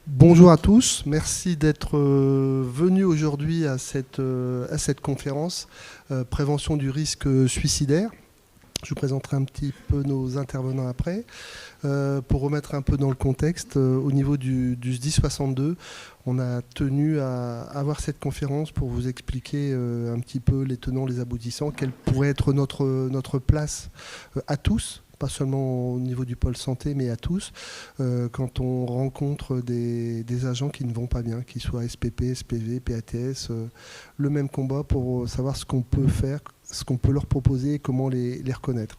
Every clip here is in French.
Bonjour à tous, merci d'être venus aujourd'hui à cette conférence Prévention du risque suicidaire. Je vous présenterai un petit peu nos intervenants après. Pour remettre un peu dans le contexte, au niveau du SDIS 62, on a tenu à avoir cette conférence pour vous expliquer un petit peu les tenants, les aboutissants, quelle pourrait être notre place à tous, pas seulement au niveau du pôle santé, mais à tous, quand on rencontre des agents qui ne vont pas bien, qu'ils soient SPP, SPV, PATS, le même combat pour savoir ce qu'on peut faire, ce qu'on peut leur proposer et comment les reconnaître.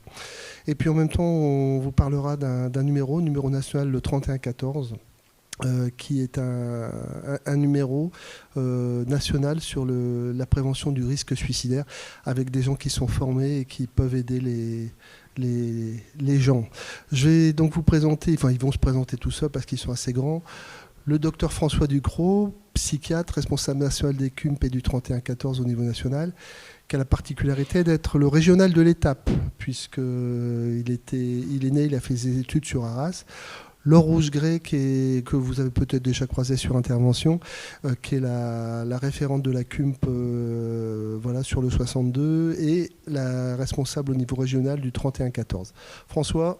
Et puis en même temps, on vous parlera d'un numéro national, le 3114, qui est un numéro national sur la prévention du risque suicidaire, avec des gens qui sont formés et qui peuvent aider les gens. Je vais donc vous présenter, enfin ils vont se présenter tout seuls parce qu'ils sont assez grands, le docteur François Ducrot, psychiatre, responsable national des CUMP et du 3114 au niveau national, qui a la particularité d'être le régional de l'étape, puisqu'il est né, il a fait ses études sur Arras. Laure Rouge-Gray, que vous avez peut-être déjà croisé sur Intervention, qui est la référente de la CUMP voilà, sur le 62, et la responsable au niveau régional du 3114. François.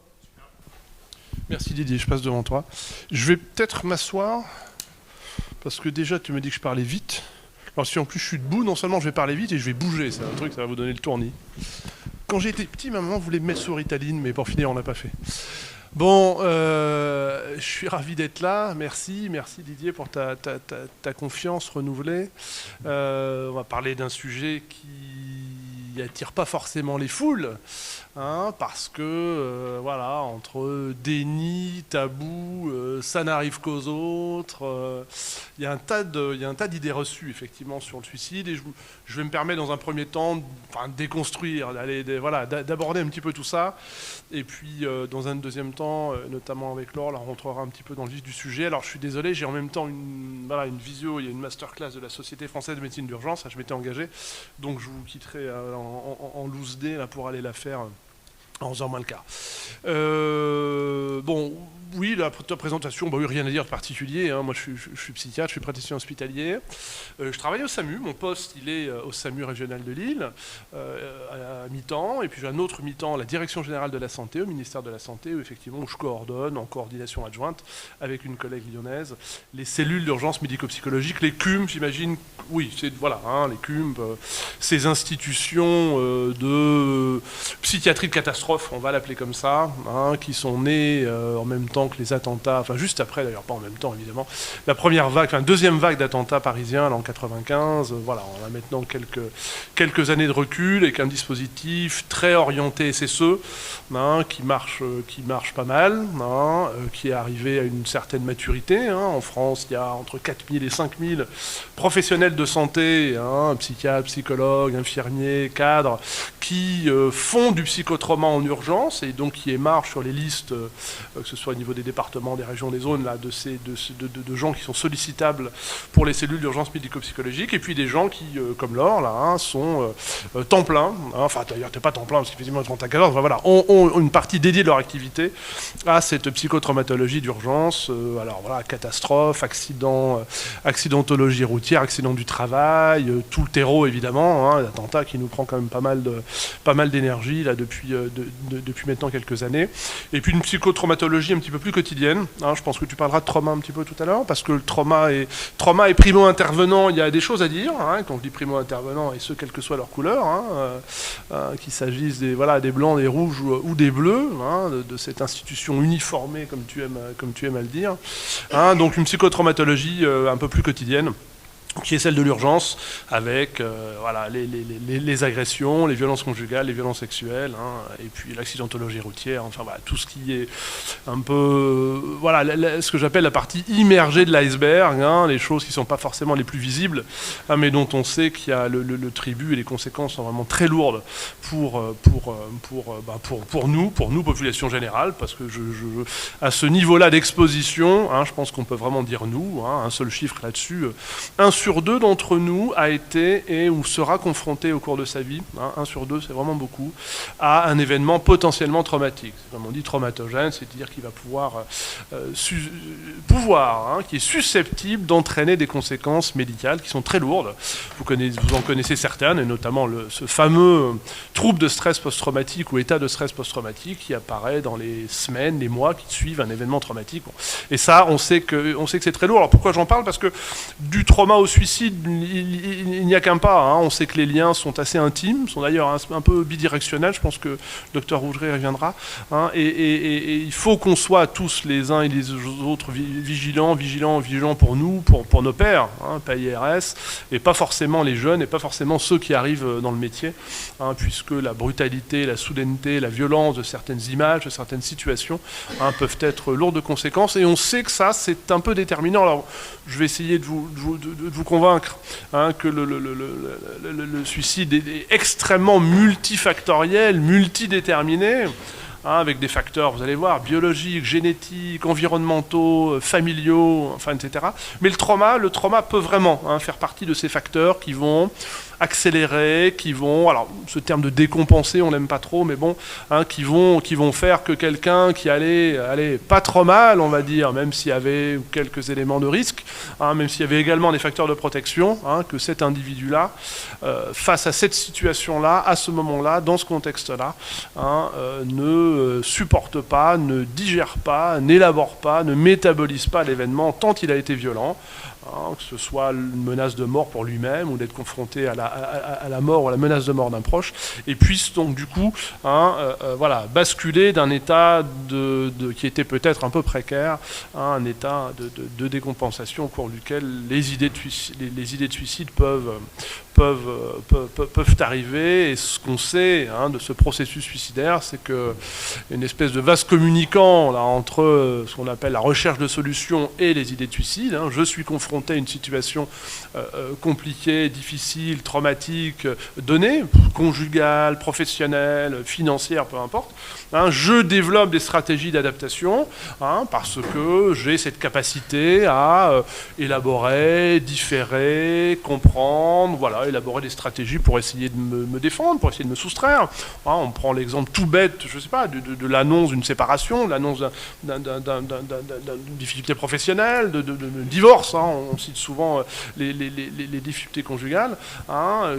Merci Didier, je passe devant toi. Je vais peut-être m'asseoir, parce que déjà tu me dis que je parlais vite. Alors si en plus je suis debout, non seulement je vais parler vite et je vais bouger, c'est un truc, ça va vous donner le tournis. Quand j'ai été petit, ma maman voulait me mettre sur Ritaline, mais pour finir on l'a pas fait. Bon, je suis ravi d'être là, merci Didier pour ta confiance renouvelée. On va parler d'un sujet qui attire pas forcément les foules, hein, parce que voilà, entre déni, tabou, ça n'arrive qu'aux autres, il y a un tas d'idées reçues effectivement sur le suicide, et je vais me permettre dans un premier temps de déconstruire, d'aborder un petit peu tout ça, et puis dans un deuxième temps, notamment avec Laure, là, on rentrera un petit peu dans le vif du sujet. Alors je suis désolé, j'ai en même temps une visio, il y a une masterclass de la Société française de médecine d'urgence, je m'étais engagé, donc je vous quitterai en loose day là, pour aller la faire en faisant moins le quart. Bon, oui, la présentation, oui, rien à dire de particulier, hein. Moi je suis psychiatre, je suis praticien hospitalier, je travaille au SAMU, mon poste il est au SAMU régional de Lille, à mi-temps, et puis j'ai un autre mi-temps à la direction générale de la santé, au ministère de la Santé, où effectivement je coordonne en coordination adjointe avec une collègue lyonnaise les cellules d'urgence médico-psychologique, les CUMP, j'imagine, oui, c'est voilà, hein, les CUMP, ces institutions de psychiatrie de catastrophe, on va l'appeler comme ça, hein, qui sont nées en même temps que les attentats, enfin juste après d'ailleurs, pas en même temps évidemment, la première vague, enfin deuxième vague d'attentats parisiens là, en 95, voilà, on a maintenant quelques années de recul avec un dispositif très orienté SSE, hein, qui marche pas mal, hein, qui est arrivé à une certaine maturité, hein. En France, il y a entre 4000 et 5000 professionnels de santé, hein, psychiatres, psychologues, infirmiers, cadres, qui font du psychotrauma en urgence et donc qui émargent sur les listes, que ce soit au niveau des départements, des régions, des zones, là, de gens qui sont sollicitables pour les cellules d'urgence médico-psychologique, et puis des gens qui, comme Laure, là, hein, sont temps plein, hein, enfin d'ailleurs t'es pas temps plein parce qu'effectivement 30 à 14, enfin, voilà, ont une partie dédiée de leur activité à cette psychotraumatologie d'urgence, alors voilà, catastrophe, accidentologie routière, accident du travail, tout le terreau évidemment, hein, l'attentat qui nous prend quand même pas mal d'énergie là depuis maintenant quelques années, et puis une psychotraumatologie un petit peu plus quotidienne, hein. Je pense que tu parleras de trauma un petit peu tout à l'heure, parce que le trauma est primo-intervenant, il y a des choses à dire, hein, quand je dis primo-intervenant, et ce quelle que soit leur couleur, hein, qu'il s'agisse des blancs, des rouges ou des bleus, hein, de cette institution uniformée comme tu aimes à le dire, hein. Donc une psychotraumatologie un peu plus quotidienne, qui est celle de l'urgence, avec voilà, les agressions, les violences conjugales, les violences sexuelles, hein, et puis l'accidentologie routière, enfin voilà, tout ce qui est un peu, voilà, ce que j'appelle la partie immergée de l'iceberg, hein, les choses qui ne sont pas forcément les plus visibles, hein, mais dont on sait qu'il y a le tribut et les conséquences sont vraiment très lourdes pour nous, population générale, parce que à ce niveau-là d'exposition, hein, je pense qu'on peut vraiment dire nous, hein, un seul chiffre là-dessus, 1 sur 2 d'entre nous a été et ou sera confronté au cours de sa vie, 1 sur 2, c'est vraiment beaucoup, à un événement potentiellement traumatique. Comme on dit traumatogène, c'est-à-dire qu'il va qui est susceptible d'entraîner des conséquences médicales qui sont très lourdes. Vous en connaissez certaines, et notamment ce fameux trouble de stress post-traumatique ou état de stress post-traumatique qui apparaît dans les semaines, les mois qui suivent un événement traumatique. Bon. Et ça, on sait que c'est très lourd. Alors pourquoi j'en parle? Parce que du trauma au suicide, il n'y a qu'un pas. Hein. On sait que les liens sont assez intimes, sont d'ailleurs un peu bidirectionnels. Je pense que le docteur Rougerie reviendra. Hein. Et il faut qu'on soit tous les uns et les autres vigilants pour nous, pour nos pairs, pas IRS, et pas forcément les jeunes, et pas forcément ceux qui arrivent dans le métier, puisque la brutalité, la soudaineté, la violence de certaines images, de certaines situations peuvent être lourdes de conséquences, et on sait que ça, c'est un peu déterminant. Alors, je vais essayer de vous convaincre que le suicide est extrêmement multifactoriel, multidéterminé, avec des facteurs, vous allez voir, biologiques, génétiques, environnementaux, familiaux, enfin, etc. Mais le trauma peut vraiment faire partie de ces facteurs qui vont accélérer, alors ce terme de décompenser, on l'aime pas trop, mais bon, qui vont faire que quelqu'un qui allait pas trop mal, on va dire, même s'il y avait quelques éléments de risque, même s'il y avait également des facteurs de protection, que cet individu-là, face à cette situation-là, à ce moment-là, dans ce contexte-là, ne supporte pas, ne digère pas, n'élabore pas, ne métabolise pas l'événement tant il a été violent. Que ce soit une menace de mort pour lui-même ou d'être confronté à la mort ou à la menace de mort d'un proche, et puisse donc du coup basculer d'un état qui était peut-être un peu précaire à un état de décompensation au cours duquel les idées de suicide peuvent arriver. Et ce qu'on sait de ce processus suicidaire, c'est qu'une espèce de vase communicant là, entre ce qu'on appelle la recherche de solutions et les idées de suicide. Je suis confronté à une situation compliquée, difficile, traumatique, donnée, conjugale, professionnelle, financière, peu importe. Je développe des stratégies d'adaptation parce que j'ai cette capacité à élaborer, différer, comprendre, élaborer des stratégies pour essayer de me défendre, pour essayer de me soustraire. On prend l'exemple tout bête, je ne sais pas, de l'annonce d'une séparation, de l'annonce d'une difficulté professionnelle, de divorce. On cite souvent les difficultés conjugales,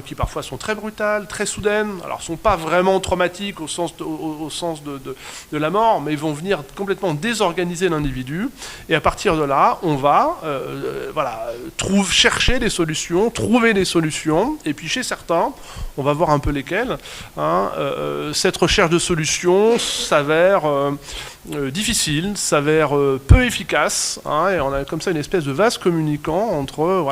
qui parfois sont très brutales, très soudaines. Alors, ne sont pas vraiment traumatiques au sens de la mort, mais vont venir complètement désorganiser l'individu. Et à partir de là, on va chercher des solutions, trouver des solutions. Et puis chez certains, on va voir un peu lesquels, cette recherche de solutions s'avère difficile, s'avère peu efficace, et on a comme ça une espèce de vase communicant entre,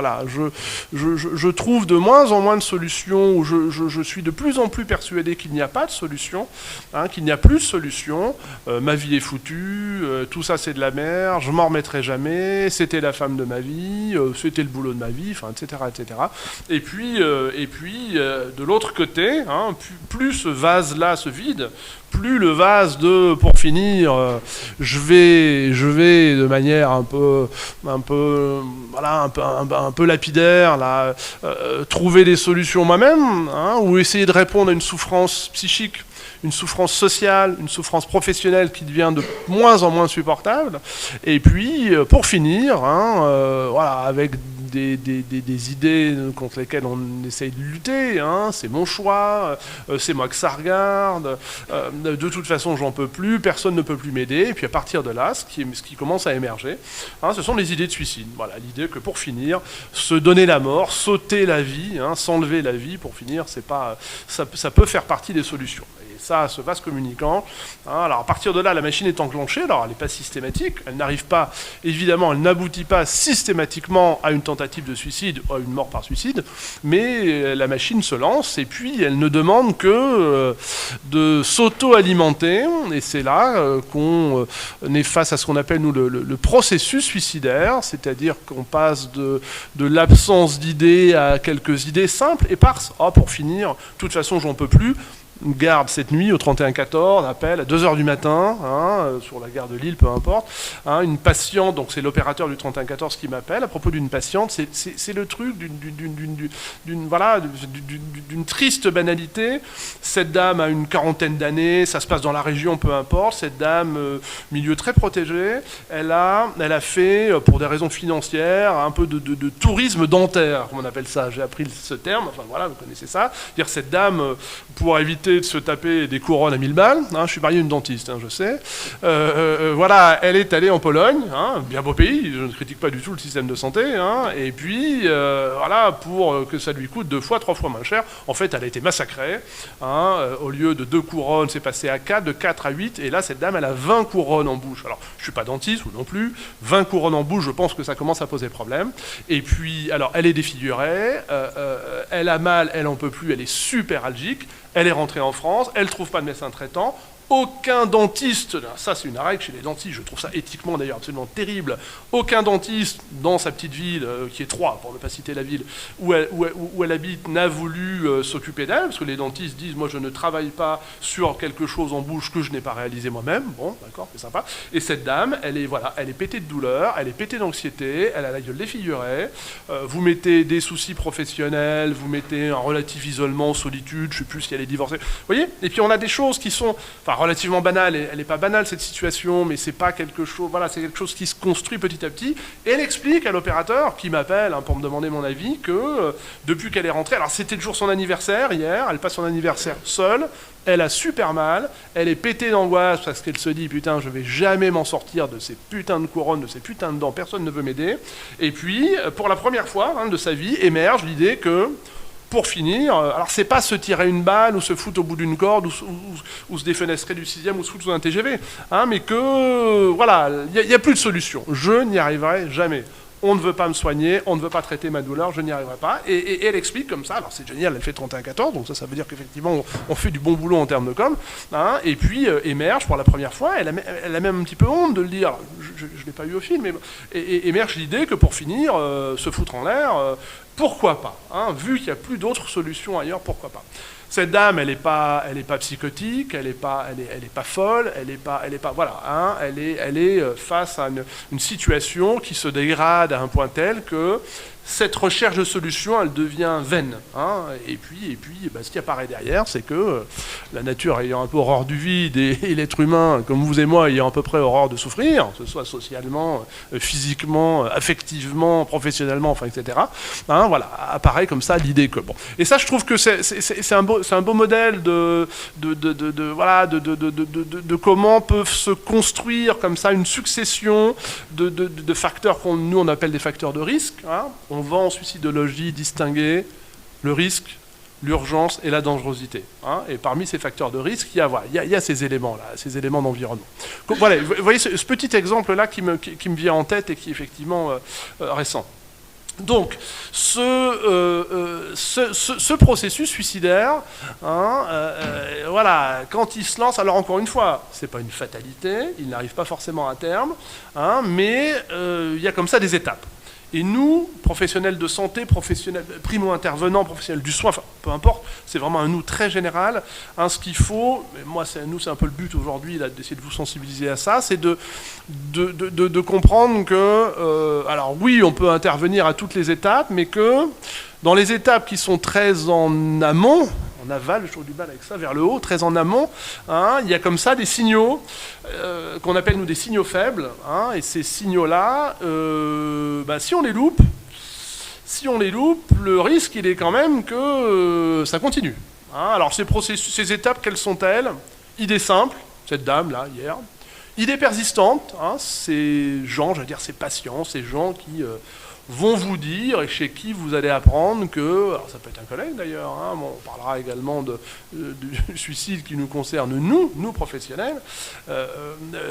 je trouve de moins en moins de solutions, ou je suis de plus en plus persuadé qu'il n'y a pas de solution, qu'il n'y a plus de solution, ma vie est foutue, tout ça c'est de la merde, je m'en remettrai jamais, c'était la femme de ma vie, c'était le boulot de ma vie, etc., etc. Et puis de l'autre côté, plus ce vase-là se vide, plus le vase pour finir, je vais de manière un peu lapidaire, là, trouver des solutions moi-même, ou essayer de répondre à une souffrance psychique, une souffrance sociale, une souffrance professionnelle qui devient de moins en moins supportable. Et puis, pour finir, avec des idées contre lesquelles on essaye de lutter, c'est mon choix, c'est moi que ça regarde, de toute façon j'en peux plus, personne ne peut plus m'aider. Et puis à partir de là, ce qui commence à émerger, ce sont les idées de suicide. Voilà, l'idée que pour finir, se donner la mort, sauter la vie, s'enlever la vie, pour finir, ça peut faire partie des solutions. Ça, ce vase communicant. Alors à partir de là, la machine est enclenchée. Alors elle n'est pas systématique, elle n'arrive pas, évidemment, elle n'aboutit pas systématiquement à une tentative de suicide ou à une mort par suicide, mais la machine se lance et puis elle ne demande que de s'auto-alimenter. Et c'est là qu'on est face à ce qu'on appelle, nous, le processus suicidaire, c'est-à-dire qu'on passe de l'absence d'idées à quelques idées simples, éparses. Pour finir, de toute façon, j'en peux plus. garde cette nuit au 3114, appel à 2h du matin, sur la gare de Lille, peu importe, une patiente, donc c'est l'opérateur du 3114 qui m'appelle, à propos d'une patiente, c'est le truc d'une triste banalité. Cette dame a une quarantaine d'années, ça se passe dans la région, peu importe, cette dame, milieu très protégé, elle a fait, pour des raisons financières, un peu de tourisme dentaire, comme on appelle ça, j'ai appris ce terme, enfin voilà, vous connaissez ça, dire cette dame, pour éviter de se taper des couronnes à 1000 balles, je suis marié à une dentiste, je sais, voilà, elle est allée en Pologne, bien beau pays, je ne critique pas du tout le système de santé, et puis, voilà, pour que ça lui coûte 2 fois, 3 fois moins cher, en fait, elle a été massacrée, au lieu de 2 couronnes, c'est passé à 4, de 4 à 8, et là, cette dame, elle a 20 couronnes en bouche. Alors, je ne suis pas dentiste, ou non plus, 20 couronnes en bouche, je pense que ça commence à poser problème, et puis, alors, elle est défigurée, elle a mal, elle en peut plus, elle est super algique, elle est rentrée en France, elle ne trouve pas de médecin traitant, aucun dentiste, ça c'est une règle chez les dentistes, je trouve ça éthiquement d'ailleurs absolument terrible, aucun dentiste dans sa petite ville, qui est Troyes, pour ne pas citer la ville, où elle habite, n'a voulu s'occuper d'elle, parce que les dentistes disent, moi je ne travaille pas sur quelque chose en bouche que je n'ai pas réalisé moi-même, bon d'accord, c'est sympa, et cette dame, elle est pétée de douleur, elle est pétée d'anxiété, elle a la gueule défigurée, vous mettez des soucis professionnels, vous mettez un relatif isolement, solitude, je ne sais plus si elle est divorcée, vous voyez, et puis on a des choses qui sont, enfin relativement banale, elle n'est pas banale cette situation, mais c'est pas quelque chose, voilà, c'est quelque chose qui se construit petit à petit, et elle explique à l'opérateur, qui m'appelle pour me demander mon avis, que depuis qu'elle est rentrée, alors c'était toujours son anniversaire hier, elle passe son anniversaire seule, elle a super mal, elle est pétée d'angoisse parce qu'elle se dit, putain, je vais jamais m'en sortir de ces putains de couronnes, de ces putains de dents, personne ne veut m'aider, et puis, pour la première fois de sa vie, émerge l'idée que, pour finir, alors c'est pas se tirer une balle ou se foutre au bout d'une corde ou se défenestrer du 6e ou se foutre sous un TGV, mais que, voilà, il n'y a plus de solution. Je n'y arriverai jamais. On ne veut pas me soigner, on ne veut pas traiter ma douleur, je n'y arriverai pas. Et elle explique comme ça, alors c'est génial, elle fait 31-14, donc ça veut dire qu'effectivement on fait du bon boulot en termes de com, et puis émerge pour la première fois, elle a même un petit peu honte de le dire, je ne l'ai pas eu au film, mais émerge l'idée que pour finir, se foutre en l'air, pourquoi pas, vu qu'il n'y a plus d'autres solutions ailleurs, pourquoi pas. Cette dame, elle n'est pas psychotique, elle n'est pas folle, elle est face à une situation qui se dégrade à un point tel que cette recherche de solution, elle devient vaine. Et puis ce qui apparaît derrière, c'est que la nature ayant un peu horreur du vide et l'être humain, comme vous et moi, ayant à peu près horreur de souffrir, que ce soit socialement, physiquement, affectivement, professionnellement, enfin, etc. Voilà, apparaît comme ça l'idée que bon. Et ça, je trouve que c'est un beau modèle de comment peuvent se construire comme ça une succession de facteurs nous on appelle des facteurs de risque. On va en suicidologie distinguer le risque, l'urgence et la dangerosité. Et parmi ces facteurs de risque, il y a ces éléments-là, ces éléments d'environnement. Voilà, vous voyez ce petit exemple-là qui me vient en tête et qui est effectivement récent. Donc, ce processus suicidaire, voilà, quand il se lance, alors encore une fois, c'est pas une fatalité, il n'arrive pas forcément à terme, mais il y a comme ça des étapes. Et nous, professionnels de santé, professionnels, primo-intervenants, professionnels du soin, enfin, peu importe, c'est vraiment un nous très général. Ce qu'il faut, mais moi, c'est un peu le but aujourd'hui, d'essayer de vous sensibiliser à ça, c'est de comprendre que, alors oui, on peut intervenir à toutes les étapes, mais que dans les étapes qui sont très en amont, en aval, je trouve du mal avec ça, vers le haut, très en amont, il y a comme ça des signaux qu'on appelle nous des signaux faibles, et ces signaux-là, si on les loupe, le risque il est quand même que ça continue. Alors ces étapes, quelles sont-elles? Idée simple, cette dame là hier. Idée persistante, ces gens, ces patients, ces gens qui vont vous dire et chez qui vous allez apprendre que, alors ça peut être un collègue d'ailleurs, on parlera également du suicide qui nous concerne nous professionnels,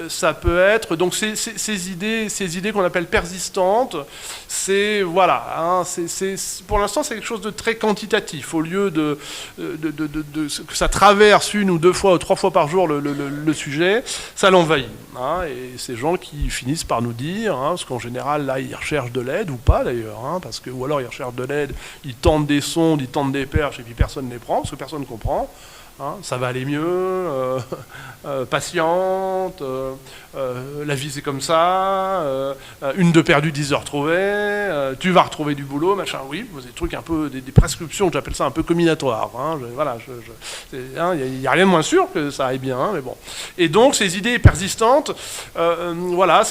ça peut être, donc ces idées qu'on appelle persistantes, c'est, voilà, pour l'instant c'est quelque chose de très quantitatif, au lieu que ça traverse 1 ou 2 fois ou 3 fois par jour le sujet, ça l'envahit, et ces gens qui finissent par nous dire, parce qu'en général là ils recherchent de l'aide, ou pas d'ailleurs, ou alors ils recherchent de l'aide, ils tentent des sondes, ils tentent des perches et puis personne ne les prend, parce que personne ne comprend. Hein, ça va aller mieux, patiente, la vie c'est comme ça, une de perdue, 10 de retrouvée, tu vas retrouver du boulot, machin, oui, des trucs un peu, des prescriptions, j'appelle ça un peu combinatoires. Hein, voilà, y a rien de moins sûr que ça aille bien, hein, mais bon. Et donc ces idées persistantes, voilà,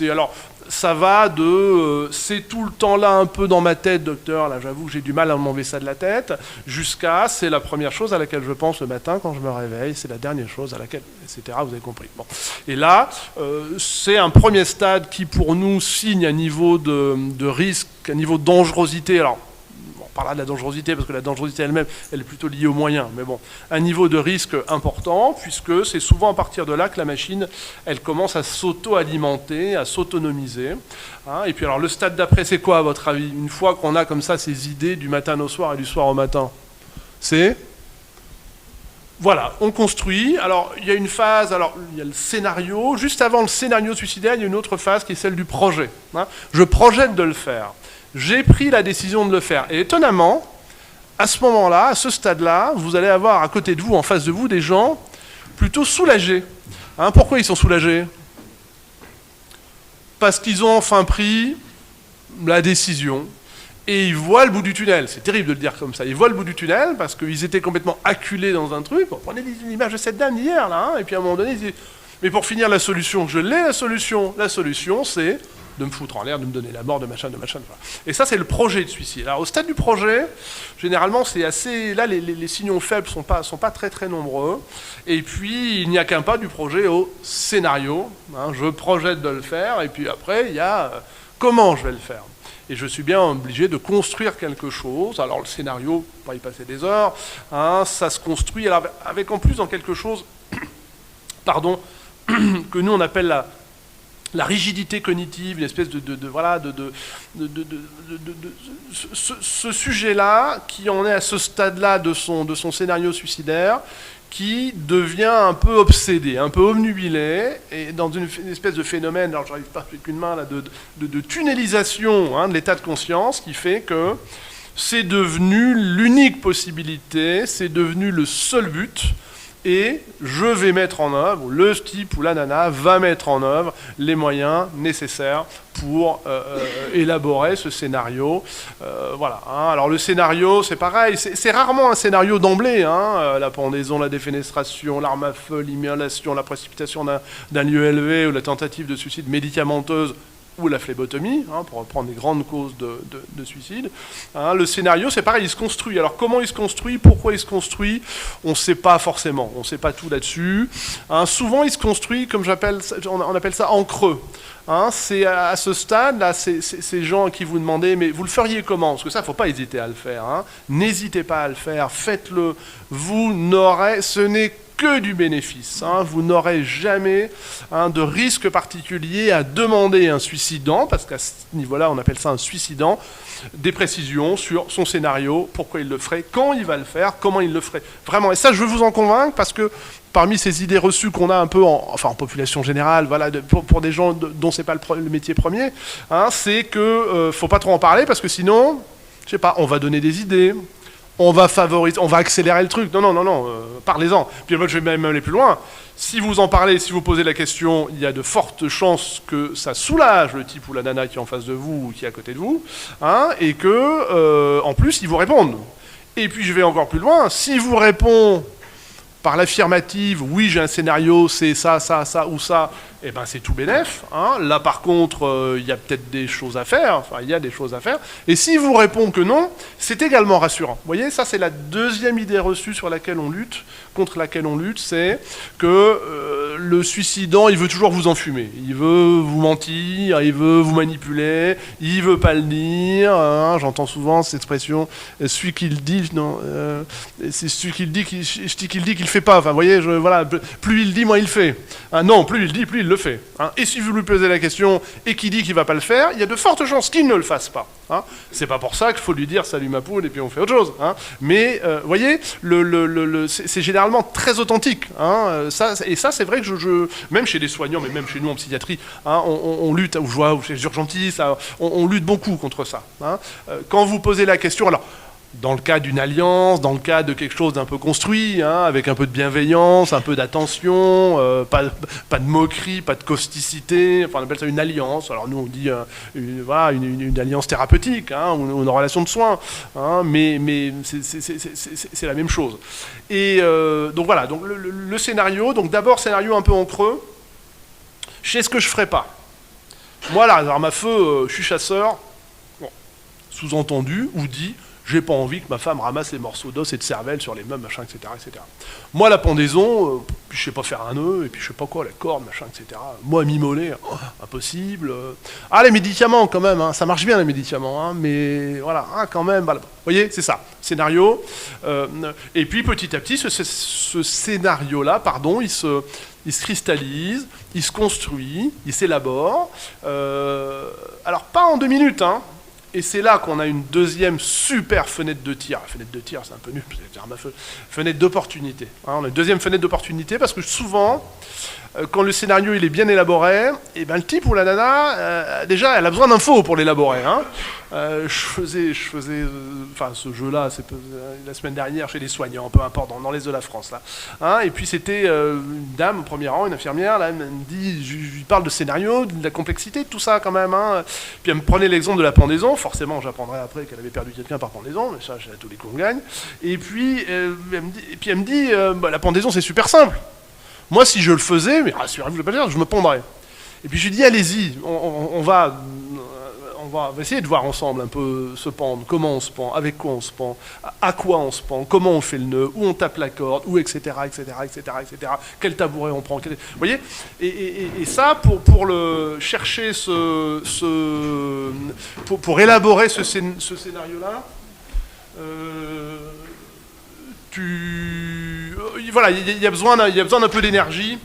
alors. Ça va de c'est tout le temps là un peu dans ma tête, docteur, là j'avoue que j'ai du mal à m'enlever ça de la tête, jusqu'à c'est la première chose à laquelle je pense le matin quand je me réveille, c'est la dernière chose à laquelle, etc. Vous avez compris. Bon. Et là, c'est un premier stade qui pour nous signe un niveau de risque, un niveau de dangerosité. Alors, on parlera de la dangerosité parce que la dangerosité elle-même, elle est plutôt liée aux moyens. Mais bon, un niveau de risque important puisque c'est souvent à partir de là que la machine, elle commence à s'auto-alimenter, à s'autonomiser. Hein, et puis alors le stade d'après, c'est quoi à votre avis? Une fois qu'on a comme ça ces idées du matin au soir et du soir au matin, c'est... Voilà, on construit. Alors, il y a une phase, alors il y a le scénario. Juste avant le scénario suicidaire, il y a une autre phase qui est celle du projet. Hein. Je projette de le faire. J'ai pris la décision de le faire. Et étonnamment, à ce moment-là, à ce stade-là, vous allez avoir à côté de vous, en face de vous, des gens plutôt soulagés. Hein, pourquoi ils sont soulagés? Parce qu'ils ont enfin pris la décision. Et ils voient le bout du tunnel. C'est terrible de le dire comme ça. Ils voient le bout du tunnel parce qu'ils étaient complètement acculés dans un truc. Bon, prenez l'image de cette dame d'hier, là. Hein, et puis à un moment donné, ils disent, mais pour finir, la solution, je l'ai, la solution. La solution, c'est de me foutre en l'air, de me donner la mort, de machin, de machin. Voilà. Et ça, c'est le projet de suicide. Alors, au stade du projet, généralement, c'est assez... Là, les signaux faibles sont pas très, très nombreux. Et puis, il n'y a qu'un pas du projet au scénario. Hein, je projette de le faire. Et puis après, il y a comment je vais le faire. Et je suis bien obligé de construire quelque chose. Alors, le scénario, on va y passer des heures. Hein, ça se construit alors, avec en plus dans quelque chose, pardon, que nous, on appelle la rigidité cognitive, une espèce ce sujet-là, qui en est à ce stade-là de son scénario suicidaire, qui devient un peu obsédé, un peu obnubilé, et dans une espèce de phénomène, alors j'arrive pas avec une main là, de tunnelisation hein, de l'état de conscience, qui fait que c'est devenu l'unique possibilité, c'est devenu le seul but, et je vais mettre en œuvre, le type ou la nana va mettre en œuvre les moyens nécessaires pour élaborer ce scénario. Voilà. Hein. Alors le scénario, c'est pareil, c'est rarement un scénario d'emblée. Hein. La pendaison, la défenestration, l'arme à feu, l'immolation, la précipitation d'un lieu élevé ou la tentative de suicide médicamenteuse ou la phlébotomie, hein, pour reprendre des grandes causes de suicide. Hein, le scénario, c'est pareil, il se construit. Alors comment il se construit, pourquoi il se construit, on ne sait pas forcément, on ne sait pas tout là-dessus. Hein, souvent, il se construit, comme on appelle ça, en creux. Hein, c'est à ce stade-là, ces gens qui vous demandaient, mais vous le feriez comment? Parce que ça, il ne faut pas hésiter à le faire. Hein. N'hésitez pas à le faire, faites-le. Ce n'est que du bénéfice. Hein. Vous n'aurez jamais de risque particulier à demander un suicidant, parce qu'à ce niveau-là, on appelle ça un suicidant, des précisions sur son scénario, pourquoi il le ferait, quand il va le faire, comment il le ferait. Vraiment, et ça, je veux vous en convaincre, parce que parmi ces idées reçues qu'on a un peu en population générale, voilà, pour des gens dont c'est pas le métier premier, hein, c'est que faut pas trop en parler, parce que sinon, je sais pas, on va donner des idées, on va favoriser, on va accélérer le truc. Non, parlez-en. Puis moi, je vais même aller plus loin. Si vous en parlez, si vous posez la question, il y a de fortes chances que ça soulage le type ou la nana qui est en face de vous ou qui est à côté de vous, hein, et que, en plus, ils vous répondent. Et puis, je vais encore plus loin. S'il vous répond par l'affirmative, oui, j'ai un scénario, c'est ça, ou ça, eh ben c'est tout bénef. Hein. Là, par contre, il y a peut-être des choses à faire. Enfin, il y a des choses à faire. Et s'il vous répond que non, c'est également rassurant. Vous voyez, ça, c'est la deuxième idée reçue sur laquelle on lutte, contre laquelle on lutte, c'est que le suicidant, il veut toujours vous enfumer. Il veut vous mentir, il veut vous manipuler, il veut pas le dire. Hein. J'entends souvent cette expression, celui qui le dit, non, c'est celui qui le dit, qu'il le fait pas. Enfin, vous voyez, voilà, plus il le dit, moins il le fait. Hein, non, plus il le dit, plus il le fait. Hein. Et si vous lui posez la question et qu'il dit qu'il ne va pas le faire, il y a de fortes chances qu'il ne le fasse pas. Hein. C'est pas pour ça qu'il faut lui dire salut ma poule et puis on fait autre chose. Hein. Mais vous voyez, c'est généralement très authentique. Hein. Ça, c'est vrai que même chez les soignants, mais même chez nous en psychiatrie, hein, on lutte, ou chez les urgentistes, on lutte beaucoup contre ça. Hein. Quand vous posez la question, alors dans le cas d'une alliance, dans le cas de quelque chose d'un peu construit, hein, avec un peu de bienveillance, un peu d'attention, pas de moquerie, pas de causticité, enfin on appelle ça une alliance. Alors nous on dit une alliance thérapeutique, hein, ou une relation de soins, hein, mais c'est la même chose. Et donc voilà, donc le scénario, donc d'abord scénario un peu en creux, je sais ce que je ferai pas. Moi là, arme à feu, je suis chasseur, bon, sous-entendu, ou dit, j'ai pas envie que ma femme ramasse les morceaux d'os et de cervelle sur les meubles, machin, etc., etc. Moi, la pendaison, je sais pas faire un nœud, et puis je sais pas quoi, la corde, machin, etc. Moi, m'immoler, impossible. Ah, les médicaments, quand même, hein, ça marche bien, les médicaments, hein, mais voilà, hein, quand même, voilà. Vous voyez, c'est ça, scénario. Et puis, petit à petit, ce scénario-là, pardon, il se cristallise, il se construit, il s'élabore. Alors, pas en 2 minutes, hein. Et c'est là qu'on a une deuxième super fenêtre de tir. La fenêtre de tir, c'est un peu nul, c'est arme à feu. Fenêtre d'opportunité. Hein, on a une deuxième fenêtre d'opportunité parce que souvent, quand le scénario il est bien élaboré, et ben le type ou la nana, déjà, elle a besoin d'infos pour l'élaborer. Hein. Je faisais ce jeu-là, la semaine dernière chez les soignants, peu importe, dans l'est de la France. Là. Hein, et puis c'était une dame au premier rang, une infirmière, là, elle me dit, je lui parle de scénario, de la complexité de tout ça quand même. Hein. Puis elle me prenait l'exemple de la pendaison. Forcément, j'apprendrai après qu'elle avait perdu quelqu'un par pendaison, mais ça, à tous les coups on gagne. Et puis, elle me dit, la pendaison, c'est super simple. Moi, si je le faisais, mais rassurez-vous, je ne vais pas le dire, je me pendrais. Et puis je lui dis, allez-y, on va essayer de voir ensemble un peu se pendre, comment on se pend, avec quoi on se pend, à quoi on se pend, comment on fait le nœud, où on tape la corde, où, etc., etc., etc., etc., quel tabouret on prend. Vous voyez, et ça, pour le chercher pour élaborer ce scénario-là, voilà, il y a besoin d'un peu d'énergie,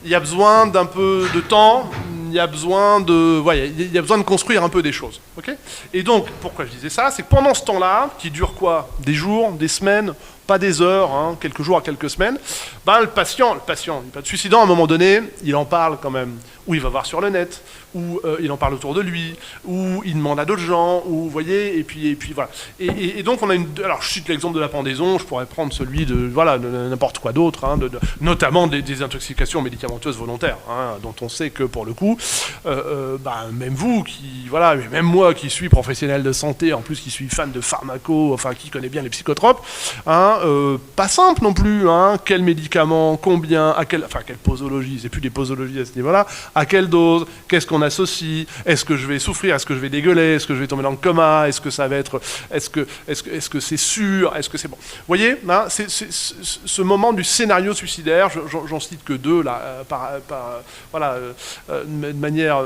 il y a besoin d'un peu de temps, il y a besoin de construire un peu des choses. Okay, et donc, pourquoi je disais ça, c'est que pendant ce temps-là, qui dure quoi? Des jours, des semaines, pas des heures, hein, quelques jours à quelques semaines, ben, le patient, il n'est pas de suicidant, à un moment donné, il en parle quand même, ou il va voir sur le net, ou il en parle autour de lui, ou il demande à d'autres gens, ou vous voyez, et puis voilà. Et donc on a alors je cite l'exemple de la pendaison, je pourrais prendre celui de n'importe quoi d'autre, hein, notamment des intoxications médicamenteuses volontaires, hein, dont on sait que pour le coup, même vous même moi qui suis professionnel de santé, en plus qui suis fan de pharmaco, enfin qui connaît bien les psychotropes, hein, pas simple non plus, hein, quel médicament, combien, quelle posologie, c'est plus des posologies à ce niveau-là, à quelle dose, qu'est-ce qu'on associe, est-ce que je vais souffrir, est-ce que je vais dégueuler, est-ce que je vais tomber dans le coma, est-ce que ça va être, est-ce que c'est sûr, est-ce que c'est bon. Vous voyez, hein, c'est ce moment du scénario suicidaire, j'en cite que 2 là, de manière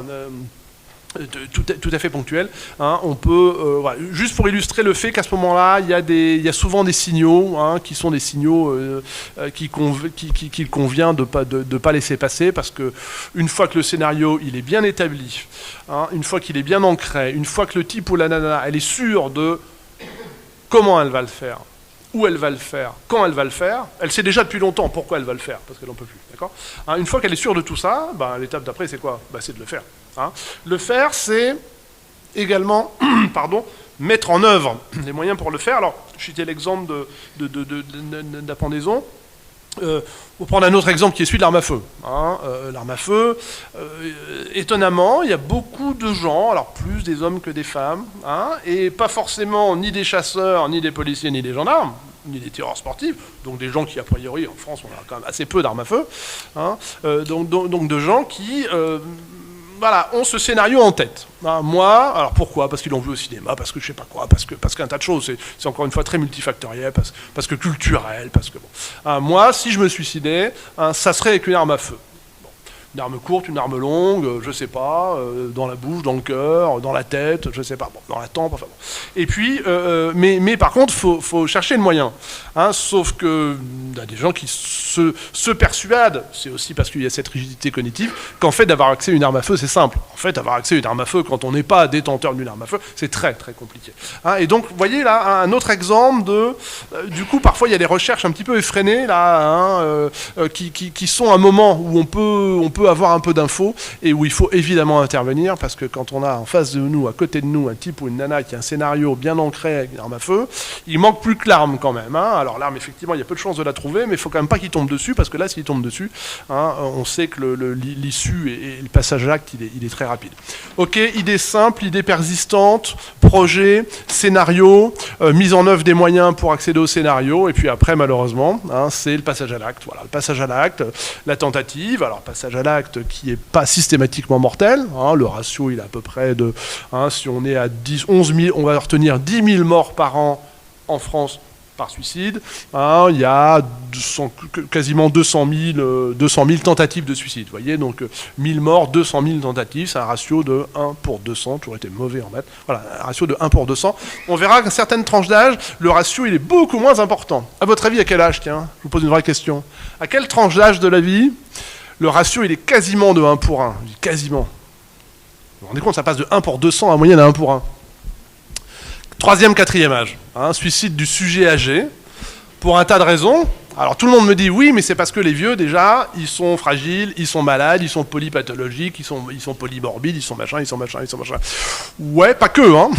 tout à fait ponctuel. Hein, on peut, juste pour illustrer le fait qu'à ce moment-là, il y a souvent des signaux, hein, qui sont des signaux qu'il convient de pas laisser passer, parce que une fois que le scénario il est bien établi, hein, une fois qu'il est bien ancré, une fois que le type ou la nana elle est sûre de comment elle va le faire, où elle va le faire, quand elle va le faire, elle sait déjà depuis longtemps pourquoi elle va le faire, parce qu'elle n'en peut plus, d'accord, hein, une fois qu'elle est sûre de tout ça, l'étape d'après c'est quoi, c'est de le faire. Hein. Le faire, c'est également mettre en œuvre les moyens pour le faire. Alors, je citais l'exemple de la pendaison. On va prendre un autre exemple qui est celui de l'arme à feu. Hein. L'arme à feu, étonnamment, il y a beaucoup de gens, alors plus des hommes que des femmes, hein, et pas forcément ni des chasseurs, ni des policiers, ni des gendarmes, ni des tireurs sportifs, donc des gens qui, a priori, en France, on a quand même assez peu d'armes à feu, hein, donc de gens qui... ont ce scénario en tête. Moi, alors pourquoi? Parce qu'ils l'ont vu au cinéma, parce que je sais pas quoi, parce qu'un tas de choses, c'est encore une fois très multifactoriel, parce que culturel, parce que bon. Moi, si je me suicidais, ça serait avec une arme à feu. Une arme courte, une arme longue, je sais pas, dans la bouche, dans le cœur, dans la tête, je sais pas, dans la tempe, enfin bon. Et puis, mais par contre, faut chercher le moyen. Hein, sauf que il y a des gens qui se persuadent, c'est aussi parce qu'il y a cette rigidité cognitive, qu'en fait d'avoir accès à une arme à feu, c'est simple. En fait, avoir accès à une arme à feu quand on n'est pas détenteur d'une arme à feu, c'est très très compliqué. Hein, et donc, vous voyez là, un autre exemple du coup, parfois il y a des recherches un petit peu effrénées là, hein, qui sont un moment où on peut peut avoir un peu d'infos et où il faut évidemment intervenir, parce que quand on a en face de nous, à côté de nous, un type ou une nana qui a un scénario bien ancré avec une arme à feu, il manque plus que l'arme quand même. Hein. Alors l'arme, effectivement, il y a peu de chances de la trouver, mais il faut quand même pas qu'il tombe dessus, parce que là, s'il tombe dessus, hein, on sait que l'issue et le passage à l'acte, il est très rapide. Ok, idée simple, idée persistante, projet, scénario, mise en œuvre des moyens pour accéder au scénario, et puis après, malheureusement, hein, c'est le passage à l'acte. Voilà, le passage à l'acte, la tentative, alors passage à l'acte qui n'est pas systématiquement mortel, hein, le ratio il est à peu près de, hein, si on est à 11 000, on va retenir 10 000 morts par an en France par suicide, hein, il y a quasiment 200 000 tentatives de suicide, vous voyez, donc 1000 morts, 200 000 tentatives, c'est un ratio de 1 pour 200, toujours été mauvais en maths, voilà, un ratio de 1 pour 200. On verra qu'à certaines tranches d'âge, le ratio il est beaucoup moins important. À votre avis, à quel âge, tiens, je vous pose une vraie question, à quelle tranche d'âge de la vie, le ratio il est quasiment de 1 pour 1, quasiment. Vous vous rendez compte, ça passe de 1 pour 200 à moyenne à 1 pour 1. Troisième, quatrième âge, hein, suicide du sujet âgé, pour un tas de raisons. Alors tout le monde me dit oui, mais c'est parce que les vieux déjà, ils sont fragiles, ils sont malades, ils sont polypathologiques, ils sont polymorbides, ils sont machin. Ouais, pas que, hein.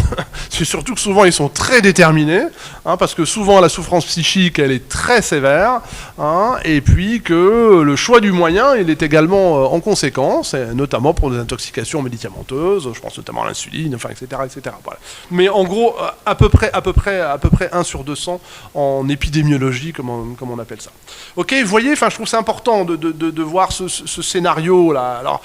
C'est surtout que souvent ils sont très déterminés, hein, parce que souvent la souffrance psychique elle est très sévère, hein, et puis que le choix du moyen il est également en conséquence, et notamment pour des intoxications médicamenteuses, je pense notamment à l'insuline, enfin etc. Voilà. Mais en gros à peu près 1 sur 200 en épidémiologie comme on appelle ça. Ok, vous voyez, enfin, je trouve c'est important de voir ce scénario-là. Alors,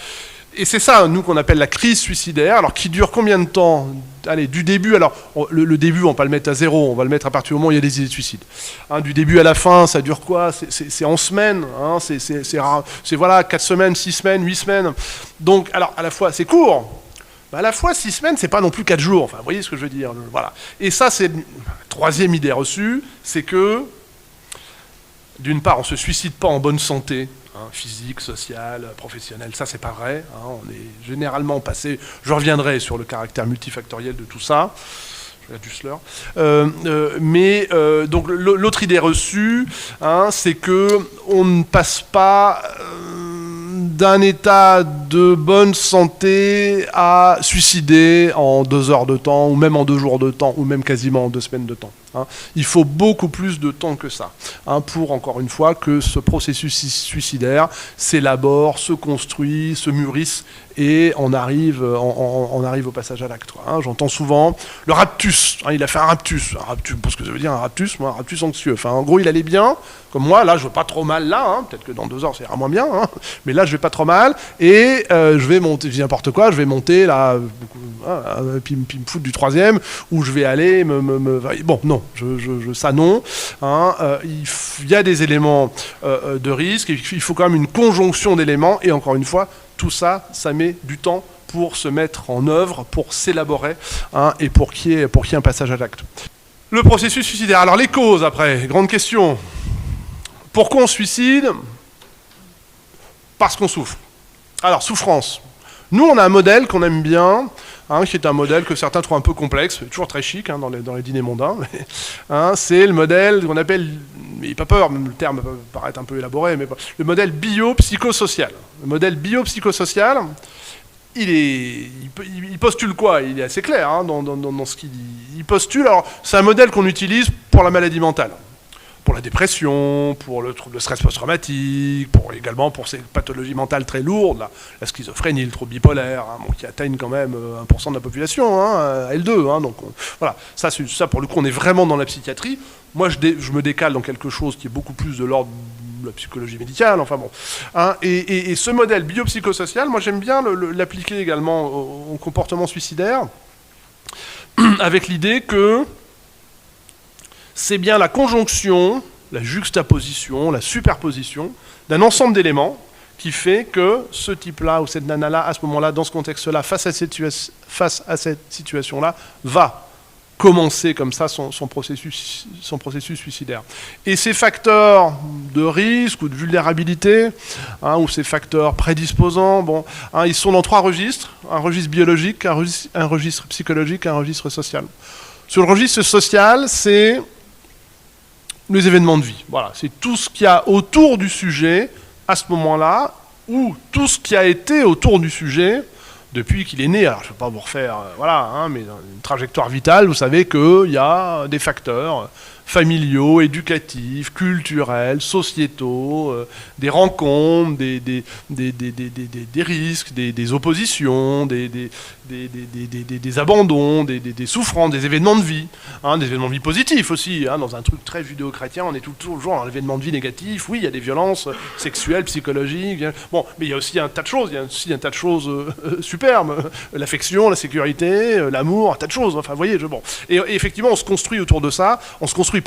et c'est ça, nous, qu'on appelle la crise suicidaire, alors qui dure combien de temps? Allez, du début, alors, le début, on va pas le mettre à 0, on va le mettre à partir du moment où il y a des idées de suicide. Hein, du début à la fin, ça dure quoi? C'est en semaines, hein, c'est voilà, 4 semaines, 6 semaines, 8 semaines. Donc, alors, à la fois, c'est court, mais à la fois, 6 semaines, c'est pas non plus 4 jours. Enfin, vous voyez ce que je veux dire? Voilà. Et ça, c'est la troisième idée reçue, c'est que d'une part, on ne se suicide pas en bonne santé, hein, physique, sociale, professionnelle, ça c'est pas vrai. Hein, on est généralement passé, je reviendrai sur le caractère multifactoriel de tout ça, je regarde juste l'heure. Donc l'autre idée reçue, hein, c'est qu'on ne passe pas d'un état de bonne santé à suicider en 2 heures de temps, ou même en 2 jours de temps, ou même quasiment en 2 semaines de temps. Hein. Il faut beaucoup plus de temps que ça, hein, pour, encore une fois, que ce processus suicidaire s'élabore, se construit, se mûrisse, et on arrive au passage à l'acte. Hein. J'entends souvent le raptus, hein, il a fait un raptus, parce que ça veut dire un raptus anxieux. Enfin, en gros, il allait bien, comme moi, là, je vais pas trop mal, là, hein, peut-être que dans 2 heures, ça ira moins bien, hein, mais là, je vais pas trop mal, et je vais monter, je dis n'importe quoi, je vais monter, là, puis me foutre du 3e, où je vais aller Bon, non, ça non. Hein, il y a des éléments de risque, il faut quand même une conjonction d'éléments, et encore une fois, tout ça, ça met du temps pour se mettre en œuvre, pour s'élaborer, hein, et pour qu'il y ait un passage à l'acte. Le processus suicidaire. Alors les causes, après, grande question. Pourquoi on se suicide? Parce qu'on souffre. Alors, souffrance. Nous, on a un modèle qu'on aime bien, hein, qui est un modèle que certains trouvent un peu complexe, toujours très chic, hein, dans les dîners mondains. Mais, hein, c'est le modèle qu'on appelle, mais pas peur, le terme peut paraître un peu élaboré, mais le modèle biopsychosocial. Le modèle biopsychosocial, il postule quoi? Il est assez clair, hein, dans ce qu'il dit. Il postule, alors c'est un modèle qu'on utilise pour la maladie mentale. Pour la dépression, pour le trouble de stress post-traumatique, également pour ces pathologies mentales très lourdes, la schizophrénie, le trouble bipolaire, hein, qui atteignent quand même 1% de la population, hein, L2. Hein, donc voilà, ça pour le coup, on est vraiment dans la psychiatrie. Moi, je me décale dans quelque chose qui est beaucoup plus de l'ordre de la psychologie médicale, enfin bon. Hein, et ce modèle biopsychosocial, moi j'aime bien l'appliquer également au comportement suicidaire, avec l'idée que c'est bien la conjonction, la juxtaposition, la superposition d'un ensemble d'éléments qui fait que ce type-là ou cette nana-là, à ce moment-là, dans ce contexte-là, face à cette situation-là, va commencer comme ça son processus suicidaire. Et ces facteurs de risque ou de vulnérabilité, hein, ou ces facteurs prédisposants, bon, hein, ils sont dans 3 registres, un registre biologique, un registre psychologique, un registre social. Sur le registre social, c'est les événements de vie. Voilà, c'est tout ce qu'il y a autour du sujet à ce moment-là où tout ce qui a été autour du sujet, depuis qu'il est né, alors je ne vais pas vous refaire, mais une trajectoire vitale, vous savez qu'il y a des facteurs familiaux, éducatifs, culturels, sociétaux, des rencontres, des risques, des oppositions, des abandons, des souffrances, des événements de vie, des événements de vie positifs aussi. Dans un truc très judéo-chrétien, on est toujours dans l'événement de vie négatif. Oui, il y a des violences sexuelles, psychologiques. Bon, mais il y a aussi un tas de choses. Il y a aussi un tas de choses superbes. L'affection, la sécurité, l'amour, un tas de choses. Enfin, vous voyez, bon. Et effectivement, on se construit autour de ça. On se construit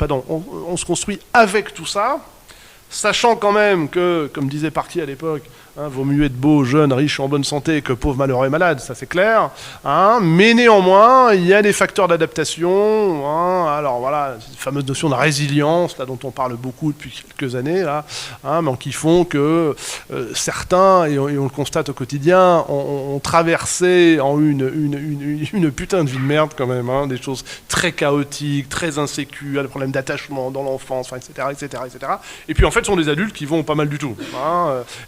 avec tout ça, sachant quand même que, comme disait Parky à l'époque, vaut mieux être beau, jeune, riche, en bonne santé que pauvre, malheureux et malade, ça c'est clair. Mais néanmoins, il y a des facteurs d'adaptation. Alors voilà, cette fameuse notion de résilience, là, dont on parle beaucoup depuis quelques années, là, mais qui font que certains, et on le constate au quotidien, ont traversé en une putain de vie de merde quand même, des choses très chaotiques, très insécures, des problèmes d'attachement dans l'enfance, etc., etc., etc. Et puis en fait, ce sont des adultes qui vont pas mal du tout.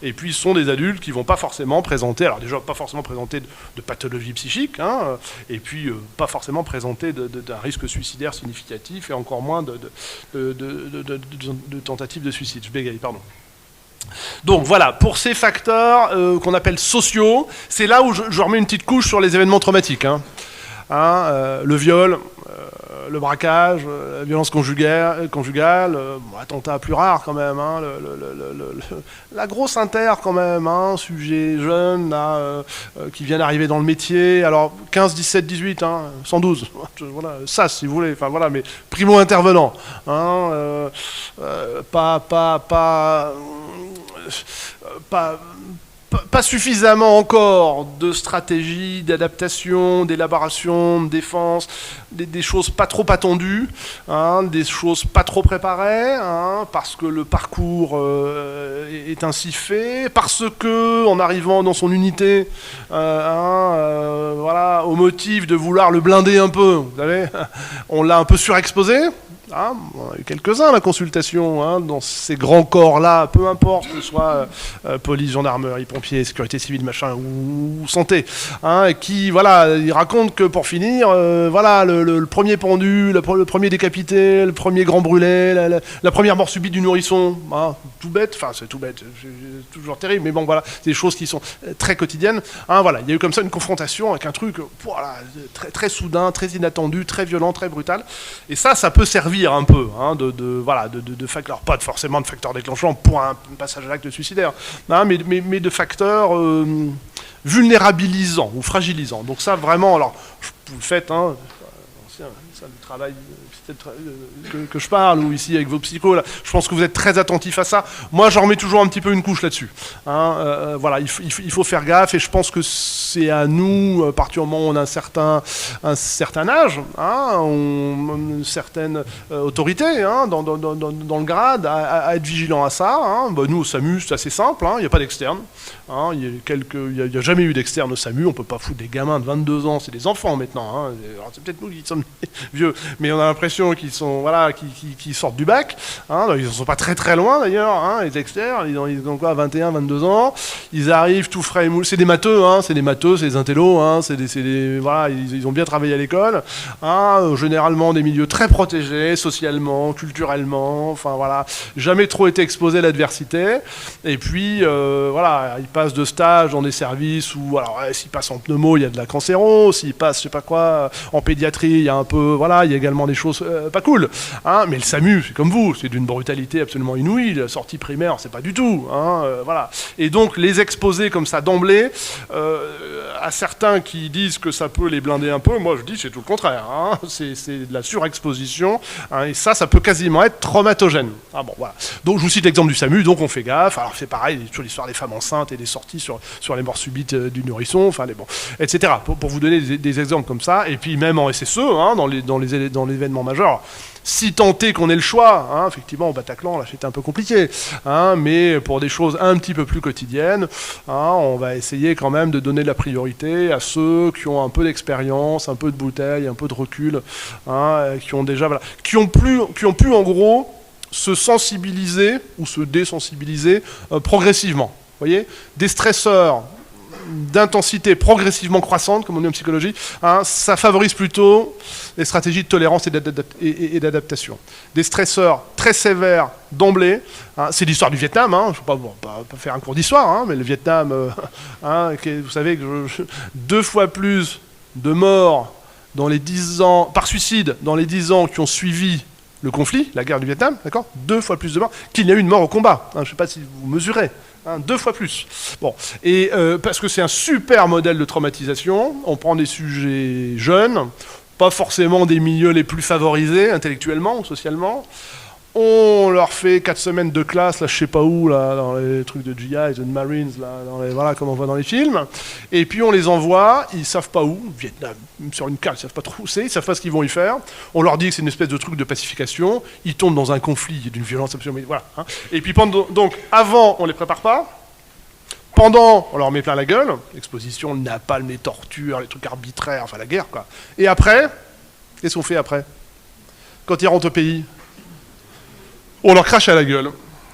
Et puis, sont des adultes qui vont pas forcément présenter, alors déjà pas forcément présenter de pathologie psychique, et puis pas forcément présenter d'un risque suicidaire significatif, et encore moins de tentatives de suicide. Je bégaye, pardon. Donc voilà, pour ces facteurs qu'on appelle sociaux, c'est là où je remets une petite couche sur les événements traumatiques. Le viol, le braquage, la violence conjugale, attentat plus rare quand même, la grosse inter quand même, sujet jeune là, qui vient d'arriver dans le métier, alors 15, 17, 18, 112, voilà, ça si vous voulez, enfin voilà, mais primo intervenant, pas suffisamment encore de stratégie, d'adaptation, d'élaboration, de défense, des choses pas trop attendues, des choses pas trop préparées, parce que le parcours est ainsi fait, parce que en arrivant dans son unité, voilà, au motif de vouloir le blinder un peu, vous savez, on l'a un peu surexposé. On a eu quelques-uns la consultation dans ces grands corps-là, peu importe que ce soit police, gendarmerie, pompiers, sécurité civile, machin, ou santé, qui, voilà, ils racontent que pour finir, voilà, le premier pendu, le premier décapité, le premier grand brûlé, la première mort subite du nourrisson, tout bête, enfin c'est tout bête, c'est toujours terrible, mais bon voilà, c'est des choses qui sont très quotidiennes. Voilà, il y a eu comme ça une confrontation avec un truc, voilà, très, très soudain, très inattendu, très violent, très brutal, et ça peut servir un peu de facteurs, pas forcément de facteurs déclenchants pour un passage à l'acte suicidaire, mais de facteurs vulnérabilisants ou fragilisants. Donc ça vraiment, alors vous le faites, ça du travail que je parle, ou ici avec vos psychos, là, je pense que vous êtes très attentifs à ça. Moi, j'en remets toujours un petit peu une couche là-dessus. Voilà, il faut faire gaffe, et je pense que c'est à nous, à partir du moment où on a un certain âge, une certaine autorité dans le grade, à être vigilant à ça. Nous, au SAMU, c'est assez simple, il n'y a pas d'externe. Il n'y a jamais eu d'externe au SAMU, on ne peut pas foutre des gamins de 22 ans, c'est des enfants maintenant. Alors, c'est peut-être nous qui sommes vieux, mais on a l'impression qu'ils sont, voilà, qui sortent du bac. Ils ne sont pas très très loin d'ailleurs, les externes, ils ont quoi, 21, 22 ans. Ils arrivent tout frais et mou. C'est des matheux, c'est des intellos, voilà, ils ont bien travaillé à l'école. Généralement des milieux très protégés, socialement, culturellement, enfin voilà, jamais trop été exposés à l'adversité. Et puis, voilà, ils passent de stage dans des services où, alors, s'ils passent en pneumo, il y a de la cancéro, s'ils passent, je sais pas quoi, en pédiatrie, il y a un peu, voilà, il y a également des choses pas cool, mais le SAMU, c'est comme vous, c'est d'une brutalité absolument inouïe. La sortie primaire, c'est pas du tout, voilà. Et donc les exposer comme ça d'emblée, à certains qui disent que ça peut les blinder un peu, moi je dis c'est tout le contraire, c'est de la surexposition, et ça peut quasiment être traumatogène. Bon, voilà. Donc je vous cite l'exemple du SAMU, donc on fait gaffe. Alors c'est pareil sur l'histoire des femmes enceintes et des sorties sur les morts subites du nourrisson, enfin etc. Pour vous donner des exemples comme ça, et puis même en SSE, dans l'événement majeur. Si tant est qu'on ait le choix, effectivement au Bataclan là c'était un peu compliqué, mais pour des choses un petit peu plus quotidiennes, on va essayer quand même de donner de la priorité à ceux qui ont un peu d'expérience, un peu de bouteille, un peu de recul, qui ont déjà, voilà, qui ont pu en gros se sensibiliser ou se désensibiliser progressivement. Vous voyez, des stresseurs d'intensité progressivement croissante, comme on dit en psychologie, hein, ça favorise plutôt les stratégies de tolérance et d'adaptation. Des stresseurs très sévères d'emblée, hein, c'est l'histoire du Vietnam, hein, je ne vais pas faire un cours d'histoire, hein, mais le Vietnam, hein, vous savez que 2 fois plus de morts dans les 10 ans, par suicide dans les 10 ans qui ont suivi le conflit, la guerre du Vietnam, d'accord, 2 fois plus de morts qu'il n'y a eu de morts au combat. Hein, je ne sais pas si vous mesurez. 2 fois plus. Bon, et parce que c'est un super modèle de traumatisation, on prend des sujets jeunes, pas forcément des milieux les plus favorisés intellectuellement ou socialement, on leur fait 4 semaines de classe, là je sais pas où, là, dans les trucs de GI, de Marines, là, voilà comme on voit dans les films, et puis on les envoie, ils savent pas où, Vietnam, sur une carte, ils savent pas trop où c'est, ils savent pas ce qu'ils vont y faire, on leur dit que c'est une espèce de truc de pacification, ils tombent dans un conflit d'une violence absolument, voilà. Hein. Et puis donc avant on les prépare pas, pendant on leur met plein la gueule, exposition, napalm, les tortures, les trucs arbitraires, enfin la guerre quoi, et après, qu'est-ce qu'on fait après? Quand ils rentrent au pays, on leur crache à la gueule.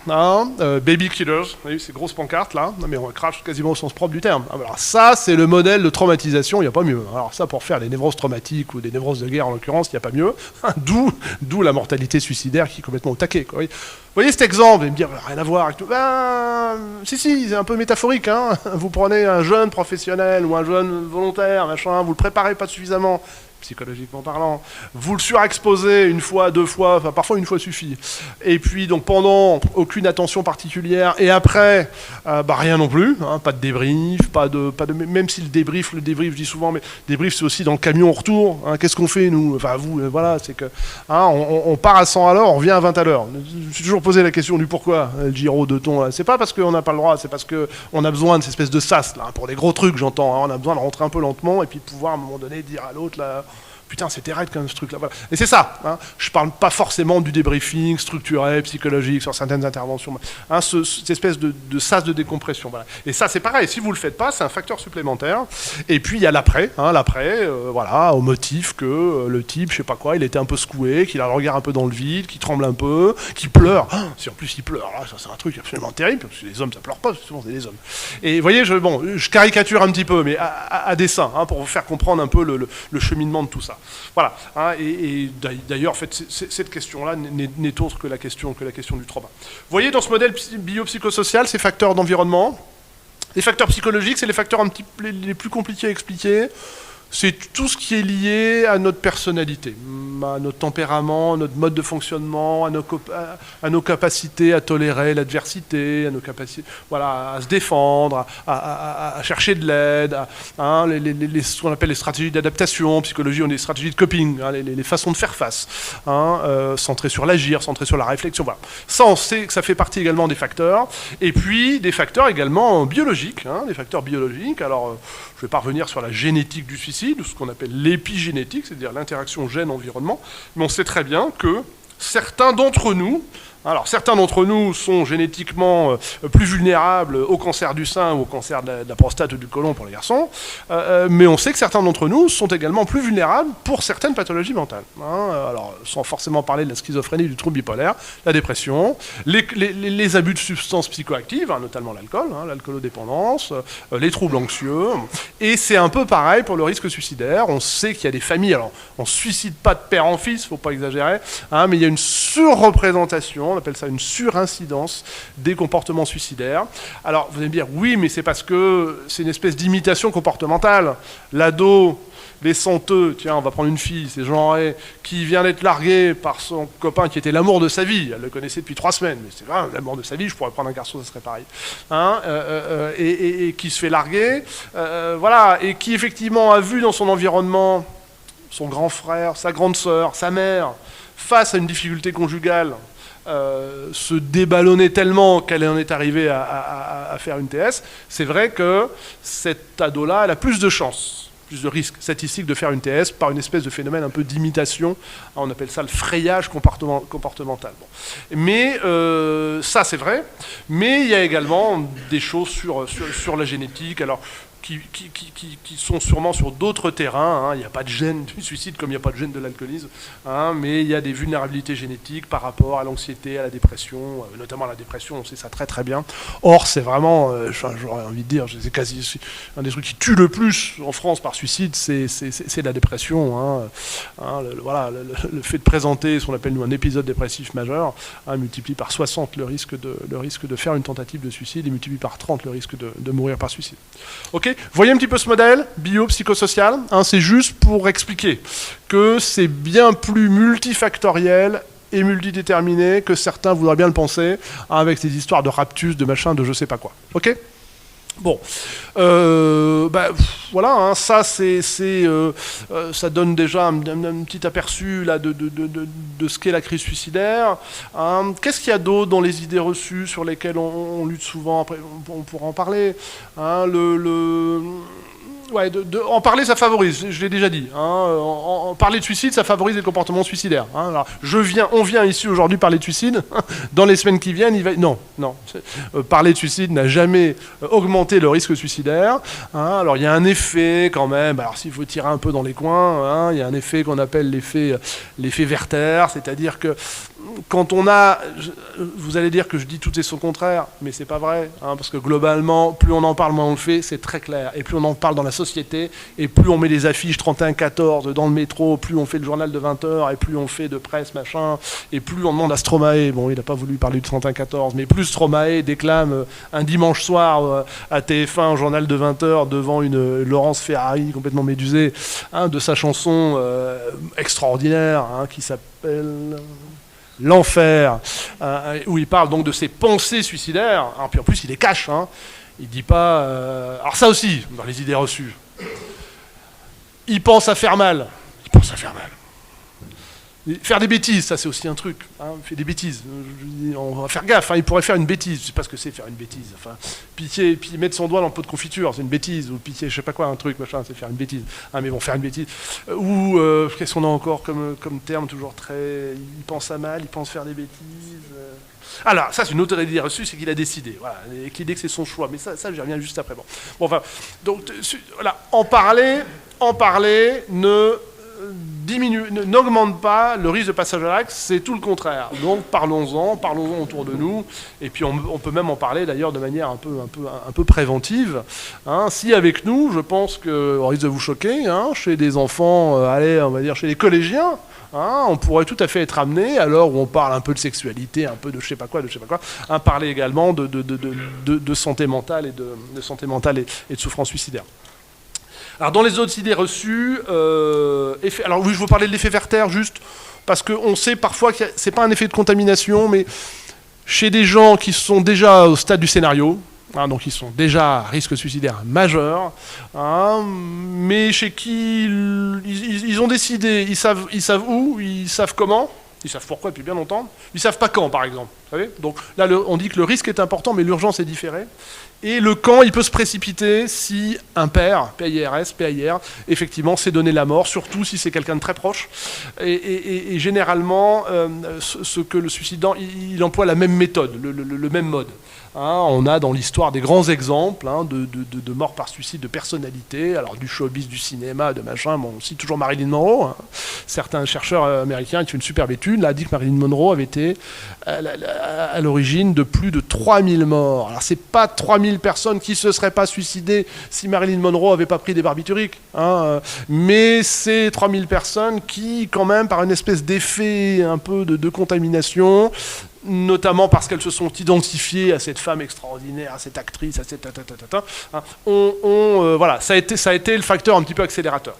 Hein, baby killers, vous voyez ces grosses pancartes là, non, mais on crache quasiment au sens propre du terme. Alors ça, c'est le modèle de traumatisation, il n'y a pas mieux. Alors ça, pour faire des névroses traumatiques ou des névroses de guerre en l'occurrence, il n'y a pas mieux. D'où la mortalité suicidaire qui est complètement au taquet. Quoi. Vous voyez cet exemple, et me dire, rien à voir avec tout. Ben, si, c'est un peu métaphorique. Hein. Vous prenez un jeune professionnel ou un jeune volontaire, machin, vous le préparez pas suffisamment, psychologiquement parlant, vous le surexposez 1 fois, 2 fois, enfin parfois 1 fois suffit. Et puis donc pendant, aucune attention particulière, et après, rien non plus, hein, pas de débrief, pas de, même si le débrief, je dis souvent, mais débrief c'est aussi dans le camion au retour. Hein, qu'est-ce qu'on fait nous? Enfin vous, voilà, c'est que hein, on part à 100 à l'heure, on revient à 20 à l'heure. Je me suis toujours posé la question du pourquoi, le Giro de ton. C'est pas parce qu'on n'a pas le droit, c'est parce qu'on a besoin de cette espèce de sas là, pour des gros trucs, j'entends. Hein, on a besoin de rentrer un peu lentement et puis de pouvoir à un moment donné dire à l'autre là. Putain, c'était raide quand même ce truc-là. Voilà. Et c'est ça. Hein. Je parle pas forcément du débriefing structuré, psychologique, sur certaines interventions. Hein, cette espèce de sas de décompression. Voilà. Et ça, c'est pareil. Si vous le faites pas, c'est un facteur supplémentaire. Et puis, il y a l'après. Hein, l'après, voilà, au motif que le type, je sais pas quoi, il était un peu secoué, qu'il a le regard un peu dans le vide, qu'il tremble un peu, qu'il pleure. Ah, si en plus il pleure, là, ça c'est un truc absolument terrible, parce que les hommes, ça pleure pas, souvent c'est des hommes. Et vous voyez, je caricature un petit peu, mais à dessein, hein, pour vous faire comprendre un peu le cheminement de tout ça. Voilà. Hein, et d'ailleurs, en fait, cette question-là n'est autre que la question du trauma. Vous voyez, dans ce modèle biopsychosocial, ces facteurs d'environnement, les facteurs psychologiques, c'est les facteurs les plus compliqués à expliquer. C'est tout ce qui est lié à notre personnalité, à notre tempérament, à notre mode de fonctionnement, à nos capacités à tolérer l'adversité, à nos capacités, voilà, à se défendre, à chercher de l'aide, hein, ce qu'on appelle les stratégies d'adaptation. En psychologie, on a des stratégies de coping, hein, les façons de faire face, hein, centrées sur l'agir, centrées sur la réflexion. Voilà. Ça, on sait que ça fait partie également des facteurs. Et puis, des facteurs également biologiques, hein, des facteurs biologiques. Alors, je ne vais pas revenir sur la génétique du suicide, ou ce qu'on appelle l'épigénétique, c'est-à-dire l'interaction gène-environnement, mais on sait très bien que certains d'entre nous sont génétiquement plus vulnérables au cancer du sein ou au cancer de la prostate ou du côlon pour les garçons, mais on sait que certains d'entre nous sont également plus vulnérables pour certaines pathologies mentales. Hein, alors, sans forcément parler de la schizophrénie, du trouble bipolaire, la dépression, les abus de substances psychoactives, hein, notamment l'alcool, hein, l'alcoolodépendance, les troubles anxieux, et c'est un peu pareil pour le risque suicidaire. On sait qu'il y a des familles, alors on ne suicide pas de père en fils, il ne faut pas exagérer, hein, mais il y a une surreprésentation, on appelle ça une surincidence des comportements suicidaires. Alors, vous allez me dire, oui, mais c'est parce que c'est une espèce d'imitation comportementale. L'ado, les senteux, tiens, on va prendre une fille, c'est genré, qui vient d'être larguée par son copain qui était l'amour de sa vie. Elle le connaissait depuis 3 semaines, mais c'est vrai, l'amour de sa vie, je pourrais prendre un garçon, ça serait pareil. Hein, et qui se fait larguer, voilà, et qui effectivement a vu dans son environnement son grand frère, sa grande sœur, sa mère, face à une difficulté conjugale, se déballonner tellement qu'elle en est arrivée à faire une TS, c'est vrai que cet ado-là, elle a plus de chances, plus de risques statistiques de faire une TS par une espèce de phénomène un peu d'imitation. On appelle ça le frayage comportemental. Bon. Mais ça, c'est vrai. Mais il y a également des choses sur la génétique. Alors, qui sont sûrement sur d'autres terrains. Il n'y a pas de gène du suicide comme il n'y a pas de gène de l'alcoolisme, mais il y a des vulnérabilités génétiques par rapport à l'anxiété, à la dépression, notamment à la dépression, on sait ça très très bien. Or, c'est vraiment, j'aurais envie de dire, c'est quasi un des trucs qui tue le plus en France par suicide, c'est la dépression. Le fait de présenter ce qu'on appelle nous un épisode dépressif majeur multiplie par 60 le risque de faire une tentative de suicide et multiplie par 30 le risque de mourir par suicide. Ok, vous voyez un petit peu ce modèle bio-psychosocial, c'est juste pour expliquer que c'est bien plus multifactoriel et multidéterminé que certains voudraient bien le penser, avec ces histoires de raptus, de machin, de je sais pas quoi. Ok ? Bon, voilà, ça ça donne déjà un petit aperçu là de ce qu'est la crise suicidaire. Qu'est-ce qu'il y a d'autre dans les idées reçues sur lesquelles on lutte souvent? Après, on pourra en parler. En parler, ça favorise, je l'ai déjà dit. En parler de suicide, ça favorise les comportements suicidaires. Alors, on vient ici aujourd'hui parler de suicide. Dans les semaines qui viennent, non. Parler de suicide n'a jamais augmenté le risque suicidaire. Alors, il y a un effet quand même. Alors, s'il faut tirer un peu dans les coins, il y a un effet qu'on appelle l'effet Werther, c'est-à-dire que quand on a, vous allez dire que je dis tout et son contraire, mais c'est pas vrai, parce que globalement, plus on en parle, moins on le fait, c'est très clair. Et plus on en parle dans la société, et plus on met des affiches 31-14 dans le métro, plus on fait le journal de 20h, et plus on fait de presse, machin, et plus on demande à Stromae, bon, il n'a pas voulu parler du 31-14, mais plus Stromae déclame un dimanche soir à TF1, un journal de 20h, devant une Laurence Ferrari complètement médusée, de sa chanson extraordinaire, qui s'appelle... L'enfer, où il parle donc de ses pensées suicidaires, puis en plus il les cache, il dit pas... Alors ça aussi, dans les idées reçues, il pense à faire mal, Faire des bêtises, ça c'est aussi un truc, il fait des bêtises, on va faire gaffe, il pourrait faire une bêtise, je sais pas ce que c'est faire une bêtise, pitié, puis mettre son doigt dans le pot de confiture, c'est une bêtise, ou pitié, je sais pas quoi, un truc, machin, c'est faire une bêtise, mais bon, faire une bêtise, ou qu'est-ce qu'on a encore comme terme toujours très, il pense à mal, il pense faire des bêtises, alors, ça c'est une autre idée reçue, c'est qu'il a décidé, voilà, et qu'il dit que c'est son choix, mais ça j'y reviens juste après, bon, enfin, donc, voilà, en parler n'augmente pas le risque de passage à l'acte, c'est tout le contraire. Donc parlons-en autour de nous, et puis on peut même en parler d'ailleurs de manière un peu préventive. Si avec nous, je pense qu'on risque de vous choquer, chez des enfants, on va dire chez les collégiens, on pourrait tout à fait être amené, à l'heure où on parle un peu de sexualité, un peu de je sais pas quoi, parler également de santé mentale et de souffrance suicidaire. Alors dans les autres idées reçues, alors oui, je vous parlais de l'effet Werther juste parce qu'on sait parfois que c'est pas un effet de contamination, mais chez des gens qui sont déjà au stade du scénario, donc ils sont déjà à risque suicidaire majeur, mais chez qui ils ont décidé, ils savent où, ils savent comment. Ils savent pourquoi depuis bien longtemps. Ils savent pas quand, par exemple. Vous savez, donc là, on dit que le risque est important, mais l'urgence est différée. Et le quand, il peut se précipiter si un père, PAIR, effectivement, s'est donné la mort, surtout si c'est quelqu'un de très proche. Et généralement, ce que le suicidant, il emploie la même méthode, le même mode. On a dans l'histoire des grands exemples de morts par suicide de personnalités, alors du showbiz, du cinéma, de machin. Bon, on cite toujours Marilyn Monroe. Certains chercheurs américains qui font une superbe étude, là, dit que Marilyn Monroe avait été à l'origine de plus de 3000 morts. Alors, c'est pas 3000 personnes qui se seraient pas suicidées si Marilyn Monroe avait pas pris des barbituriques, mais c'est 3000 personnes qui, quand même, par une espèce d'effet un peu de contamination, notamment parce qu'elles se sont identifiées à cette femme extraordinaire, à cette actrice, à cette voilà, ça a été le facteur un petit peu accélérateur.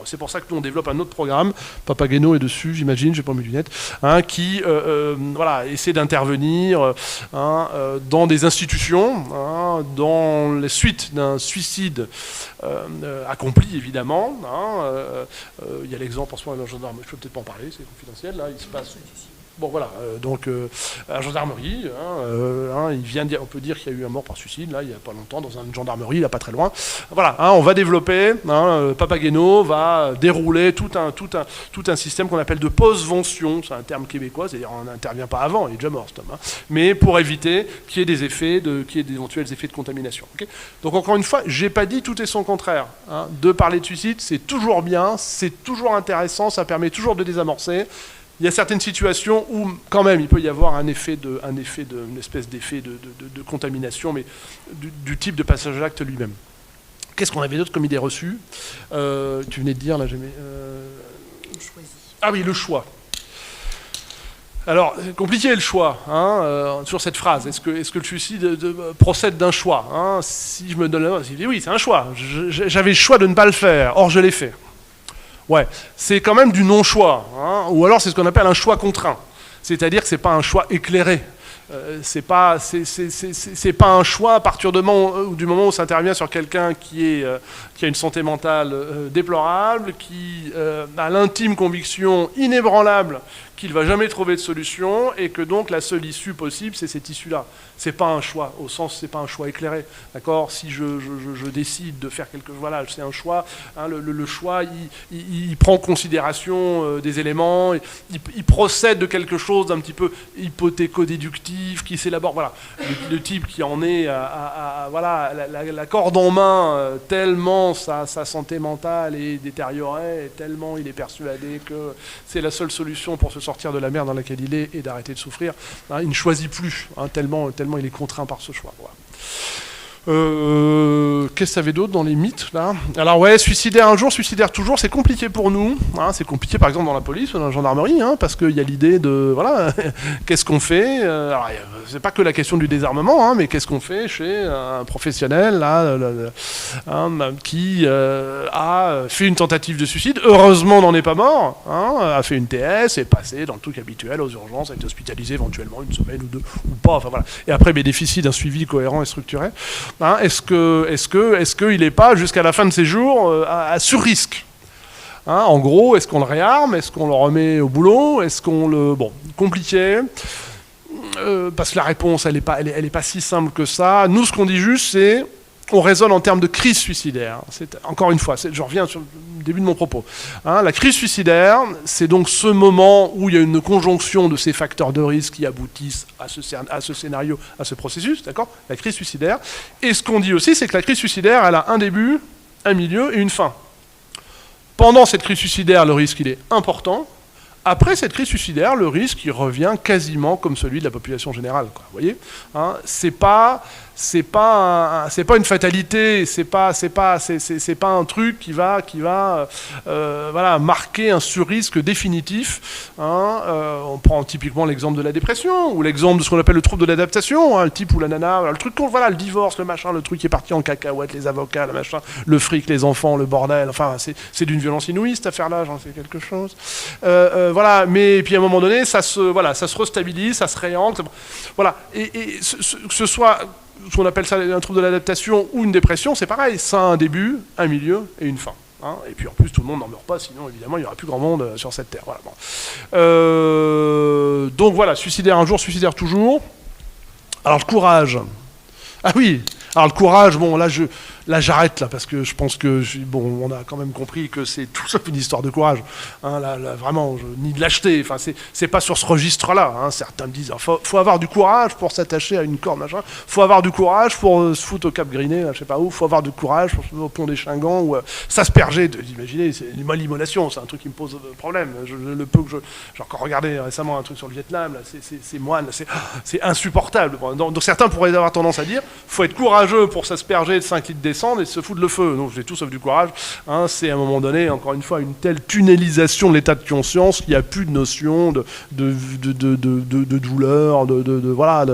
C'est pour ça que nous on développe un autre programme, Papageno est dessus, j'imagine, j'ai pas mes lunettes, qui voilà, essaie d'intervenir dans des institutions, dans les suites d'un suicide accompli évidemment. Il y a l'exemple en ce moment, je peux peut-être pas en parler, c'est confidentiel, là, il se passe... Bon voilà, donc la gendarmerie, on peut dire qu'il y a eu un mort par suicide, là, il n'y a pas longtemps, dans une gendarmerie, là, pas très loin. Voilà, on va développer, Papageno va dérouler tout un système qu'on appelle de postvention, c'est un terme québécois, c'est-à-dire on n'intervient pas avant, il est déjà mort cet homme, mais pour éviter qu'il y ait des effets, qu'il y ait d'éventuels effets de contamination. Okay, donc encore une fois, j'ai pas dit tout et son contraire. De parler de suicide, c'est toujours bien, c'est toujours intéressant, ça permet toujours de désamorcer. Il y a certaines situations où, quand même, il peut y avoir une espèce d'effet de contamination, mais du type de passage à l'acte lui-même. Qu'est-ce qu'on avait d'autre comme idée reçue ? Tu venais de dire, là, Ah oui, le choix. Alors, compliqué le choix, sur cette phrase. Est-ce que le suicide procède d'un choix, Si je me donne la main, je dis oui, c'est un choix. J'avais le choix de ne pas le faire, or je l'ai fait. Ouais, c'est quand même du non-choix, ou alors c'est ce qu'on appelle un choix contraint. C'est-à-dire que c'est pas un choix éclairé. C'est pas un choix à partir du moment où ça intervient sur quelqu'un qui a une santé mentale déplorable, qui a l'intime conviction inébranlable qu'il ne va jamais trouver de solution et que donc la seule issue possible, c'est cette issue-là. C'est pas un choix, au sens, c'est pas un choix éclairé. D'accord ? Si je décide de faire quelque chose, voilà, c'est un choix. Le choix, il prend en considération des éléments, il procède de quelque chose d'un petit peu hypothéco-déductif, qui s'élabore. Voilà, le type qui en est voilà, la corde en main, tellement sa santé mentale est détériorée, et tellement il est persuadé que c'est la seule solution pour se sortir de la merde dans laquelle il est et d'arrêter de souffrir. Il ne choisit plus, tellement il est contraint par ce choix. Voilà. Qu'est-ce que ça avait d'autre dans les mythes là ? Alors ouais, suicidaire un jour, suicidaire toujours, c'est compliqué pour nous. C'est compliqué par exemple dans la police ou dans la gendarmerie, parce qu'il y a l'idée de voilà, qu'est-ce qu'on fait ? Alors c'est pas que la question du désarmement, mais qu'est-ce qu'on fait chez un professionnel là, qui a fait une tentative de suicide, heureusement n'en est pas mort, a fait une TS, est passé dans le truc habituel aux urgences, a été hospitalisé éventuellement une semaine ou deux ou pas, enfin voilà, et après bénéficie d'un suivi cohérent et structuré. Est-ce qu'il n'est pas, jusqu'à la fin de ses jours, à sur-risque ? En gros, est-ce qu'on le réarme ? Est-ce qu'on le remet au boulot ? Est-ce qu'on le... Bon, compliqué. Parce que la réponse, elle est pas si simple que ça. Nous, ce qu'on dit juste, c'est... On raisonne en termes de crise suicidaire. Encore une fois, je reviens sur le début de mon propos. La crise suicidaire, c'est donc ce moment où il y a une conjonction de ces facteurs de risque qui aboutissent à ce scénario, à ce processus, d'accord ? La crise suicidaire. Et ce qu'on dit aussi, c'est que la crise suicidaire, elle a un début, un milieu et une fin. Pendant cette crise suicidaire, le risque, il est important. Après cette crise suicidaire, le risque, il revient quasiment comme celui de la population générale. Quoi, vous voyez, c'est pas une fatalité, c'est pas un truc qui va voilà, marquer un sur-risque définitif. On prend typiquement l'exemple de la dépression ou l'exemple de ce qu'on appelle le trouble de l'adaptation, le type ou la nana, le truc, voilà, le divorce, le machin, le truc qui est parti en cacahuète, les avocats, le machin, le fric, les enfants, le bordel. Enfin, c'est d'une violence inouïe cette affaire-là, j'en sais quelque chose. Voilà, mais puis à un moment donné, ça se restabilise, ça se réancre. Voilà, et que ce soit ce qu'on appelle ça un trouble de l'adaptation ou une dépression, c'est pareil, ça a un début, un milieu et une fin. Et puis en plus, tout le monde n'en meurt pas, sinon évidemment il n'y aura plus grand monde sur cette terre. Voilà, bon. Donc voilà, suicidaire un jour, suicidaire toujours. Alors le courage. Ah oui, alors le courage, bon là j'arrête là parce que je pense que on a quand même compris que c'est tout sauf une histoire de courage. Là, vraiment, ni de lâcheté. Enfin, c'est pas sur ce registre-là. Certains me disent, faut avoir du courage pour s'attacher à une corde, machin. Faut avoir du courage pour se foutre au Cap Griné, là, je sais pas où. Faut avoir du courage pour se foutre au pont des Chingans ou s'asperger. Imaginez, c'est l'immolation, c'est un truc qui me pose problème. Le peu que j'ai encore regardé récemment un truc sur le Vietnam, là, c'est moine, c'est insupportable. Donc certains pourraient avoir tendance à dire, faut être courageux pour s'asperger de 5 litres d'essence et se foutre le feu. Donc j'ai tout sauf du courage. C'est à un moment donné, encore une fois, une telle tunnelisation de l'état de conscience qu'il n'y a plus de notion de douleur, voilà,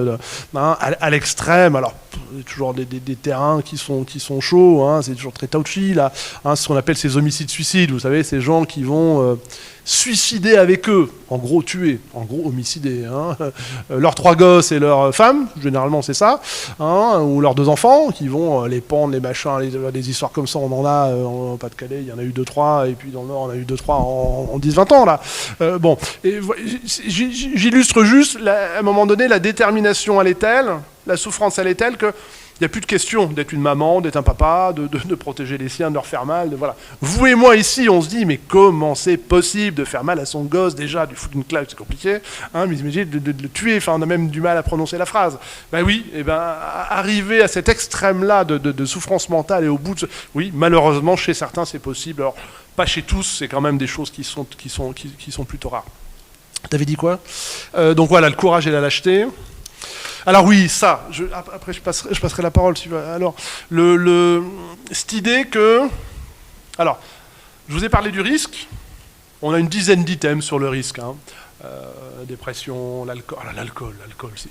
à l'extrême. Alors il y a toujours des terrains qui sont chauds. C'est toujours très touchy là. Ce qu'on appelle ces homicides suicides. Vous savez, ces gens qui vont suicider avec eux, en gros tuer, en gros homicider, hein, leurs 3 gosses et leurs femmes, généralement c'est ça, hein, ou leurs 2 enfants, qui vont les pendre, les machins, des histoires comme ça, on en a en Pas-de-Calais, il y en a eu 2-3, et puis dans le Nord, on a eu 2-3 en 10-20 ans, là. Bon, j'illustre juste, à un moment donné, la détermination, elle est telle, la souffrance, elle est telle que il n'y a plus de question d'être une maman, d'être un papa, de protéger les siens, de leur faire mal. Voilà. Vous et moi ici, on se dit, mais comment c'est possible de faire mal à son gosse déjà, de lui foutre une claque, c'est compliqué, hein, mais imagine de le tuer, enfin, on a même du mal à prononcer la phrase. Ben oui, et ben, arriver à cet extrême-là de souffrance mentale et au bout de... Oui, malheureusement, chez certains, c'est possible. Alors, pas chez tous, c'est quand même des choses qui sont plutôt rares. T'avais dit quoi? Donc voilà, le courage et la lâcheté. Alors oui, ça, après je passerai la parole si tu veux. Alors, cette idée que... Alors, je vous ai parlé du risque. On a une dizaine d'items sur le risque. Hein. Dépression, l'alcool,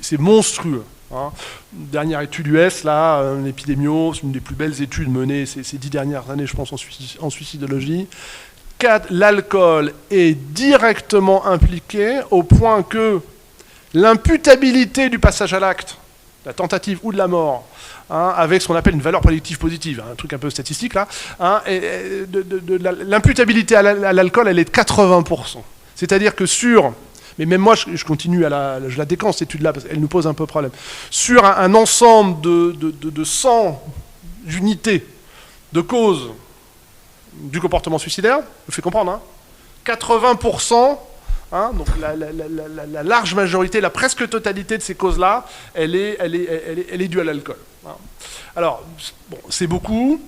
c'est monstrueux. Hein. Dernière étude US, là, l'épidémio, c'est une des plus belles études menées ces 10 dernières années, je pense, en suicidologie. L'alcool est directement impliqué au point que l'imputabilité du passage à l'acte, la tentative ou de la mort, hein, avec ce qu'on appelle une valeur prédictive positive, hein, un truc un peu statistique là, hein, l'imputabilité à l'alcool, elle est de 80%. C'est-à-dire que mais même moi je continue je la décante cette étude-là, parce qu'elle nous pose un peu problème, sur un ensemble de 100 unités de causes du comportement suicidaire, je me fais comprendre, hein, 80%. Hein, donc la large majorité, la presque totalité de ces causes-là, elle est due à l'alcool. Hein. Alors, bon, c'est beaucoup.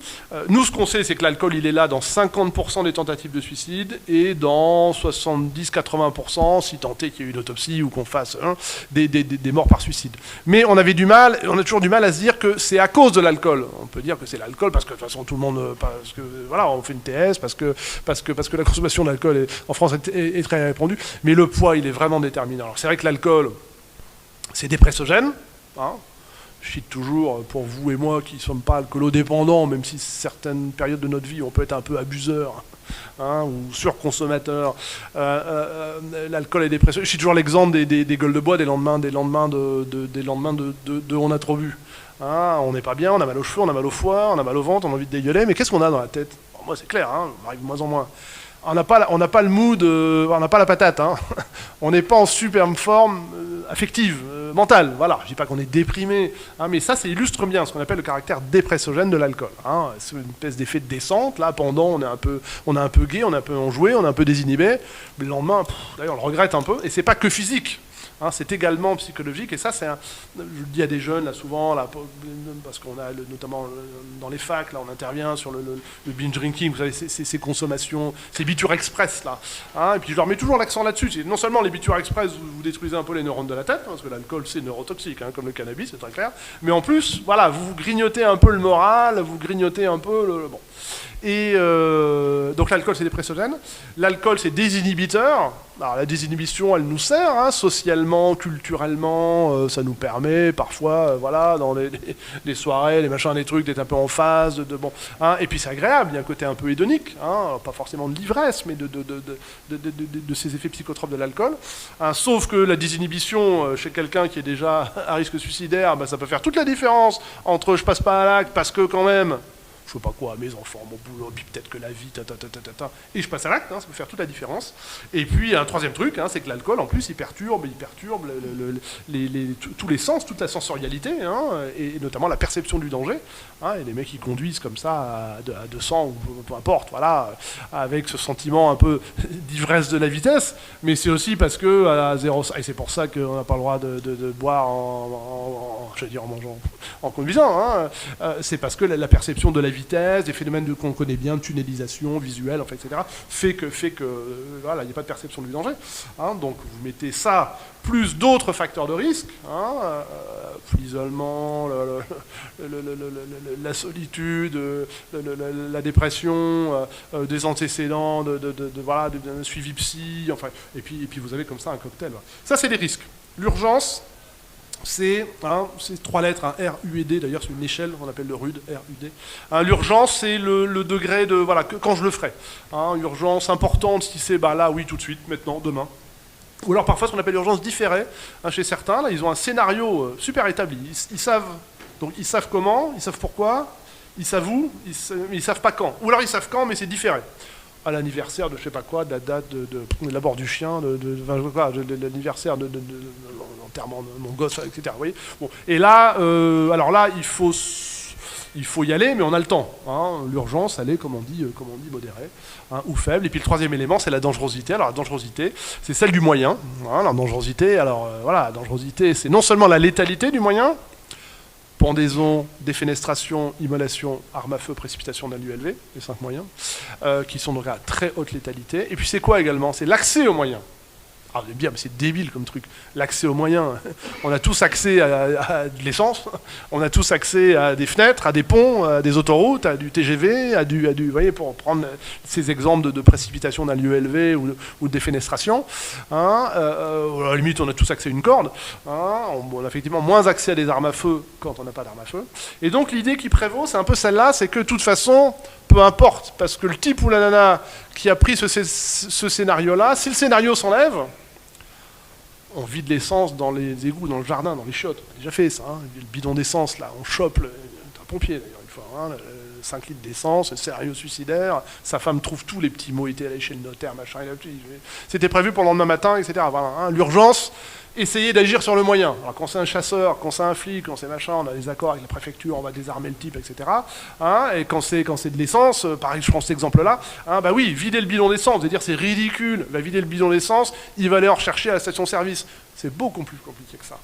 Nous, ce qu'on sait, c'est que l'alcool, il est là dans 50% des tentatives de suicide et dans 70-80%, si tant est qu'il y ait eu une autopsie ou qu'on fasse des morts par suicide. Mais on a toujours du mal à se dire que c'est à cause de l'alcool. On peut dire que c'est l'alcool parce que de toute façon tout le monde, parce que voilà, on fait une TS, parce que la consommation d'alcool en France est très répandue. Mais le poids, il est vraiment déterminant. Alors c'est vrai que l'alcool, c'est dépressogène. Hein. Je cite toujours, pour vous et moi qui ne sommes pas alcoolodépendants, même si certaines périodes de notre vie, on peut être un peu abuseur, hein, ou surconsommateur, l'alcool est dépressif. Je cite toujours l'exemple des gueules de bois, des lendemains de on a trop bu. Hein, on n'est pas bien, on a mal aux cheveux, on a mal au foie, on a mal au ventre, on a envie de dégueuler, mais qu'est-ce qu'on a dans la tête? Bon, moi c'est clair, hein, on arrive de moins en moins. On n'a pas le mood, on n'a pas la patate. Hein. On n'est pas en superbe forme affective, mentale. Voilà, je ne dis pas qu'on est déprimé, hein, mais ça illustre bien ce qu'on appelle le caractère dépressogène de l'alcool. Hein. C'est une espèce d'effet de descente. Là, pendant, on est un peu gai, on est un peu enjoué, on est un peu désinhibé. Mais le lendemain, d'ailleurs, on le regrette un peu. Et c'est pas que physique. Hein, c'est également psychologique, et ça, je le dis à des jeunes, là, souvent, là, parce qu'on a, notamment dans les facs, là, on intervient sur le binge drinking, vous savez, ces consommations, ces bitures express, là. Hein, et puis je leur mets toujours l'accent là-dessus. Non seulement les bitures express, vous détruisez un peu les neurones de la tête, hein, parce que l'alcool, c'est neurotoxique, hein, comme le cannabis, c'est très clair, mais en plus, voilà, vous grignotez un peu le moral, vous grignotez un peu bon. Et donc l'alcool, c'est dépressogène. L'alcool, c'est désinhibiteur. Alors la désinhibition, elle nous sert, hein, socialement, culturellement, ça nous permet parfois, voilà, dans les soirées, les machins, les trucs, d'être un peu en phase, bon, hein, et puis c'est agréable, il y a un côté un peu hédonique, hein, pas forcément de l'ivresse, mais de ces effets psychotropes de l'alcool. Hein, sauf que la désinhibition, chez quelqu'un qui est déjà à risque suicidaire, bah, ça peut faire toute la différence entre je passe pas à l'acte parce que quand même, je sais pas quoi, mes enfants, mon boulot, puis peut-être que la vie, et je passe à l'acte, hein, ça peut faire toute la différence. Et puis un troisième truc, hein, c'est que l'alcool, en plus, il perturbe tous les sens, toute la sensorialité, hein, et notamment la perception du danger. Hein, et les mecs qui conduisent comme ça à 200 ou peu importe, voilà, avec ce sentiment un peu d'ivresse de la vitesse, mais c'est aussi parce que à 0,5, et c'est pour ça qu'on n'a pas le droit de boire en mangeant, en conduisant, hein, c'est parce que la perception de la vitesse, des phénomènes qu'on connaît bien, de tunnelisation visuelle, enfin, etc., fait que voilà, il n'y a pas de perception du danger. Hein, donc vous mettez ça, plus d'autres facteurs de risque, hein, l'isolement, la solitude, la dépression, des antécédents, voilà, d'un suivi psy, enfin, et puis vous avez comme ça un cocktail. Voilà. Ça, c'est les risques. L'urgence, c'est 3 lettres, R-U-E-D, d'ailleurs c'est une échelle, on appelle le RUD, R-U-D. L'urgence, c'est le degré de, voilà, quand je le ferai. Urgence importante, si c'est là, oui, tout de suite, maintenant, demain. Ou alors parfois ce qu'on appelle l'urgence différée, chez certains, là, ils ont un scénario super établi. Ils savent comment, ils savent pourquoi, ils savent où, mais ils savent pas quand. Ou alors ils savent quand, mais c'est différé. À l'anniversaire de je sais pas quoi, de la date de la mort du chien, de l'anniversaire de l'enterrement de mon gosse, etc. Vous voyez, bon. Et là, alors là, il faut y aller, mais on a le temps. L'urgence, elle est, comme on dit modérée, ou faible. Et puis le troisième élément, c'est la dangerosité. Alors la dangerosité, c'est celle du moyen. La dangerosité, la dangerosité, c'est non seulement la létalité du moyen, pendaison, défenestration, immolation, arme à feu, précipitation d'un lieu élevé, les 5 moyens, qui sont donc à très haute létalité. Et puis c'est quoi également? C'est l'accès aux moyens. Ah, vous allez me dire, mais c'est débile comme truc. L'accès aux moyens, on a tous accès à de l'essence, on a tous accès à des fenêtres, à des ponts, à des autoroutes, à du TGV, vous voyez, pour prendre ces exemples de précipitation d'un lieu élevé ou de défenestration. À la limite, on a tous accès à une corde. On a effectivement moins accès à des armes à feu quand on n'a pas d'armes à feu. Et donc l'idée qui prévaut, c'est un peu celle-là, c'est que de toute façon, peu importe, parce que le type ou la nana qui a pris ce scénario-là, si le scénario s'enlève, on vide l'essence dans les égouts, dans le jardin, dans les chiottes. On a déjà fait ça. Le bidon d'essence, là, on chope un pompier, d'ailleurs, une fois. 5 litres d'essence, scénario suicidaire. Sa femme trouve tous les petits mots, il était allé chez le notaire, machin. C'était prévu pour le lendemain matin, etc. Voilà, l'urgence, essayer d'agir sur le moyen. Alors quand c'est un chasseur, quand c'est un flic, quand c'est machin, on a des accords avec la préfecture, on va désarmer le type, etc. Et quand c'est de l'essence, pareil, je prends cet exemple-là, oui, vider le bidon d'essence, c'est-à-dire c'est ridicule, va vider le bidon d'essence, il va aller en rechercher à la station-service. C'est beaucoup plus compliqué que ça.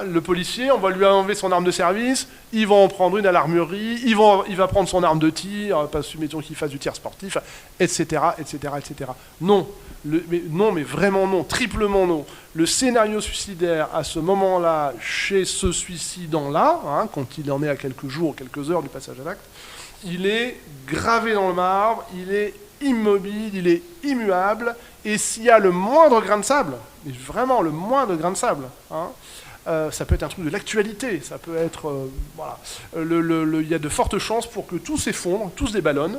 Le policier, on va lui enlever son arme de service, il va en prendre une à l'armurerie, il va prendre son arme de tir, mettons qu'il fasse du tir sportif, etc., etc., etc. Non. Mais vraiment non, triplement non. Le scénario suicidaire à ce moment-là, chez ce suicidant-là, quand il en est à quelques jours, quelques heures du passage à l'acte, il est gravé dans le marbre, il est immobile, il est immuable, et s'il y a le moindre grain de sable, mais vraiment le moindre grain de sable, ça peut être un truc de l'actualité, ça peut être... il y a de fortes chances pour que tout s'effondre, tout se déballonne,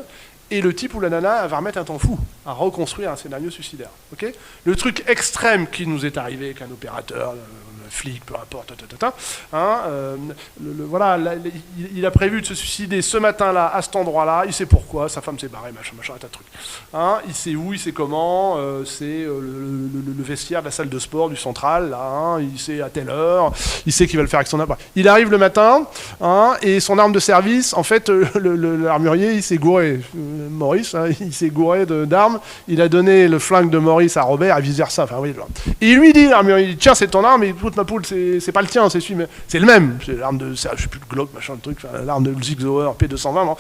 et le type ou la nana va remettre un temps fou à reconstruire un scénario suicidaire. Okay, le truc extrême qui nous est arrivé avec un opérateur, un flic, peu importe, il a prévu de se suicider ce matin-là, à cet endroit-là, il sait pourquoi, sa femme s'est barrée, machin, un tas de trucs. Il sait où, il sait comment, c'est le vestiaire de la salle de sport du central, là, il sait à telle heure, il sait qu'il va le faire avec son arme. Il arrive le matin, et son arme de service, en fait, l'armurier, il s'est gouré. Maurice, il s'est gouré d'armes, il a donné le flingue de Maurice à Robert, et vice-versa. Enfin, oui, et il lui dit, l'armurier, tiens, c'est ton arme, et écoute ma poule, c'est pas le tien, c'est celui, mais c'est le même. C'est l'arme de, je sais plus, le Glock, machin, le truc, l'arme de Zig Zauer P220, non,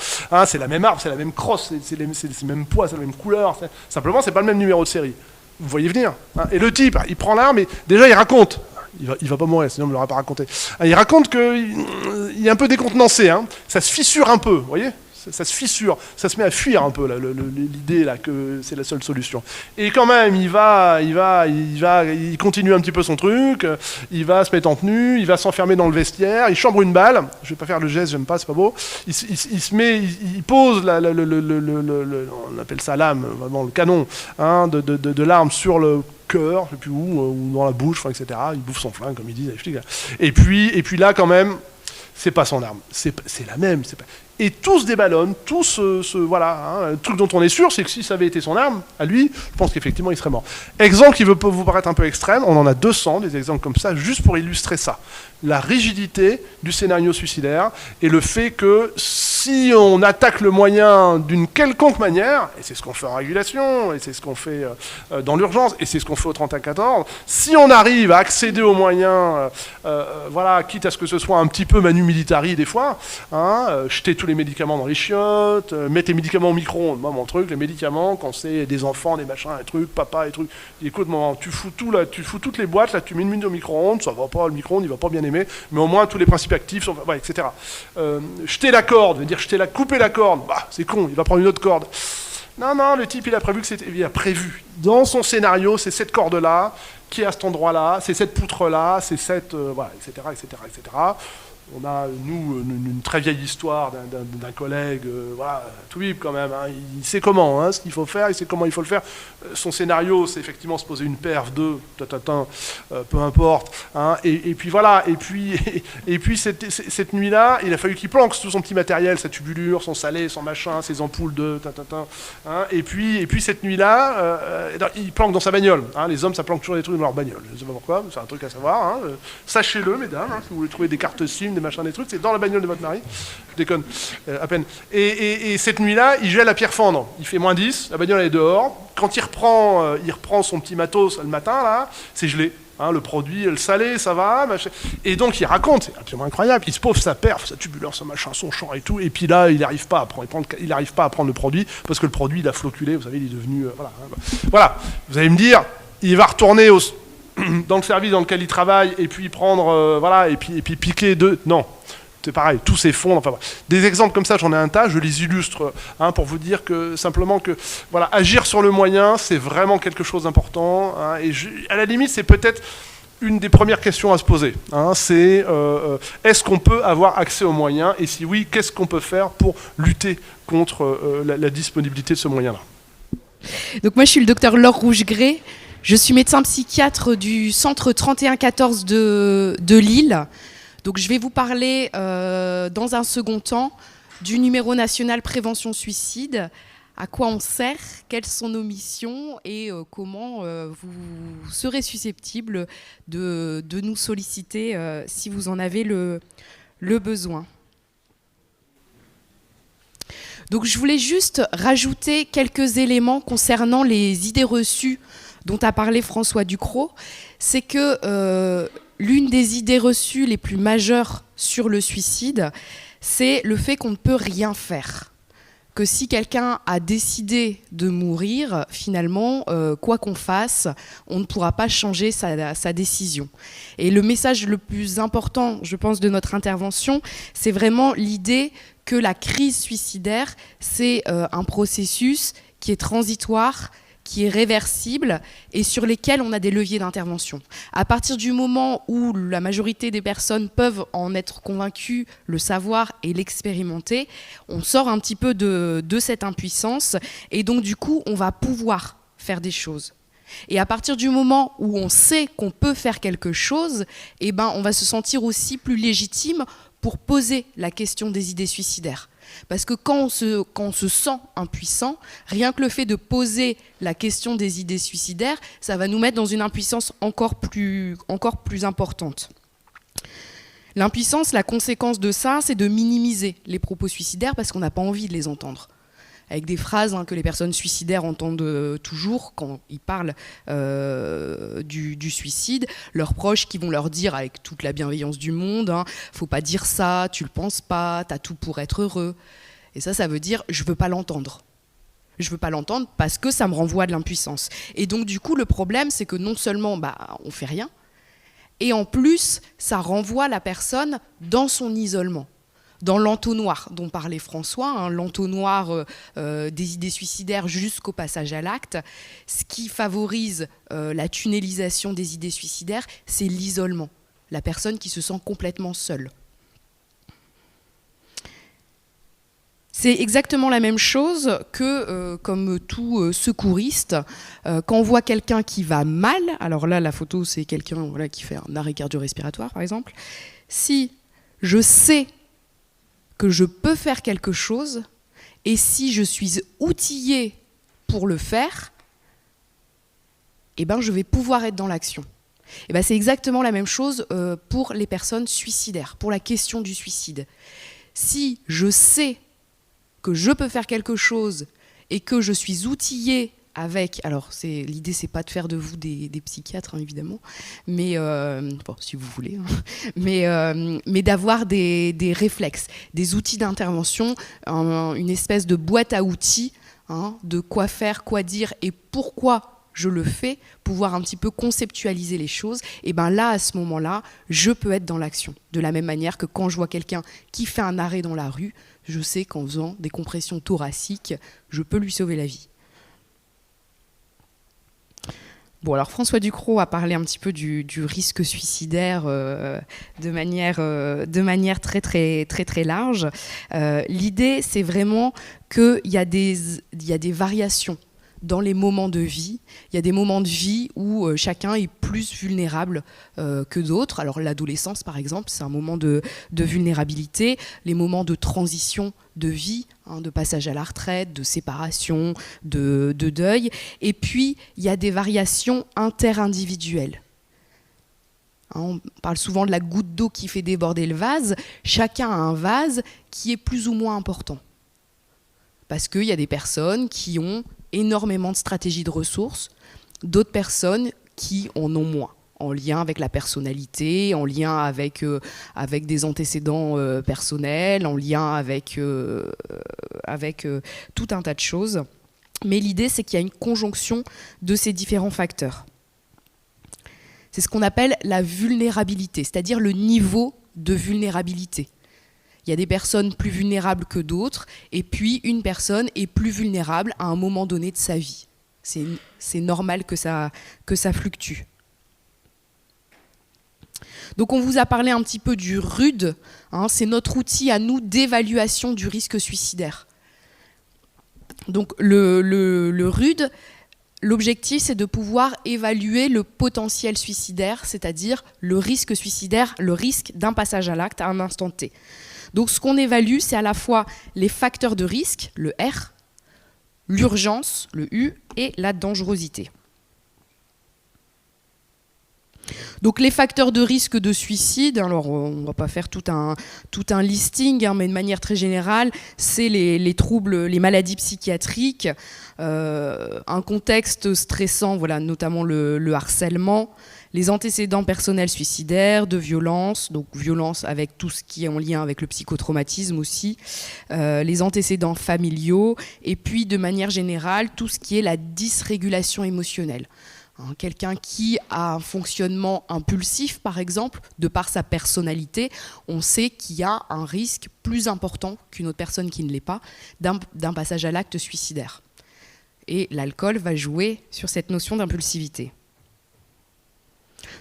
c'est la même arme, c'est la même crosse, c'est le même poids, c'est la même couleur. Simplement, c'est pas le même numéro de série. Vous voyez venir. Et le type, il prend l'arme, et déjà, il raconte. Il va pas mourir, sinon on ne l'aurait pas raconté. Il raconte qu'il est un peu décontenancé, ça se fissure un peu, vous voyez ? Ça se fissure, ça se met à fuir un peu l'idée là que c'est la seule solution. Et quand même, il continue un petit peu son truc, il va se mettre en tenue, il va s'enfermer dans le vestiaire, il chambre une balle. Je vais pas faire le geste, j'aime pas, c'est pas beau. Il pose on appelle ça l'âme, vraiment le canon de l'arme sur le cœur, je sais plus où, ou dans la bouche, etc. Il bouffe son flingue, comme ils disent les flics. Et puis là, quand même, c'est pas son arme, c'est la même. Et tout se déballonne, tout le truc dont on est sûr, c'est que si ça avait été son arme, à lui, je pense qu'effectivement, il serait mort. Exemple qui peut vous paraître un peu extrême, on en a 200, des exemples comme ça, juste pour illustrer ça. La rigidité du scénario suicidaire et le fait que si on attaque le moyen d'une quelconque manière, et c'est ce qu'on fait en régulation, et c'est ce qu'on fait dans l'urgence, et c'est ce qu'on fait au 31-14, si on arrive à accéder aux moyens, quitte à ce que ce soit un petit peu manu militari des fois, jeter tous les médicaments dans les chiottes, mettre les médicaments au micro-ondes. Moi, mon truc, les médicaments, quand c'est des enfants, des machins, des trucs, papa, des trucs, écoute, tu fous toutes les boîtes, là, tu mets une minute au micro-ondes, ça va pas, le micro-ondes, il va pas bien aimer, mais au moins tous les principes actifs sont, etc. Jeter la corde, couper la corde, c'est con, il va prendre une autre corde. Non, le type, il a prévu. Dans son scénario, c'est cette corde-là, qui est à cet endroit-là, c'est cette poutre-là, c'est cette... voilà, etc., etc., etc. On a, nous, une très vieille histoire d'un collègue, voilà, tout libre quand même, hein, il sait comment, hein, ce qu'il faut faire, il sait comment il faut le faire. Son scénario, c'est effectivement se poser une perf de, peu importe, hein, et puis voilà, et puis cette nuit-là, il a fallu qu'il planque tout son petit matériel, sa tubulure, son salé, son machin, ses ampoules de, hein, et puis cette nuit-là, il planque dans sa bagnole, hein, les hommes, ça planque toujours des trucs dans leur bagnole, je ne sais pas pourquoi, c'est un truc à savoir, hein, sachez-le, mesdames, hein, si vous voulez trouver des cartes SIM, des machins, des trucs, c'est dans la bagnole de votre mari. Je déconne, à peine. Et cette nuit-là, il gèle à pierre fendre. Il fait -10, la bagnole est dehors. Quand il reprend son petit matos le matin, là, c'est gelé. Hein, le produit, le salé, ça va, machin. Et donc il raconte, c'est absolument incroyable. Il se pose sa perf, sa tubuleur, son machin, son champ et tout. Et puis là, il n'arrive pas à prendre le produit parce que le produit, il a floculé. Vous savez, il est devenu, voilà. Voilà. Vous allez me dire, il va retourner dans le service dans lequel il travaille et puis prendre, voilà, et puis piquer deux. Non, c'est pareil, tout s'effondre. Enfin, voilà. Des exemples comme ça, j'en ai un tas, je les illustre, hein, pour vous dire que simplement que, voilà, agir sur le moyen, c'est vraiment quelque chose d'important. Hein, et à la limite, c'est peut-être une des premières questions à se poser. Hein, c'est est-ce qu'on peut avoir accès aux moyens? Et si oui, qu'est-ce qu'on peut faire pour lutter contre la disponibilité de ce moyen-là? Donc moi, je suis le docteur Laure Rouge-Gray. Je suis médecin psychiatre du centre 3114 de Lille. Donc je vais vous parler dans un second temps du numéro national prévention suicide, à quoi on sert, quelles sont nos missions et comment vous serez susceptible de nous solliciter si vous en avez le besoin. Donc je voulais juste rajouter quelques éléments concernant les idées reçues dont a parlé François Ducrot. C'est que l'une des idées reçues les plus majeures sur le suicide, c'est le fait qu'on ne peut rien faire. Que si quelqu'un a décidé de mourir, finalement, quoi qu'on fasse, on ne pourra pas changer sa décision. Et le message le plus important, je pense, de notre intervention, c'est vraiment l'idée que la crise suicidaire, c'est un processus qui est transitoire, qui est réversible et sur lesquels on a des leviers d'intervention. À partir du moment où la majorité des personnes peuvent en être convaincues, le savoir et l'expérimenter, on sort un petit peu de cette impuissance et donc du coup, on va pouvoir faire des choses. Et à partir du moment où on sait qu'on peut faire quelque chose, eh ben, on va se sentir aussi plus légitime pour poser la question des idées suicidaires. Parce que quand on se sent impuissant, rien que le fait de poser la question des idées suicidaires, ça va nous mettre dans une impuissance encore plus importante. L'impuissance, la conséquence de ça, c'est de minimiser les propos suicidaires parce qu'on n'a pas envie de les entendre. Avec des phrases que les personnes suicidaires entendent toujours quand ils parlent du suicide, leurs proches qui vont leur dire avec toute la bienveillance du monde, faut pas dire ça, tu le penses pas, t'as tout pour être heureux. Et ça veut dire je veux pas l'entendre. Je veux pas l'entendre parce que ça me renvoie de l'impuissance. Et donc du coup le problème c'est que non seulement on fait rien, et en plus ça renvoie la personne dans son isolement. Dans l'entonnoir dont parlait François, l'entonnoir des idées suicidaires jusqu'au passage à l'acte, ce qui favorise la tunnelisation des idées suicidaires, c'est l'isolement, la personne qui se sent complètement seule. C'est exactement la même chose que, comme tout secouriste, quand on voit quelqu'un qui va mal, alors là la photo c'est quelqu'un qui fait un arrêt cardio-respiratoire par exemple, si je sais que je peux faire quelque chose, et si je suis outillée pour le faire, eh ben, je vais pouvoir être dans l'action. Eh ben, c'est exactement la même chose pour les personnes suicidaires, pour la question du suicide. Si je sais que je peux faire quelque chose et que je suis outillée avec, alors l'idée c'est pas de faire de vous des psychiatres évidemment, mais bon, si vous voulez, mais d'avoir des réflexes, des outils d'intervention, une espèce de boîte à outils, de quoi faire, quoi dire et pourquoi je le fais, pouvoir un petit peu conceptualiser les choses, et bien là, à ce moment-là, je peux être dans l'action. De la même manière que quand je vois quelqu'un qui fait un arrêt dans la rue, je sais qu'en faisant des compressions thoraciques, je peux lui sauver la vie. Bon, alors François Ducrot a parlé un petit peu du risque suicidaire de manière très, très, très, très large. L'idée, c'est vraiment qu'il y a des variations dans les moments de vie. Il y a des moments de vie où chacun est plus vulnérable que d'autres. Alors l'adolescence, par exemple, c'est un moment de vulnérabilité. Les moments de transition de vie, de passage à la retraite, de séparation, de deuil. Et puis, il y a des variations interindividuelles. On parle souvent de la goutte d'eau qui fait déborder le vase. Chacun a un vase qui est plus ou moins important. Parce qu'il y a des personnes qui ont énormément de stratégies de ressources, d'autres personnes qui en ont moins, en lien avec la personnalité, en lien avec des antécédents personnels, en lien avec tout un tas de choses. Mais l'idée, c'est qu'il y a une conjonction de ces différents facteurs. C'est ce qu'on appelle la vulnérabilité, c'est-à-dire le niveau de vulnérabilité. Il y a des personnes plus vulnérables que d'autres, et puis une personne est plus vulnérable à un moment donné de sa vie. C'est normal que ça fluctue. Donc on vous a parlé un petit peu du RUD, c'est notre outil à nous d'évaluation du risque suicidaire. Donc le RUD, l'objectif c'est de pouvoir évaluer le potentiel suicidaire, c'est-à-dire le risque suicidaire, le risque d'un passage à l'acte à un instant T. Donc ce qu'on évalue, c'est à la fois les facteurs de risque, le R, l'urgence, le U, et la dangerosité. Donc les facteurs de risque de suicide, alors on ne va pas faire tout un listing, mais de manière très générale, c'est les troubles, les maladies psychiatriques, un contexte stressant, voilà, notamment le harcèlement, les antécédents personnels suicidaires, de violence, donc violence avec tout ce qui est en lien avec le psychotraumatisme aussi, les antécédents familiaux, et puis de manière générale, tout ce qui est la dysrégulation émotionnelle. Quelqu'un qui a un fonctionnement impulsif, par exemple, de par sa personnalité, on sait qu'il y a un risque plus important qu'une autre personne qui ne l'est pas d'un passage à l'acte suicidaire. Et l'alcool va jouer sur cette notion d'impulsivité.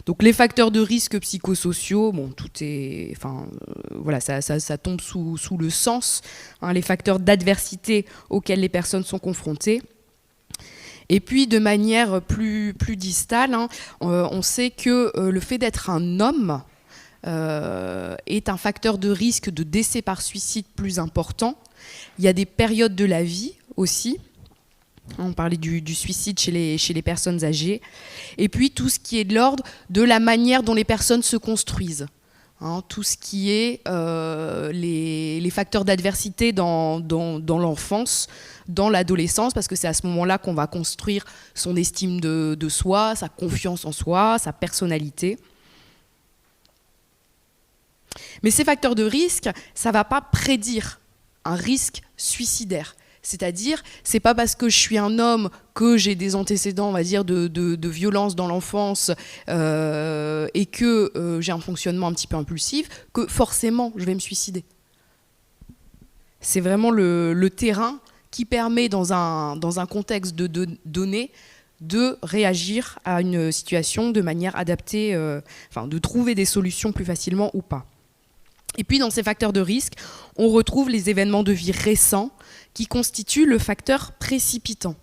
Donc les facteurs de risque psychosociaux, bon, tout est, voilà, ça tombe sous le sens, les facteurs d'adversité auxquels les personnes sont confrontées. Et puis de manière plus distale, on sait que le fait d'être un homme est un facteur de risque de décès par suicide plus important. Il y a des périodes de la vie aussi. On parlait du suicide chez les personnes âgées. Et puis tout ce qui est de l'ordre de la manière dont les personnes se construisent. Tout ce qui est les facteurs d'adversité dans l'enfance, dans l'adolescence, parce que c'est à ce moment-là qu'on va construire son estime de soi, sa confiance en soi, sa personnalité. Mais ces facteurs de risque, ça ne va pas prédire un risque suicidaire. C'est-à-dire, c'est pas parce que je suis un homme que j'ai des antécédents, on va dire, de violence dans l'enfance et que j'ai un fonctionnement un petit peu impulsif que forcément je vais me suicider. C'est vraiment le terrain qui permet dans un contexte donné de réagir à une situation de manière adaptée, de trouver des solutions plus facilement ou pas. Et puis dans ces facteurs de risque, on retrouve les événements de vie récents qui constituent le facteur précipitant.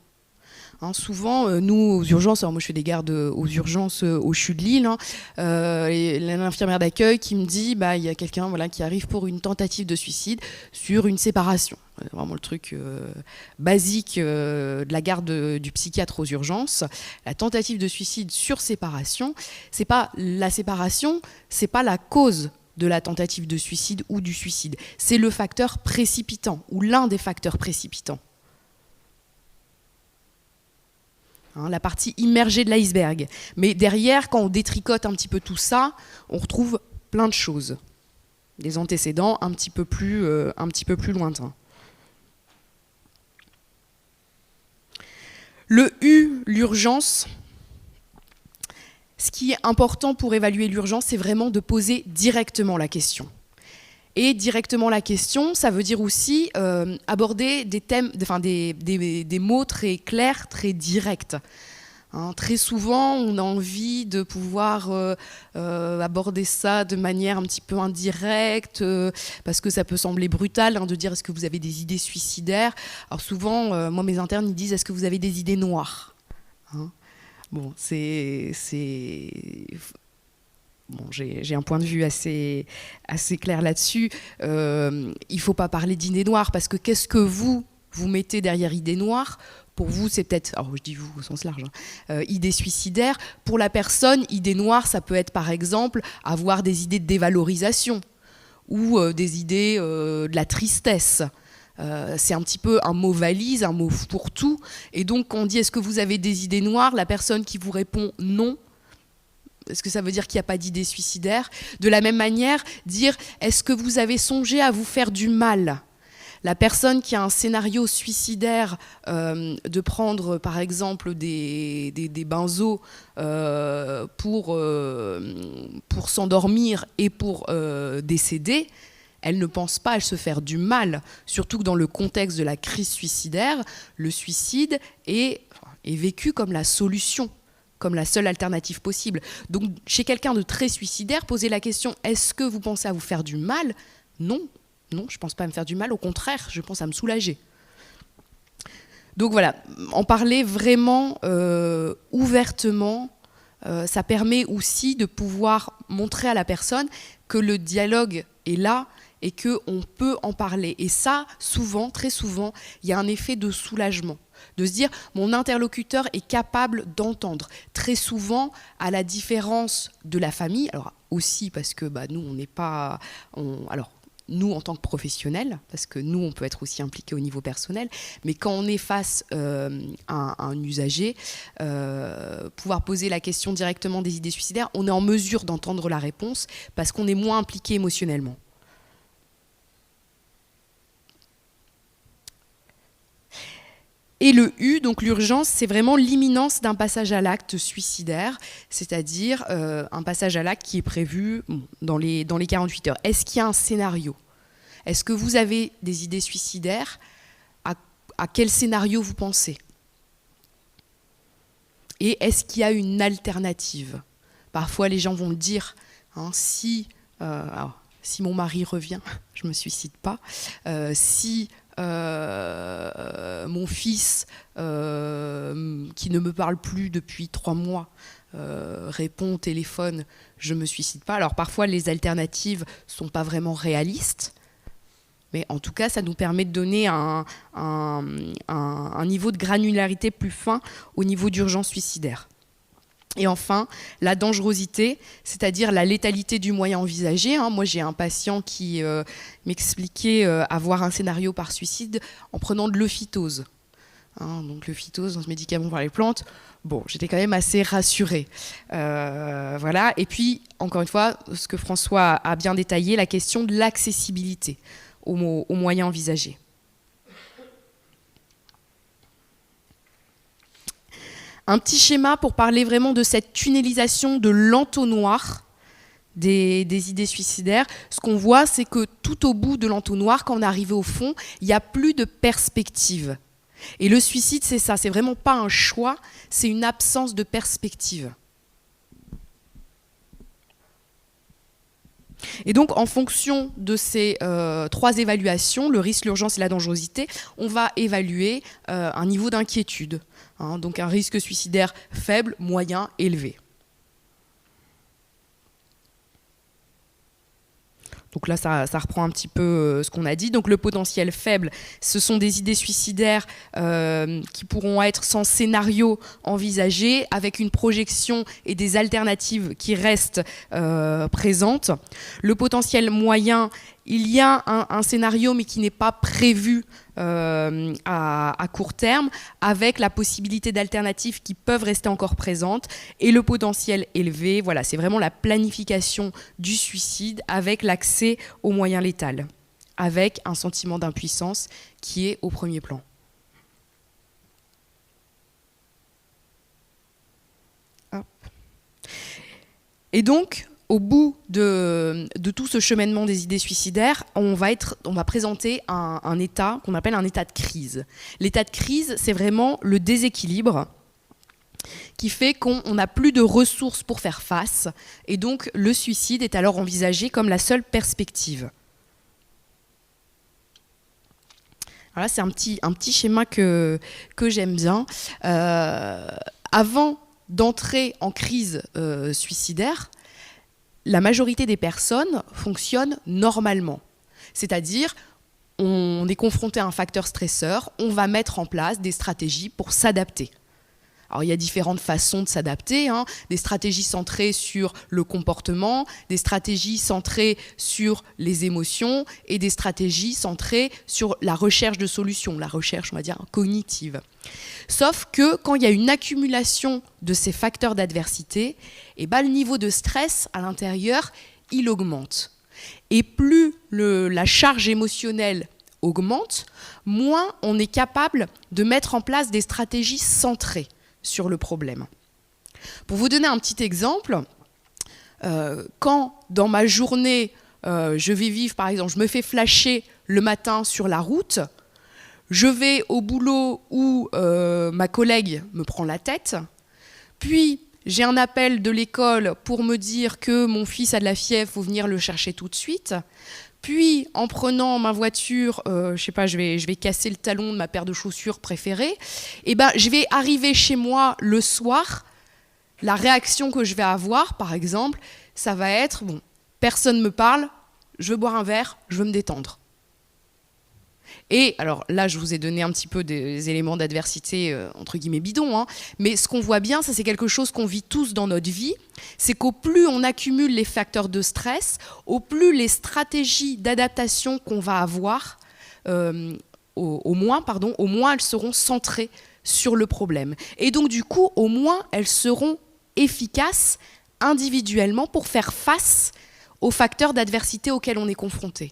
Souvent, nous, aux urgences, alors moi je fais des gardes aux urgences au CHU de Lille, l'infirmière d'accueil qui me dit il y a quelqu'un qui arrive pour une tentative de suicide sur une séparation. Vraiment le truc basique de la garde du psychiatre aux urgences. La tentative de suicide sur séparation, c'est pas la séparation, c'est pas la cause de la tentative de suicide ou du suicide. C'est le facteur précipitant, ou l'un des facteurs précipitants. La partie immergée de l'iceberg. Mais derrière, quand on détricote un petit peu tout ça, on retrouve plein de choses. Des antécédents un petit peu plus lointains. Le U, l'urgence. Ce qui est important pour évaluer l'urgence, c'est vraiment de poser directement la question. Et directement la question, ça veut dire aussi aborder des thèmes, des mots très clairs, très directs. Très souvent, on a envie de pouvoir aborder ça de manière un petit peu indirecte, parce que ça peut sembler brutal de dire est-ce que vous avez des idées suicidaires. Alors souvent, moi mes internes ils disent est-ce que vous avez des idées noires. Bon, bon, j'ai un point de vue assez clair là-dessus. Il ne faut pas parler d'idées noires, parce que qu'est-ce que vous mettez derrière idées noires? Pour vous, c'est peut-être, alors je dis vous au sens large, idées suicidaires. Pour la personne, idées noires, ça peut être par exemple avoir des idées de dévalorisation ou des idées de la tristesse. C'est un petit peu un mot valise, un mot pour tout. Et donc, quand on dit est-ce que vous avez des idées noires, la personne qui vous répond non, est-ce que ça veut dire qu'il n'y a pas d'idées suicidaires? De la même manière, dire est-ce que vous avez songé à vous faire du mal? La personne qui a un scénario suicidaire, de prendre par exemple des benzos pour s'endormir et pour décéder, elle ne pense pas à se faire du mal. Surtout que dans le contexte de la crise suicidaire, le suicide est vécu comme la solution, comme la seule alternative possible. Donc chez quelqu'un de très suicidaire, poser la question « Est-ce que vous pensez à vous faire du mal ?» Non. Non, je ne pense pas à me faire du mal, au contraire, je pense à me soulager. Donc voilà, en parler vraiment ouvertement, ça permet aussi de pouvoir montrer à la personne que le dialogue est là et qu'on peut en parler. Et ça, souvent, très souvent, il y a un effet de soulagement. De se dire, mon interlocuteur est capable d'entendre. Très souvent, à la différence de la famille, alors aussi parce que nous, on n'est pas... Nous, en tant que professionnels, parce que nous, on peut être aussi impliqués au niveau personnel, mais quand on est face à un usager, pouvoir poser la question directement des idées suicidaires, on est en mesure d'entendre la réponse parce qu'on est moins impliqué émotionnellement. Et le U, donc l'urgence, c'est vraiment l'imminence d'un passage à l'acte suicidaire, c'est-à-dire un passage à l'acte qui est prévu dans les 48 heures. Est-ce qu'il y a un scénario? Est-ce que vous avez des idées suicidaires? À quel scénario vous pensez? Et est-ce qu'il y a une alternative? Parfois, les gens vont le dire, si mon mari revient, je ne me suicide pas. Si mon fils, qui ne me parle plus depuis 3 mois, répond au téléphone, je ne me suicide pas. Alors parfois, les alternatives ne sont pas vraiment réalistes, mais en tout cas, ça nous permet de donner un niveau de granularité plus fin au niveau d'urgence suicidaire. Et enfin, la dangerosité, c'est-à-dire la létalité du moyen envisagé. Moi, j'ai un patient qui m'expliquait avoir un scénario par suicide en prenant de l'euphytose. Donc l'euphytose, ce médicament pour les plantes, bon, j'étais quand même assez rassurée. Voilà. Et puis, encore une fois, ce que François a bien détaillé, la question de l'accessibilité aux moyens envisagés. Un petit schéma pour parler vraiment de cette tunnelisation de l'entonnoir des idées suicidaires. Ce qu'on voit, c'est que tout au bout de l'entonnoir, quand on est arrivé au fond, il n'y a plus de perspective. Et le suicide, c'est ça, c'est vraiment pas un choix, c'est une absence de perspective. Et donc, en fonction de ces 3 évaluations, le risque, l'urgence et la dangerosité, on va évaluer un niveau d'inquiétude. Donc un risque suicidaire faible, moyen, élevé. Donc là, ça reprend un petit peu ce qu'on a dit. Donc le potentiel faible, ce sont des idées suicidaires qui pourront être sans scénario envisagé, avec une projection et des alternatives qui restent présentes. Le potentiel moyen, il y a un scénario, mais qui n'est pas prévu à court terme, avec la possibilité d'alternatives qui peuvent rester encore présentes. Et le potentiel élevé, voilà, c'est vraiment la planification du suicide avec l'accès aux moyens létals, avec un sentiment d'impuissance qui est au premier plan. Et donc, au bout de tout ce cheminement des idées suicidaires, on va présenter un état qu'on appelle un état de crise. L'état de crise, c'est vraiment le déséquilibre qui fait qu'on n'a plus de ressources pour faire face, et donc le suicide est alors envisagé comme la seule perspective. Voilà, c'est un petit schéma que j'aime bien. Avant d'entrer en crise suicidaire, la majorité des personnes fonctionnent normalement. C'est-à-dire, on est confronté à un facteur stresseur, on va mettre en place des stratégies pour s'adapter. Alors, il y a différentes façons de s'adapter, hein. Des stratégies centrées sur le comportement, des stratégies centrées sur les émotions et des stratégies centrées sur la recherche de solutions, la recherche, on va dire, cognitive. Sauf que quand il y a une accumulation de ces facteurs d'adversité, le niveau de stress à l'intérieur, il augmente. Et plus la charge émotionnelle augmente, moins on est capable de mettre en place des stratégies centrées sur le problème. Pour vous donner un petit exemple, quand dans ma journée, je vais vivre, par exemple, je me fais flasher le matin sur la route, je vais au boulot où ma collègue me prend la tête, puis j'ai un appel de l'école pour me dire que mon fils a de la fièvre, il faut venir le chercher tout de suite. Puis, en prenant ma voiture, je vais casser le talon de ma paire de chaussures préférée. Je vais arriver chez moi le soir. La réaction que je vais avoir, par exemple, ça va être, personne ne me parle, je veux boire un verre, je veux me détendre. Et alors là, je vous ai donné un petit peu des éléments d'adversité, entre guillemets, bidons, hein, mais ce qu'on voit bien, ça c'est quelque chose qu'on vit tous dans notre vie, c'est qu'au plus on accumule les facteurs de stress, au plus les stratégies d'adaptation qu'on va avoir, au moins elles seront centrées sur le problème. Et donc du coup, au moins elles seront efficaces individuellement pour faire face aux facteurs d'adversité auxquels on est confronté.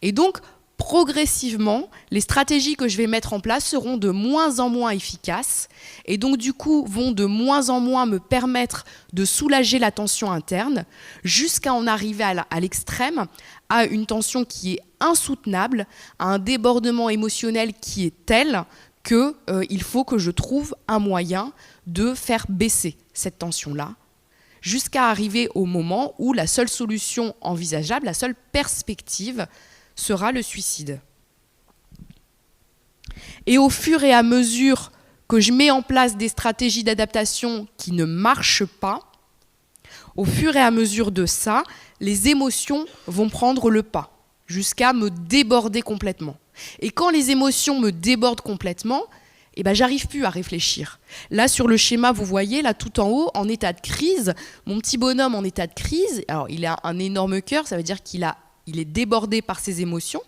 Et donc, progressivement, les stratégies que je vais mettre en place seront de moins en moins efficaces et donc du coup vont de moins en moins me permettre de soulager la tension interne jusqu'à en arriver à l'extrême, à une tension qui est insoutenable, à un débordement émotionnel qui est tel qu'il faut que je trouve un moyen de faire baisser cette tension-là, jusqu'à arriver au moment où la seule solution envisageable, la seule perspective sera le suicide. Et au fur et à mesure que je mets en place des stratégies d'adaptation qui ne marchent pas, au fur et à mesure de ça, les émotions vont prendre le pas, jusqu'à me déborder complètement. Et quand les émotions me débordent complètement, j'arrive plus à réfléchir. Là, sur le schéma, vous voyez, là, tout en haut, en état de crise, mon petit bonhomme en état de crise, alors il a un énorme cœur, ça veut dire qu'il est débordé par ses émotions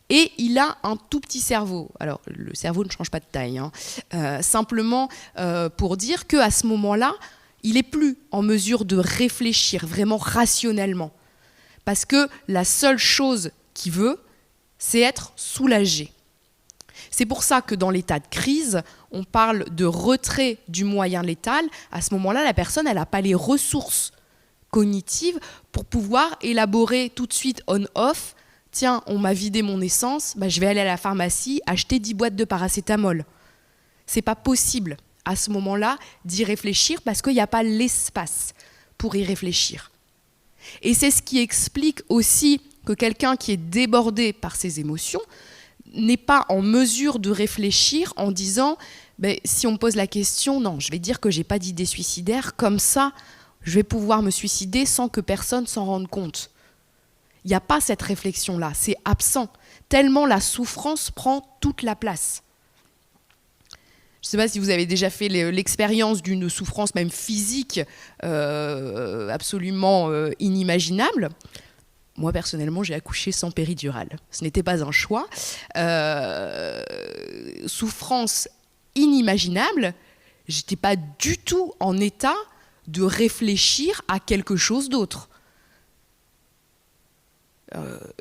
et il a un tout petit cerveau. Alors, le cerveau ne change pas de taille, hein. Simplement pour dire qu'à ce moment-là, il n'est plus en mesure de réfléchir vraiment rationnellement. Parce que la seule chose qu'il veut, c'est être soulagé. C'est pour ça que dans l'état de crise, on parle de retrait du moyen létal. À ce moment-là, la personne, elle n'a pas les ressources cognitive pour pouvoir élaborer tout de suite on-off. Tiens, on m'a vidé mon essence, je vais aller à la pharmacie acheter 10 boîtes de paracétamol. C'est pas possible à ce moment-là d'y réfléchir parce qu'il n'y a pas l'espace pour y réfléchir. Et c'est ce qui explique aussi que quelqu'un qui est débordé par ses émotions n'est pas en mesure de réfléchir en disant si on me pose la question, non, je vais dire que j'ai pas d'idée suicidaire, comme ça je vais pouvoir me suicider sans que personne s'en rende compte. Il n'y a pas cette réflexion-là, c'est absent, tellement la souffrance prend toute la place. Je ne sais pas si vous avez déjà fait l'expérience d'une souffrance même physique absolument inimaginable. Moi, personnellement, j'ai accouché sans péridurale. Ce n'était pas un choix. Souffrance inimaginable, je n'étais pas du tout en état de réfléchir à quelque chose d'autre.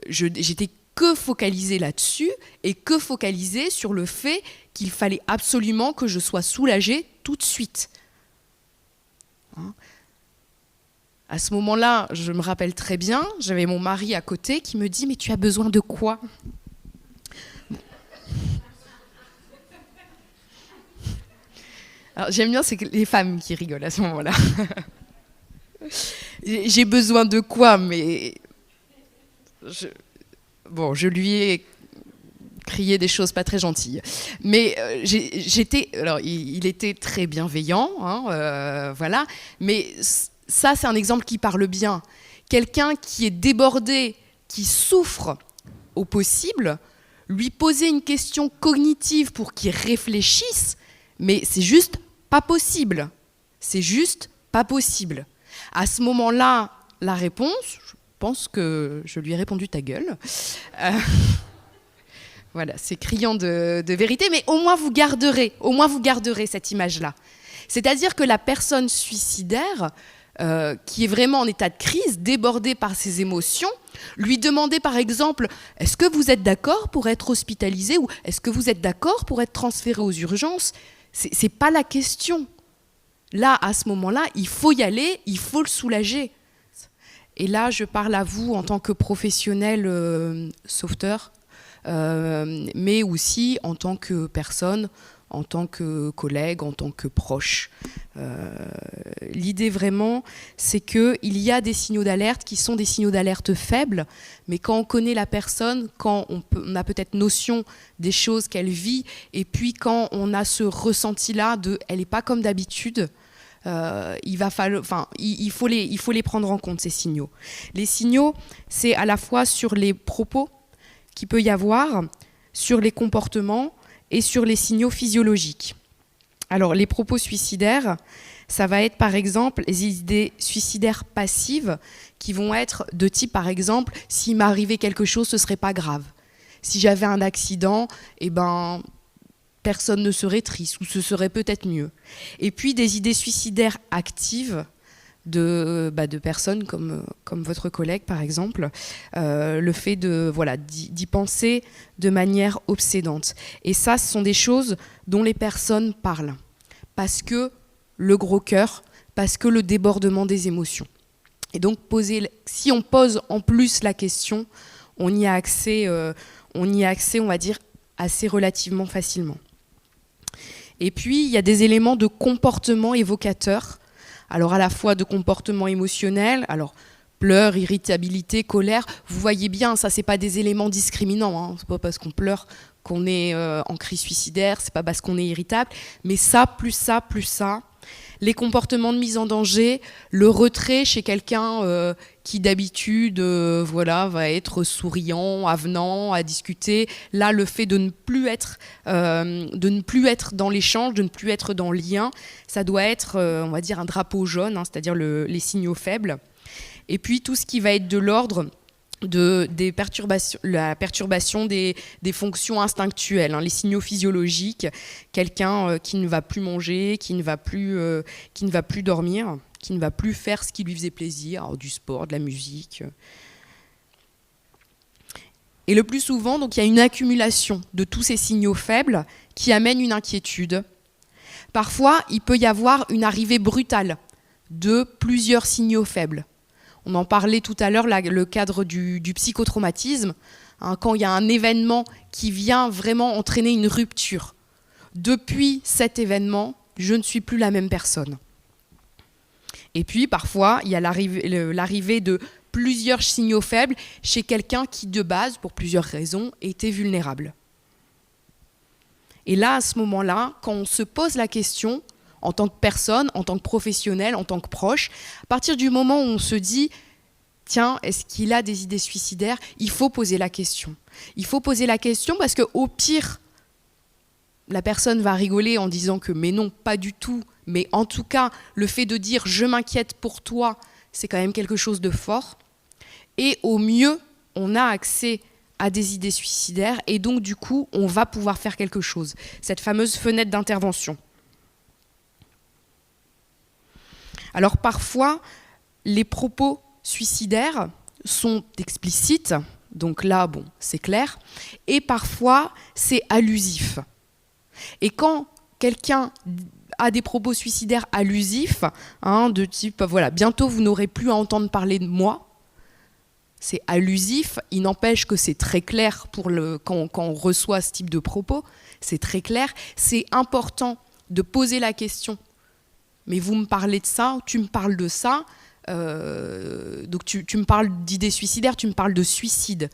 J'étais que focalisée là-dessus et que focalisée sur le fait qu'il fallait absolument que je sois soulagée tout de suite. À ce moment-là, je me rappelle très bien, j'avais mon mari à côté qui me dit « Mais tu as besoin de quoi ?» Alors, j'aime bien, c'est que les femmes qui rigolent à ce moment-là. J'ai besoin de quoi, mais... je lui ai crié des choses pas très gentilles. Mais alors, il était très bienveillant, hein, voilà. Mais ça, c'est un exemple qui parle bien. Quelqu'un qui est débordé, qui souffre au possible, lui poser une question cognitive pour qu'il réfléchisse, mais c'est juste pas possible. C'est juste pas possible. À ce moment-là, la réponse, je pense que je lui ai répondu ta gueule. Voilà, c'est criant de vérité, mais au moins vous garderez cette image-là. C'est-à-dire que la personne suicidaire, qui est vraiment en état de crise, débordée par ses émotions, lui demander par exemple « Est-ce que vous êtes d'accord pour être hospitalisé » ou « Est-ce que vous êtes d'accord pour être transféré aux urgences ?» C'est pas la question. Là, à ce moment-là, il faut y aller, il faut le soulager. Et là, je parle à vous en tant que professionnel sauveteur, mais aussi en tant que personne, en tant que collègue, en tant que proche. L'idée vraiment, c'est qu'il y a des signaux d'alerte qui sont des signaux d'alerte faibles, mais quand on connaît la personne, quand on a peut-être notion des choses qu'elle vit, et puis quand on a ce ressenti-là de « elle n'est pas comme d'habitude », il faut les prendre en compte, ces signaux. Les signaux, c'est à la fois sur les propos qu'il peut y avoir, sur les comportements et sur les signaux physiologiques. Alors, les propos suicidaires, ça va être par exemple les idées suicidaires passives qui vont être de type, par exemple, s'il m'arrivait quelque chose, ce ne serait pas grave. Si j'avais un accident, personne ne serait triste ou ce serait peut-être mieux. Et puis des idées suicidaires actives de personnes comme votre collègue par exemple, le fait d'y penser de manière obsédante. Et ça, ce sont des choses dont les personnes parlent parce que le gros cœur, parce que le débordement des émotions. Et donc si on pose en plus la question, on y a accès, on va dire, assez relativement facilement. Et puis, il y a des éléments de comportement évocateur, alors à la fois de comportement émotionnel, alors pleurs, irritabilité, colère, vous voyez bien, ça, c'est pas des éléments discriminants, hein. C'est pas parce qu'on pleure qu'on est en crise suicidaire, c'est pas parce qu'on est irritable, mais ça, plus ça, plus ça. Les comportements de mise en danger, le retrait chez quelqu'un qui d'habitude va être souriant, avenant, à discuter. Là, le fait de ne plus être dans l'échange, de ne plus être dans le lien, ça doit être, on va dire, un drapeau jaune, hein, c'est-à-dire les signaux faibles. Et puis tout ce qui va être de l'ordre des perturbations, la perturbation des fonctions instinctuelles, hein, les signaux physiologiques, quelqu'un qui ne va plus manger, qui ne va plus dormir, qui ne va plus faire ce qui lui faisait plaisir, alors, du sport, de la musique. Et le plus souvent, donc, il y a une accumulation de tous ces signaux faibles qui amènent une inquiétude. Parfois, il peut y avoir une arrivée brutale de plusieurs signaux faibles. On en parlait tout à l'heure, le cadre du psychotraumatisme, hein, quand il y a un événement qui vient vraiment entraîner une rupture. Depuis cet événement, je ne suis plus la même personne. Et puis, parfois, il y a l'arrivée de plusieurs signaux faibles chez quelqu'un qui, de base, pour plusieurs raisons, était vulnérable. Et là, à ce moment-là, quand on se pose la question, en tant que personne, en tant que professionnel, en tant que proche, à partir du moment où on se dit « Tiens, est-ce qu'il a des idées suicidaires ?» Il faut poser la question. Il faut poser la question parce qu'au pire, la personne va rigoler en disant que « Mais non, pas du tout ». Mais en tout cas, le fait de dire « Je m'inquiète pour toi », c'est quand même quelque chose de fort. Et au mieux, on a accès à des idées suicidaires et donc du coup, on va pouvoir faire quelque chose. Cette fameuse fenêtre d'intervention. Alors parfois, les propos suicidaires sont explicites, donc là, c'est clair, et parfois, c'est allusif. Et quand quelqu'un a des propos suicidaires allusifs, hein, de type, voilà, bientôt vous n'aurez plus à entendre parler de moi. C'est allusif, il n'empêche que c'est très clair quand on reçoit ce type de propos, c'est très clair. C'est important de poser la question, mais vous me parlez de ça, tu me parles de ça, donc tu me parles d'idées suicidaires, tu me parles de suicide.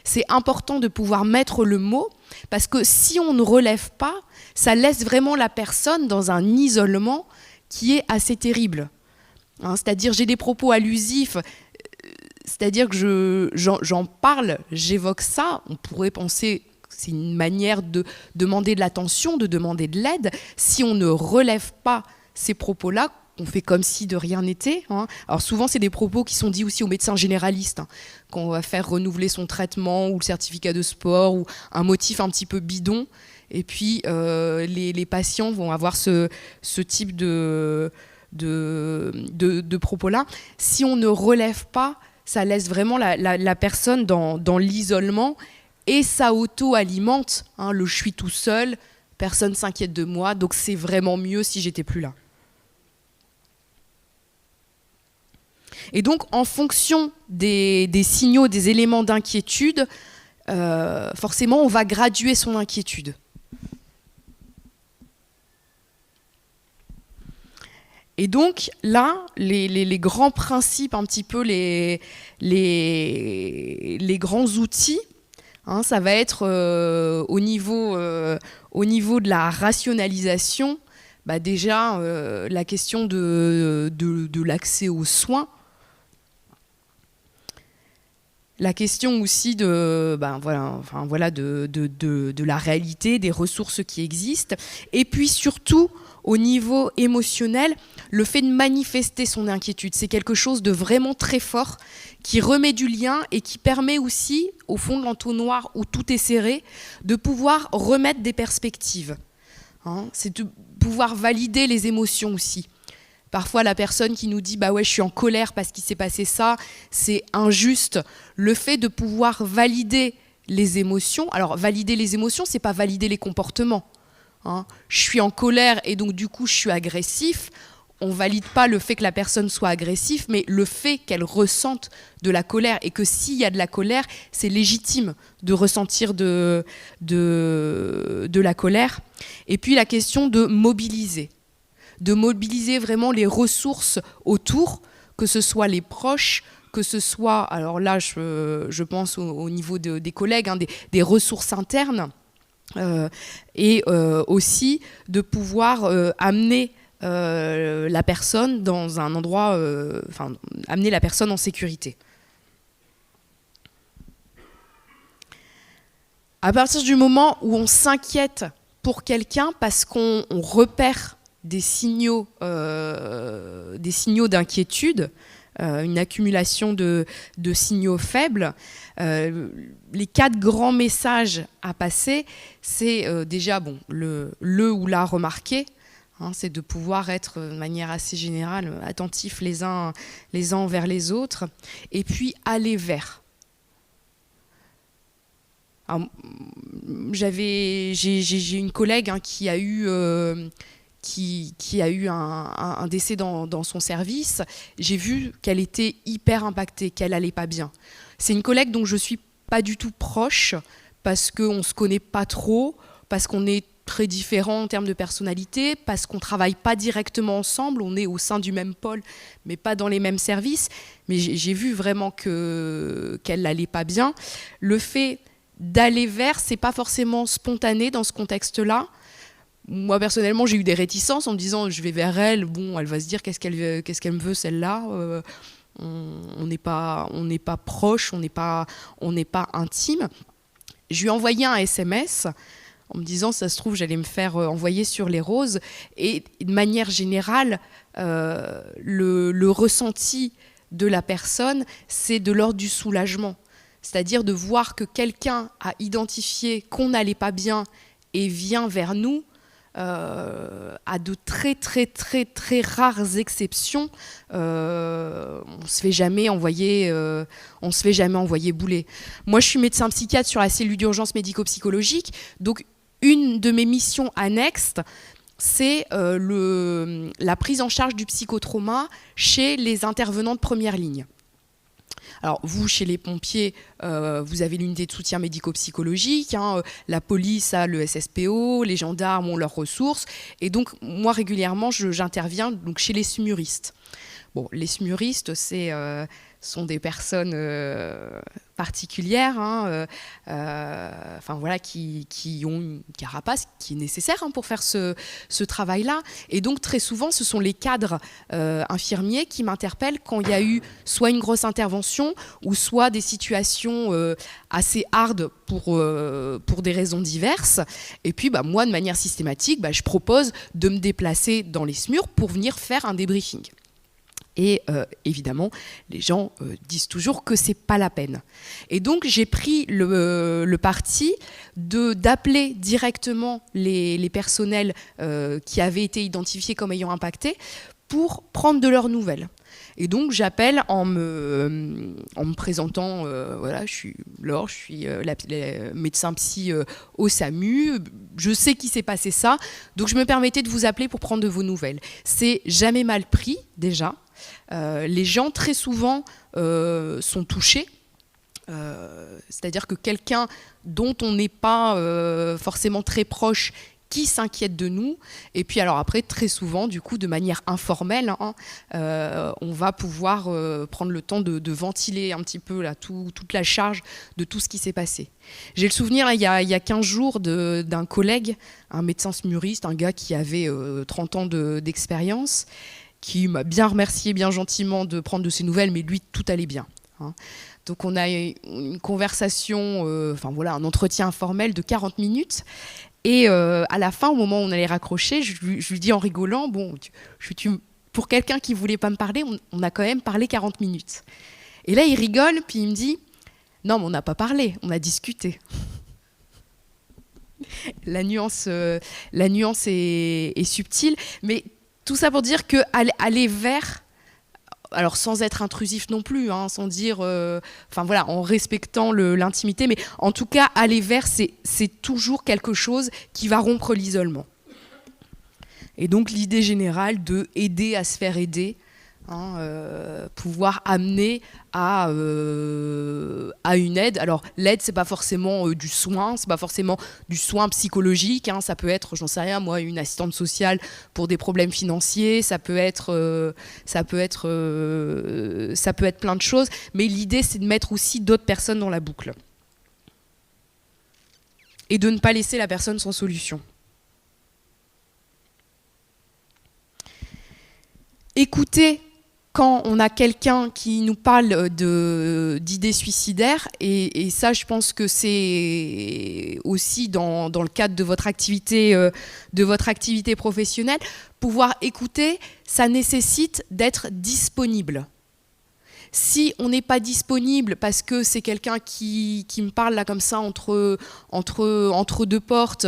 C'est important de pouvoir mettre le mot, parce que si on ne relève pas, ça laisse vraiment la personne dans un isolement qui est assez terrible. Hein, c'est-à-dire, j'ai des propos allusifs, c'est-à-dire que j'en parle, j'évoque ça, on pourrait penser que c'est une manière de demander de l'attention, de demander de l'aide. Si on ne relève pas ces propos-là, on fait comme si de rien n'était. Hein. Alors souvent, c'est des propos qui sont dits aussi aux médecins généralistes, hein, quand on va faire renouveler son traitement ou le certificat de sport ou un motif un petit peu bidon. Et puis, les patients vont avoir ce type de propos-là. Si on ne relève pas, ça laisse vraiment la personne dans l'isolement et ça auto-alimente, hein, le « je suis tout seul », personne s'inquiète de moi, donc c'est vraiment mieux si j'étais plus là. Et donc, en fonction des signaux, des éléments d'inquiétude, forcément, on va graduer son inquiétude. Et donc, là, les grands principes, un petit peu les grands outils, hein, ça va être au niveau de la rationalisation, bah déjà, la question de l'accès aux soins. La question aussi de la réalité, des ressources qui existent. Et puis surtout, au niveau émotionnel, le fait de manifester son inquiétude, c'est quelque chose de vraiment très fort qui remet du lien et qui permet aussi, au fond de l'entonnoir où tout est serré, de pouvoir remettre des perspectives. Hein, c'est de pouvoir valider les émotions aussi. Parfois, la personne qui nous dit « bah ouais, je suis en colère parce qu'il s'est passé ça, c'est injuste ». Le fait de pouvoir valider les émotions, alors valider les émotions, c'est pas valider les comportements. Hein. Je suis en colère et donc du coup, je suis agressif. On valide pas le fait que la personne soit agressive, mais le fait qu'elle ressente de la colère et que s'il y a de la colère, c'est légitime de ressentir de la colère. Et puis la question de mobiliser vraiment les ressources autour, que ce soit les proches, que ce soit, alors là je pense au niveau des collègues, hein, des ressources internes, et aussi de pouvoir amener la personne dans un endroit, amener la personne en sécurité. À partir du moment où on s'inquiète pour quelqu'un parce qu'on repère des signaux d'inquiétude, une accumulation de signaux faibles, les 4 grands messages à passer, c'est déjà le ou la remarquer, hein, c'est de pouvoir être de manière assez générale attentifs les uns envers les autres, et puis aller vers. J'ai une collègue, hein, qui a eu un décès dans son service. J'ai vu qu'elle était hyper impactée, qu'elle allait pas bien. C'est une collègue dont je suis pas du tout proche, parce qu'on se connaît pas trop, parce qu'on est très différents en termes de personnalité, parce qu'on travaille pas directement ensemble, on est au sein du même pôle, mais pas dans les mêmes services. Mais j'ai vu vraiment qu'elle n'allait pas bien. Le fait d'aller vers, c'est pas forcément spontané dans ce contexte-là. Moi, personnellement, j'ai eu des réticences en me disant je vais vers elle, bon, elle va se dire qu'est-ce qu'elle me veut, celle-là. On n'est pas proche, on n'est pas intime. Je lui ai envoyé un SMS en me disant ça se trouve, j'allais me faire envoyer sur les roses. Et de manière générale, le ressenti de la personne, c'est de l'ordre du soulagement. C'est-à-dire de voir que quelqu'un a identifié qu'on n'allait pas bien et vient vers nous. À de très très très très rares exceptions, on se fait jamais envoyer bouler. Moi, je suis médecin psychiatre sur la cellule d'urgence médico-psychologique, donc une de mes missions annexes, c'est la prise en charge du psychotrauma chez les intervenants de première ligne. Alors vous, chez les pompiers, vous avez l'unité de soutien médico-psychologique, hein, la police a le SSPO, les gendarmes ont leurs ressources, et donc moi régulièrement j'interviens donc chez les SMURistes. Bon, les SMURistes, sont des personnes particulières, hein, enfin voilà, qui ont une carapace qui est nécessaire, hein, pour faire ce travail-là. Et donc très souvent, ce sont les cadres infirmiers qui m'interpellent quand il y a eu soit une grosse intervention ou soit des situations assez hard pour des raisons diverses. Et puis moi, de manière systématique, je propose de me déplacer dans les SMUR pour venir faire un débriefing. Et évidemment, les gens disent toujours que c'est pas la peine. Et donc j'ai pris le parti d'appeler directement les personnels qui avaient été identifiés comme ayant impacté pour prendre de leurs nouvelles. Et donc j'appelle en me présentant, voilà, je suis Laure, je suis la médecin psy au SAMU, je sais qu'il s'est passé ça, donc je me permettais de vous appeler pour prendre de vos nouvelles. C'est jamais mal pris déjà. Les gens très souvent sont touchés, c'est-à-dire que quelqu'un dont on n'est pas forcément très proche qui s'inquiète de nous, et puis alors après très souvent du coup de manière informelle, hein, on va pouvoir prendre le temps de ventiler un petit peu là, toute la charge de tout ce qui s'est passé. J'ai le souvenir il y a 15 jours d'un collègue, un médecin SMURiste, un gars qui avait 30 ans d'expérience, qui m'a bien remercié, bien gentiment, de prendre de ses nouvelles, mais lui, tout allait bien. Hein. Donc on a eu une conversation, un entretien informel de 40 minutes. Et à la fin, au moment où on allait raccrocher, je lui dis en rigolant, bon, pour quelqu'un qui ne voulait pas me parler, on a quand même parlé 40 minutes. Et là, il rigole, puis il me dit, non, mais on n'a pas parlé, on a discuté. La nuance est subtile, mais tout ça pour dire qu'aller vers, alors sans être intrusif non plus, hein, sans dire, en respectant l'intimité, mais en tout cas, aller vers, c'est toujours quelque chose qui va rompre l'isolement. Et donc l'idée générale de aider à se faire aider, hein, pouvoir amener à une aide. Alors l'aide, c'est pas forcément du soin, c'est pas forcément du soin psychologique, hein, ça peut être, j'en sais rien moi, une assistante sociale pour des problèmes financiers, ça peut être plein de choses, mais l'idée c'est de mettre aussi d'autres personnes dans la boucle et de ne pas laisser la personne sans solution. Écouter quand on a quelqu'un qui nous parle d'idées suicidaires, et ça je pense que c'est aussi dans le cadre de votre activité professionnelle, pouvoir écouter, ça nécessite d'être disponible. Si on n'est pas disponible parce que c'est quelqu'un qui me parle là comme ça entre deux portes,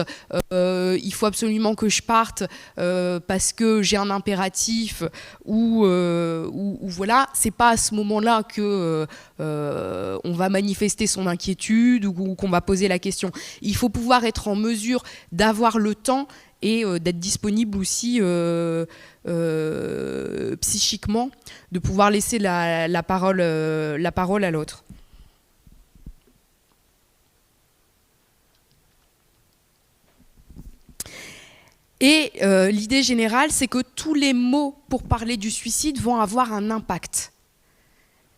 il faut absolument que je parte parce que j'ai un impératif ou voilà, c'est pas à ce moment-là que on va manifester son inquiétude ou qu'on va poser la question. Il faut pouvoir être en mesure d'avoir le temps et d'être disponible aussi psychiquement, de pouvoir laisser la parole à l'autre. Et l'idée générale, c'est que tous les mots pour parler du suicide vont avoir un impact.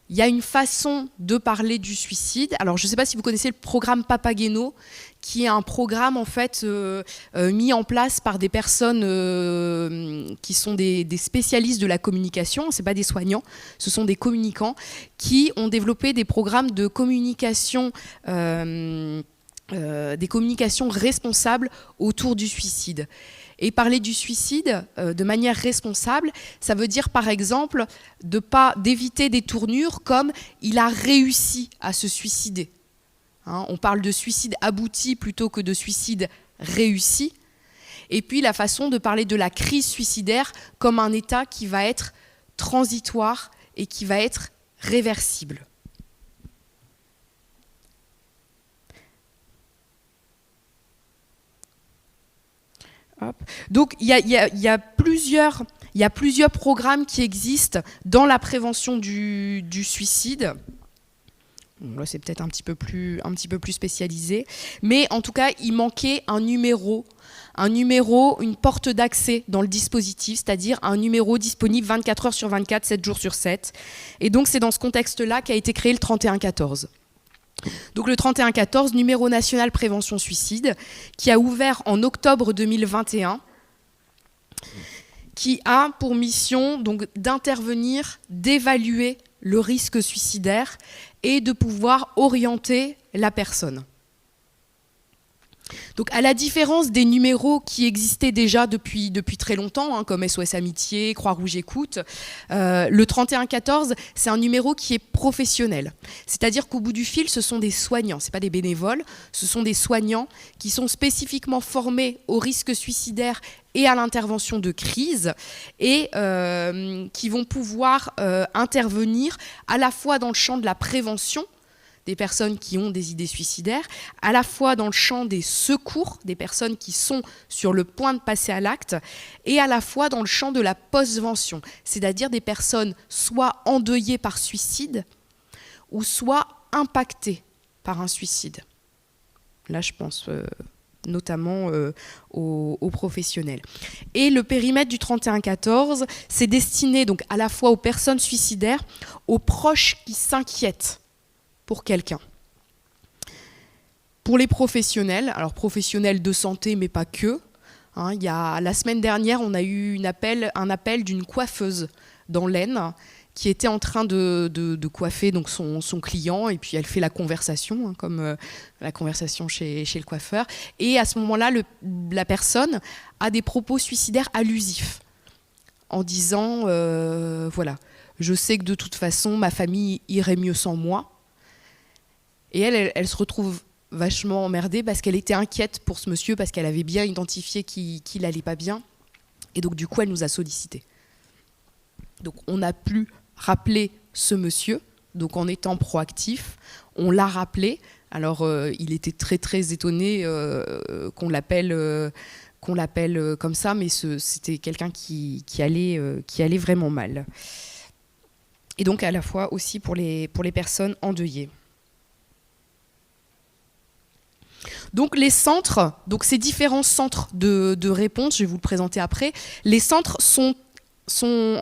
Il y a une façon de parler du suicide. Alors, je ne sais pas si vous connaissez le programme Papageno, qui est un programme en fait mis en place par des personnes qui sont des spécialistes de la communication. Ce n'est pas des soignants, ce sont des communicants qui ont développé des programmes de communication, des communications responsables autour du suicide. Et parler du suicide de manière responsable, ça veut dire par exemple d'éviter des tournures comme « il a réussi à se suicider ». Hein, on parle de suicide abouti plutôt que de suicide réussi. Et puis la façon de parler de la crise suicidaire comme un état qui va être transitoire et qui va être réversible. Hop. Donc il y a plusieurs programmes qui existent dans la prévention du suicide. Bon, là c'est peut-être un petit peu plus spécialisé, mais en tout cas il manquait un numéro, une porte d'accès dans le dispositif, c'est-à-dire un numéro disponible 24 heures sur 24, 7 jours sur 7. Et donc c'est dans ce contexte-là qu'a été créé le 3114. Donc le 3114, numéro national prévention suicide, qui a ouvert en octobre 2021, qui a pour mission donc d'intervenir, d'évaluer le risque suicidaire et de pouvoir orienter la personne. Donc, à la différence des numéros qui existaient déjà depuis très longtemps, comme SOS Amitié, Croix-Rouge Écoute, le 3114, c'est un numéro qui est professionnel. C'est-à-dire qu'au bout du fil, ce sont des soignants, ce ne sont pas des bénévoles, ce sont des soignants qui sont spécifiquement formés au risque suicidaire et à l'intervention de crise et qui vont pouvoir intervenir à la fois dans le champ de la prévention des personnes qui ont des idées suicidaires, à la fois dans le champ des secours, des personnes qui sont sur le point de passer à l'acte, et à la fois dans le champ de la postvention, c'est-à-dire des personnes soit endeuillées par suicide, ou soit impactées par un suicide. Là, je pense notamment aux professionnels. Et le périmètre du 3114, c'est destiné donc à la fois aux personnes suicidaires, aux proches qui s'inquiètent pour quelqu'un. Pour les professionnels, alors professionnels de santé, mais pas que, la semaine dernière, on a eu un appel d'une coiffeuse dans l'Aisne qui était en train de coiffer donc son client, et puis elle fait la conversation, comme la conversation chez le coiffeur. Et à ce moment-là, la personne a des propos suicidaires allusifs, en disant voilà, je sais que de toute façon, ma famille irait mieux sans moi. Et elle se retrouve vachement emmerdée parce qu'elle était inquiète pour ce monsieur, parce qu'elle avait bien identifié qu'il n'allait pas bien. Et donc, du coup, elle nous a sollicité. Donc, on a pu rappeler ce monsieur. Donc, en étant proactif, on l'a rappelé. Alors, il était très, très étonné qu'on l'appelle comme ça, mais c'était quelqu'un qui allait vraiment mal. Et donc, à la fois aussi pour les personnes endeuillées. Donc les centres, donc ces différents centres de réponse, je vais vous le présenter après, les centres sont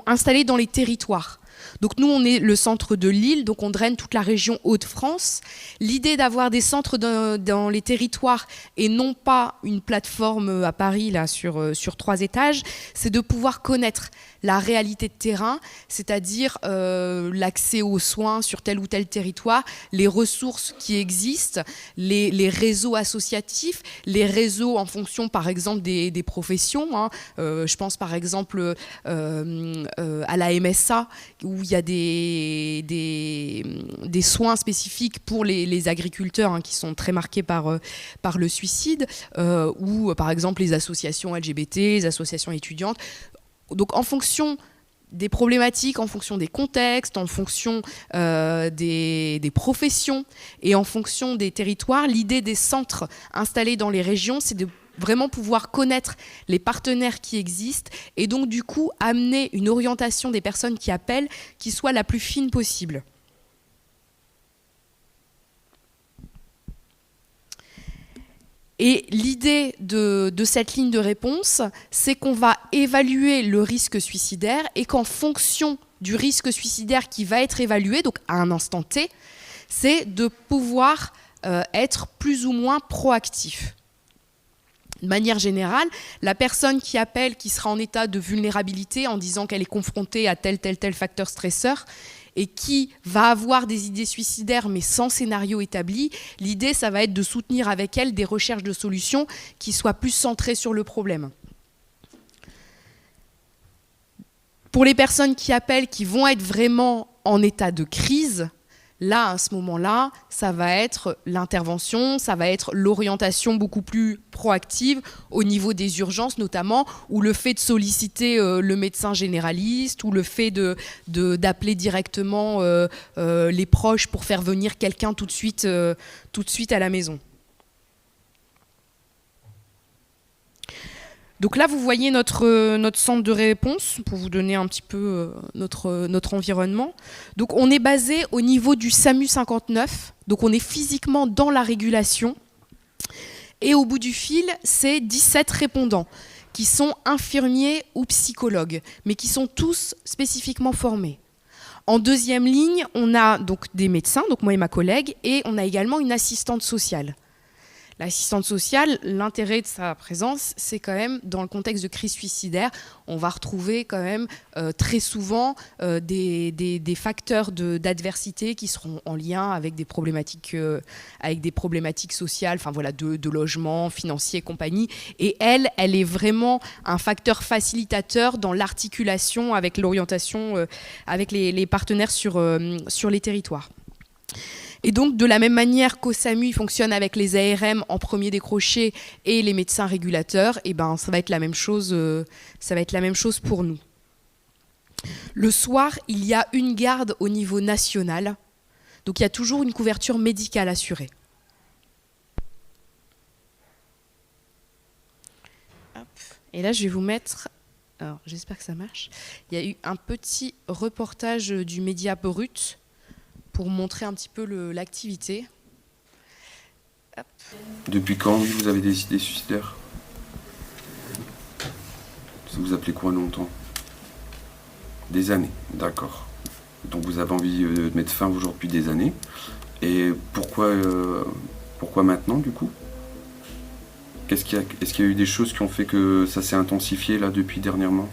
installés dans les territoires. Donc nous, on est le centre de Lille, donc on draine toute la région Hauts-de-France. L'idée d'avoir des centres dans les territoires et non pas une plateforme à Paris là, sur 3 étages, c'est de pouvoir connaître la réalité de terrain, c'est-à-dire l'accès aux soins sur tel ou tel territoire, les ressources qui existent, les réseaux associatifs, les réseaux en fonction par exemple des professions. Je pense par exemple à la MSA, où il y a des soins spécifiques pour les agriculteurs qui sont très marqués par le suicide, ou par exemple les associations LGBT, les associations étudiantes. Donc en fonction des problématiques, en fonction des contextes, en fonction des professions et en fonction des territoires, l'idée des centres installés dans les régions, c'est de vraiment pouvoir connaître les partenaires qui existent et donc du coup amener une orientation des personnes qui appellent qui soit la plus fine possible. Et l'idée de cette ligne de réponse, c'est qu'on va évaluer le risque suicidaire et qu'en fonction du risque suicidaire qui va être évalué, donc à un instant T, c'est de pouvoir être plus ou moins proactif. De manière générale, la personne qui appelle, qui sera en état de vulnérabilité en disant qu'elle est confrontée à tel facteur stresseur et qui va avoir des idées suicidaires mais sans scénario établi, l'idée, ça va être de soutenir avec elle des recherches de solutions qui soient plus centrées sur le problème. Pour les personnes qui appellent, qui vont être vraiment en état de crise, là, à ce moment-là, ça va être l'intervention, ça va être l'orientation beaucoup plus proactive au niveau des urgences notamment, ou le fait de solliciter le médecin généraliste, ou le fait d'appeler directement les proches pour faire venir quelqu'un tout de suite à la maison. Donc là, vous voyez notre centre de réponse, pour vous donner un petit peu notre environnement. Donc on est basé au niveau du SAMU 59, donc on est physiquement dans la régulation. Et au bout du fil, c'est 17 répondants qui sont infirmiers ou psychologues, mais qui sont tous spécifiquement formés. En deuxième ligne, on a donc des médecins, donc moi et ma collègue, et on a également une assistante sociale. L'assistante sociale, l'intérêt de sa présence, c'est quand même, dans le contexte de crise suicidaire, on va retrouver quand même très souvent des facteurs d'adversité qui seront en lien avec des problématiques sociales, enfin voilà, de logement, financier et compagnie. Et elle est vraiment un facteur facilitateur dans l'articulation avec l'orientation, avec les partenaires sur les territoires. Et donc, de la même manière qu'au SAMU, il fonctionne avec les ARM en premier décroché et les médecins régulateurs, et ben, ça va être la même chose pour nous. Le soir, il y a une garde au niveau national. Donc, il y a toujours une couverture médicale assurée. Hop. Et là, je vais vous mettre... Alors, j'espère que ça marche. Il y a eu un petit reportage du Média Brut pour montrer un petit peu l'activité. Depuis quand vous avez des idées suicidaires? Ça vous appelez quoi longtemps? Des années, d'accord. Donc vous avez envie de mettre fin au jour depuis des années. Et pourquoi maintenant du coup? Est-ce qu'il y a eu des choses qui ont fait que ça s'est intensifié là depuis dernièrement?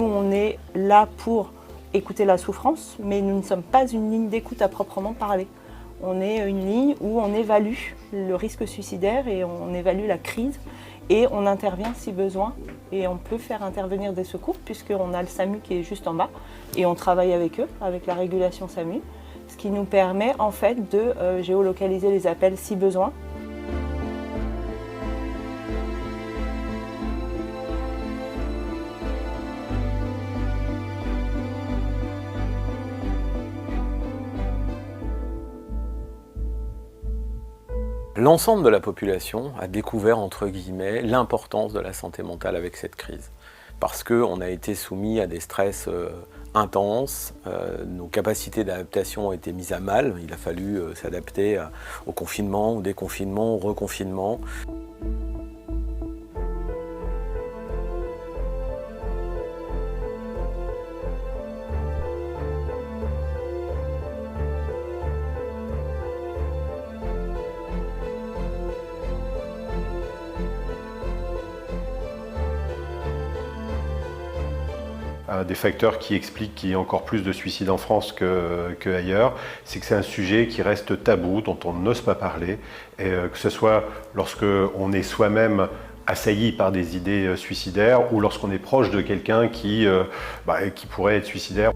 On est là pour écouter la souffrance, mais nous ne sommes pas une ligne d'écoute à proprement parler. On est une ligne où on évalue le risque suicidaire et on évalue la crise et on intervient si besoin. Et on peut faire intervenir des secours puisqu'on a le SAMU qui est juste en bas et on travaille avec eux, avec la régulation SAMU, ce qui nous permet en fait de géolocaliser les appels si besoin. L'ensemble de la population a découvert, entre guillemets, l'importance de la santé mentale avec cette crise. Parce qu'on a été soumis à des stress intenses, nos capacités d'adaptation ont été mises à mal, il a fallu s'adapter au confinement, au déconfinement, au reconfinement. Un des facteurs qui explique qu'il y ait encore plus de suicides en France qu'ailleurs, c'est que c'est un sujet qui reste tabou, dont on n'ose pas parler, et que ce soit lorsqu'on est soi-même assailli par des idées suicidaires ou lorsqu'on est proche de quelqu'un qui pourrait être suicidaire.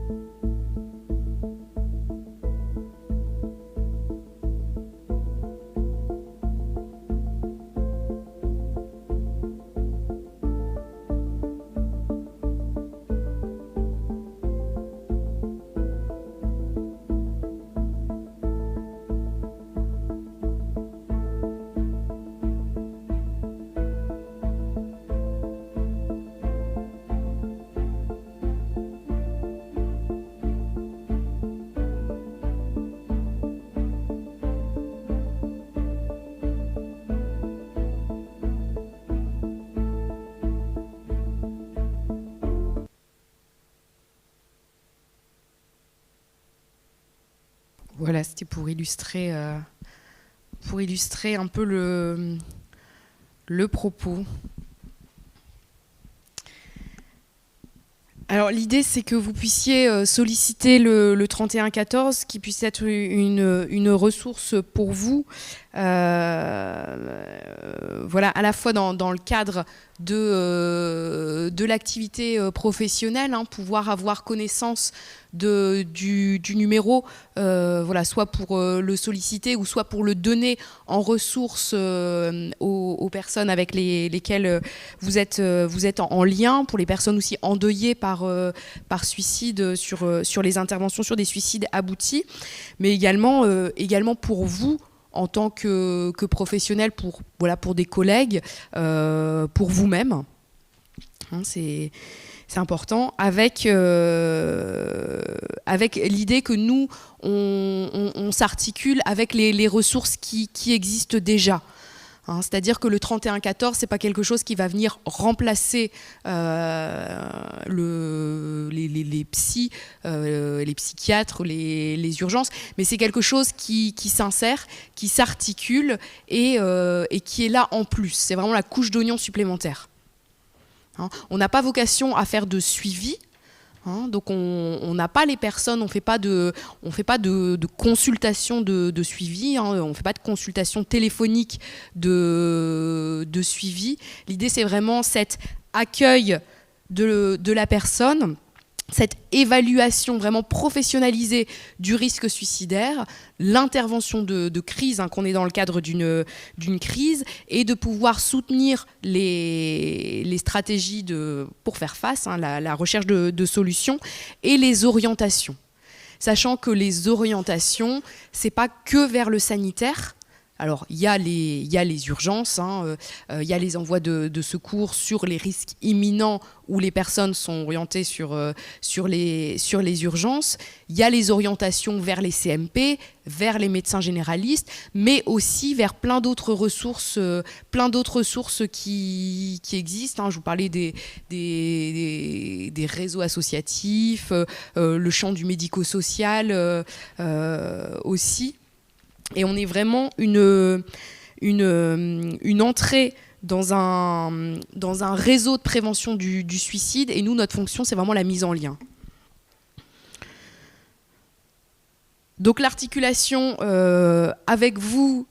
Voilà, c'était pour illustrer un peu le propos. Alors l'idée, c'est que vous puissiez solliciter le 3114, qui puisse être une ressource pour vous, voilà, à la fois dans le cadre de l'activité professionnelle, hein, pouvoir avoir connaissance du numéro, voilà, soit pour le solliciter ou soit pour le donner en ressources aux personnes avec lesquelles vous êtes en lien, pour les personnes aussi endeuillées par suicide, sur les interventions sur des suicides aboutis, mais également pour vous en tant que professionnel, pour des collègues, pour vous-même. Hein, c'est important, avec l'idée que nous, on s'articule avec les ressources qui existent déjà. Hein, c'est-à-dire que le 3114, c'est pas quelque chose qui va venir remplacer les psys, les psychiatres, les urgences, mais c'est quelque chose qui s'insère, qui s'articule et qui est là en plus. C'est vraiment la couche d'oignon supplémentaire. Hein, on n'a pas vocation à faire de suivi. Hein, donc on n'a pas les personnes, on fait pas de consultation de suivi, hein, on ne fait pas de consultation téléphonique de suivi. L'idée, c'est vraiment cet accueil de la personne, cette évaluation vraiment professionnalisée du risque suicidaire, l'intervention de crise, hein, qu'on est dans le cadre d'une crise, et de pouvoir soutenir les stratégies pour faire face, hein, la recherche de solutions et les orientations. Sachant que les orientations, c'est pas que vers le sanitaire. Alors, il y a les urgences, hein, y a les envois de secours sur les risques imminents où les personnes sont orientées sur les urgences. Il y a les orientations vers les CMP, vers les médecins généralistes, mais aussi vers plein d'autres ressources qui existent. Hein. Je vous parlais des réseaux associatifs, le champ du médico-social aussi. Et on est vraiment une entrée dans un réseau de prévention du suicide. Et nous, notre fonction, c'est vraiment la mise en lien. Donc l'articulation avec vous,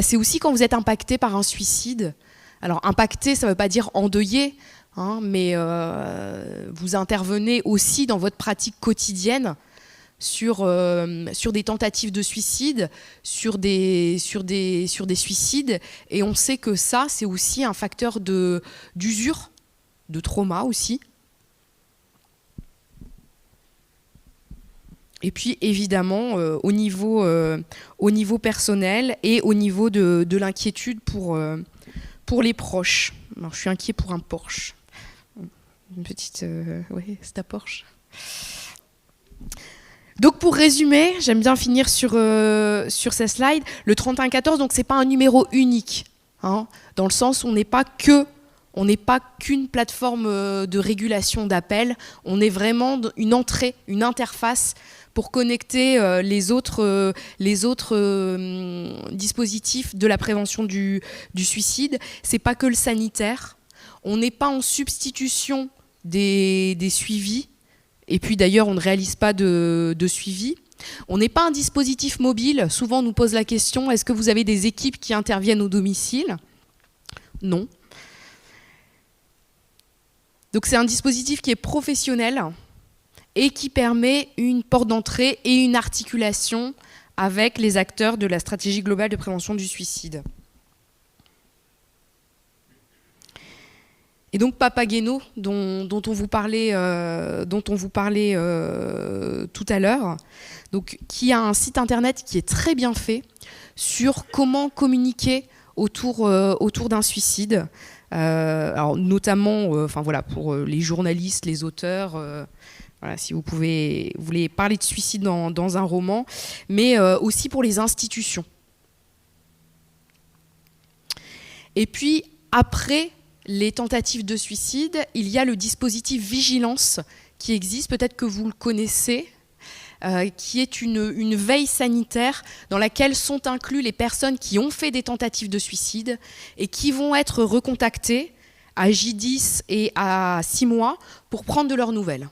c'est aussi quand vous êtes impacté par un suicide. Alors impacté, ça ne veut pas dire endeuillé, hein, mais vous intervenez aussi dans votre pratique quotidienne sur des tentatives de suicide, sur des suicides, et on sait que ça, c'est aussi un facteur d'usure, de trauma aussi. Et puis évidemment au niveau personnel et au niveau de l'inquiétude pour les proches. Alors, je suis inquiet pour un Porsche. Une petite... oui, c'est ta Porsche. Donc pour résumer, j'aime bien finir sur ces slides. Le 3114, donc c'est pas un numéro unique, hein, dans le sens où on n'est pas qu'une plateforme de régulation d'appel. On est vraiment une entrée, une interface pour connecter les autres dispositifs de la prévention du suicide. C'est pas que le sanitaire. On n'est pas en substitution des suivis. Et puis d'ailleurs, on ne réalise pas de suivi. On n'est pas un dispositif mobile. Souvent, on nous pose la question, est-ce que vous avez des équipes qui interviennent au domicile ? Non. Donc c'est un dispositif qui est professionnel et qui permet une porte d'entrée et une articulation avec les acteurs de la stratégie globale de prévention du suicide. Et donc Papageno, dont on vous parlait tout à l'heure, donc qui a un site internet qui est très bien fait sur comment communiquer autour d'un suicide, alors notamment, pour les journalistes, les auteurs. Voilà, si vous voulez parler de suicide dans un roman, mais aussi pour les institutions. Et puis après les tentatives de suicide, il y a le dispositif Vigilance qui existe, peut-être que vous le connaissez, qui est une veille sanitaire dans laquelle sont inclus les personnes qui ont fait des tentatives de suicide et qui vont être recontactées à J10 et à 6 mois pour prendre de leurs nouvelles.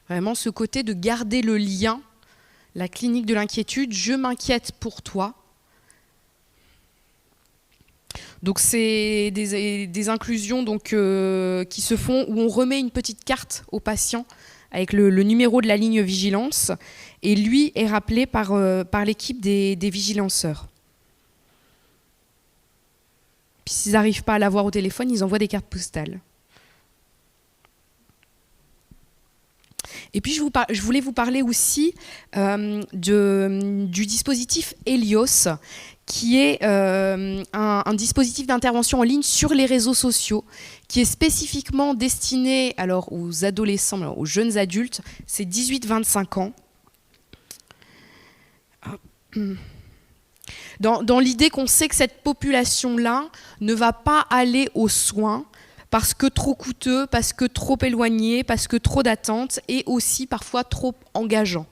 Vraiment ce côté de garder le lien, la clinique de l'inquiétude, je m'inquiète pour toi. Donc c'est des inclusions donc, qui se font où on remet une petite carte au patient avec le numéro de la ligne vigilance et lui est rappelé par l'équipe des vigilanceurs. Puis s'ils n'arrivent pas à l'avoir au téléphone, ils envoient des cartes postales. Et puis je voulais vous parler aussi du dispositif Helios, qui est un dispositif d'intervention en ligne sur les réseaux sociaux, qui est spécifiquement destiné alors, aux adolescents, alors, aux jeunes adultes, c'est 18-25 ans. Dans l'idée qu'on sait que cette population-là ne va pas aller aux soins, parce que trop coûteux, parce que trop éloigné, parce que trop d'attentes et aussi parfois trop engageant.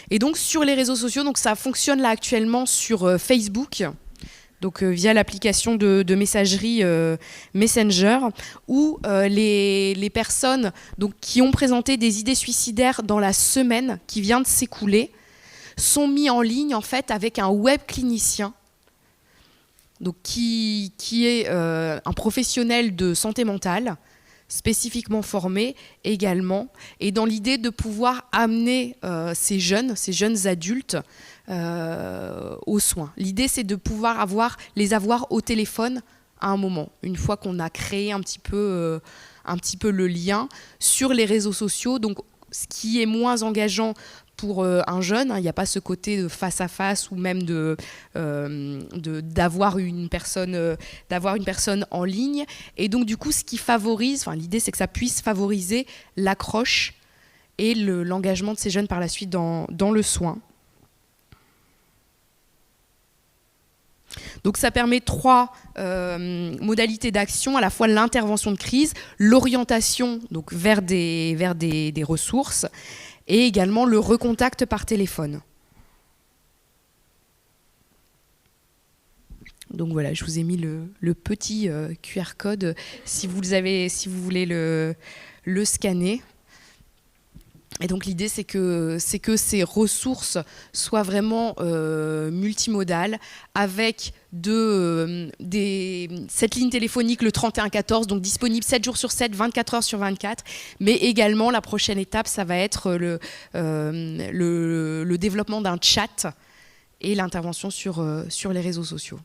Et donc sur les réseaux sociaux, donc ça fonctionne là actuellement sur Facebook, donc via l'application de messagerie Messenger, où les personnes donc, qui ont présenté des idées suicidaires dans la semaine qui vient de s'écouler sont mis en ligne en fait avec un web clinicien. Donc, qui est un professionnel de santé mentale, spécifiquement formé également, et dans l'idée de pouvoir amener ces jeunes adultes aux soins. L'idée, c'est de pouvoir les avoir au téléphone à un moment, une fois qu'on a créé un petit peu le lien sur les réseaux sociaux, donc ce qui est moins engageant pour un jeune, il n'y a pas ce côté de face à face ou même d'avoir une personne en ligne. Et donc du coup, ce qui favorise, l'idée c'est que ça puisse favoriser l'accroche et l'engagement de ces jeunes par la suite dans le soin. Donc ça permet 3 modalités d'action, à la fois l'intervention de crise, l'orientation donc vers des ressources, et également le recontact par téléphone. Donc voilà, je vous ai mis le petit QR code si vous voulez le scanner. Et donc l'idée, c'est que ces ressources soient vraiment multimodales, avec cette ligne téléphonique, le 3114, donc disponible 7 jours sur 7, 24 heures sur 24, mais également la prochaine étape, ça va être le développement d'un chat et l'intervention sur les réseaux sociaux.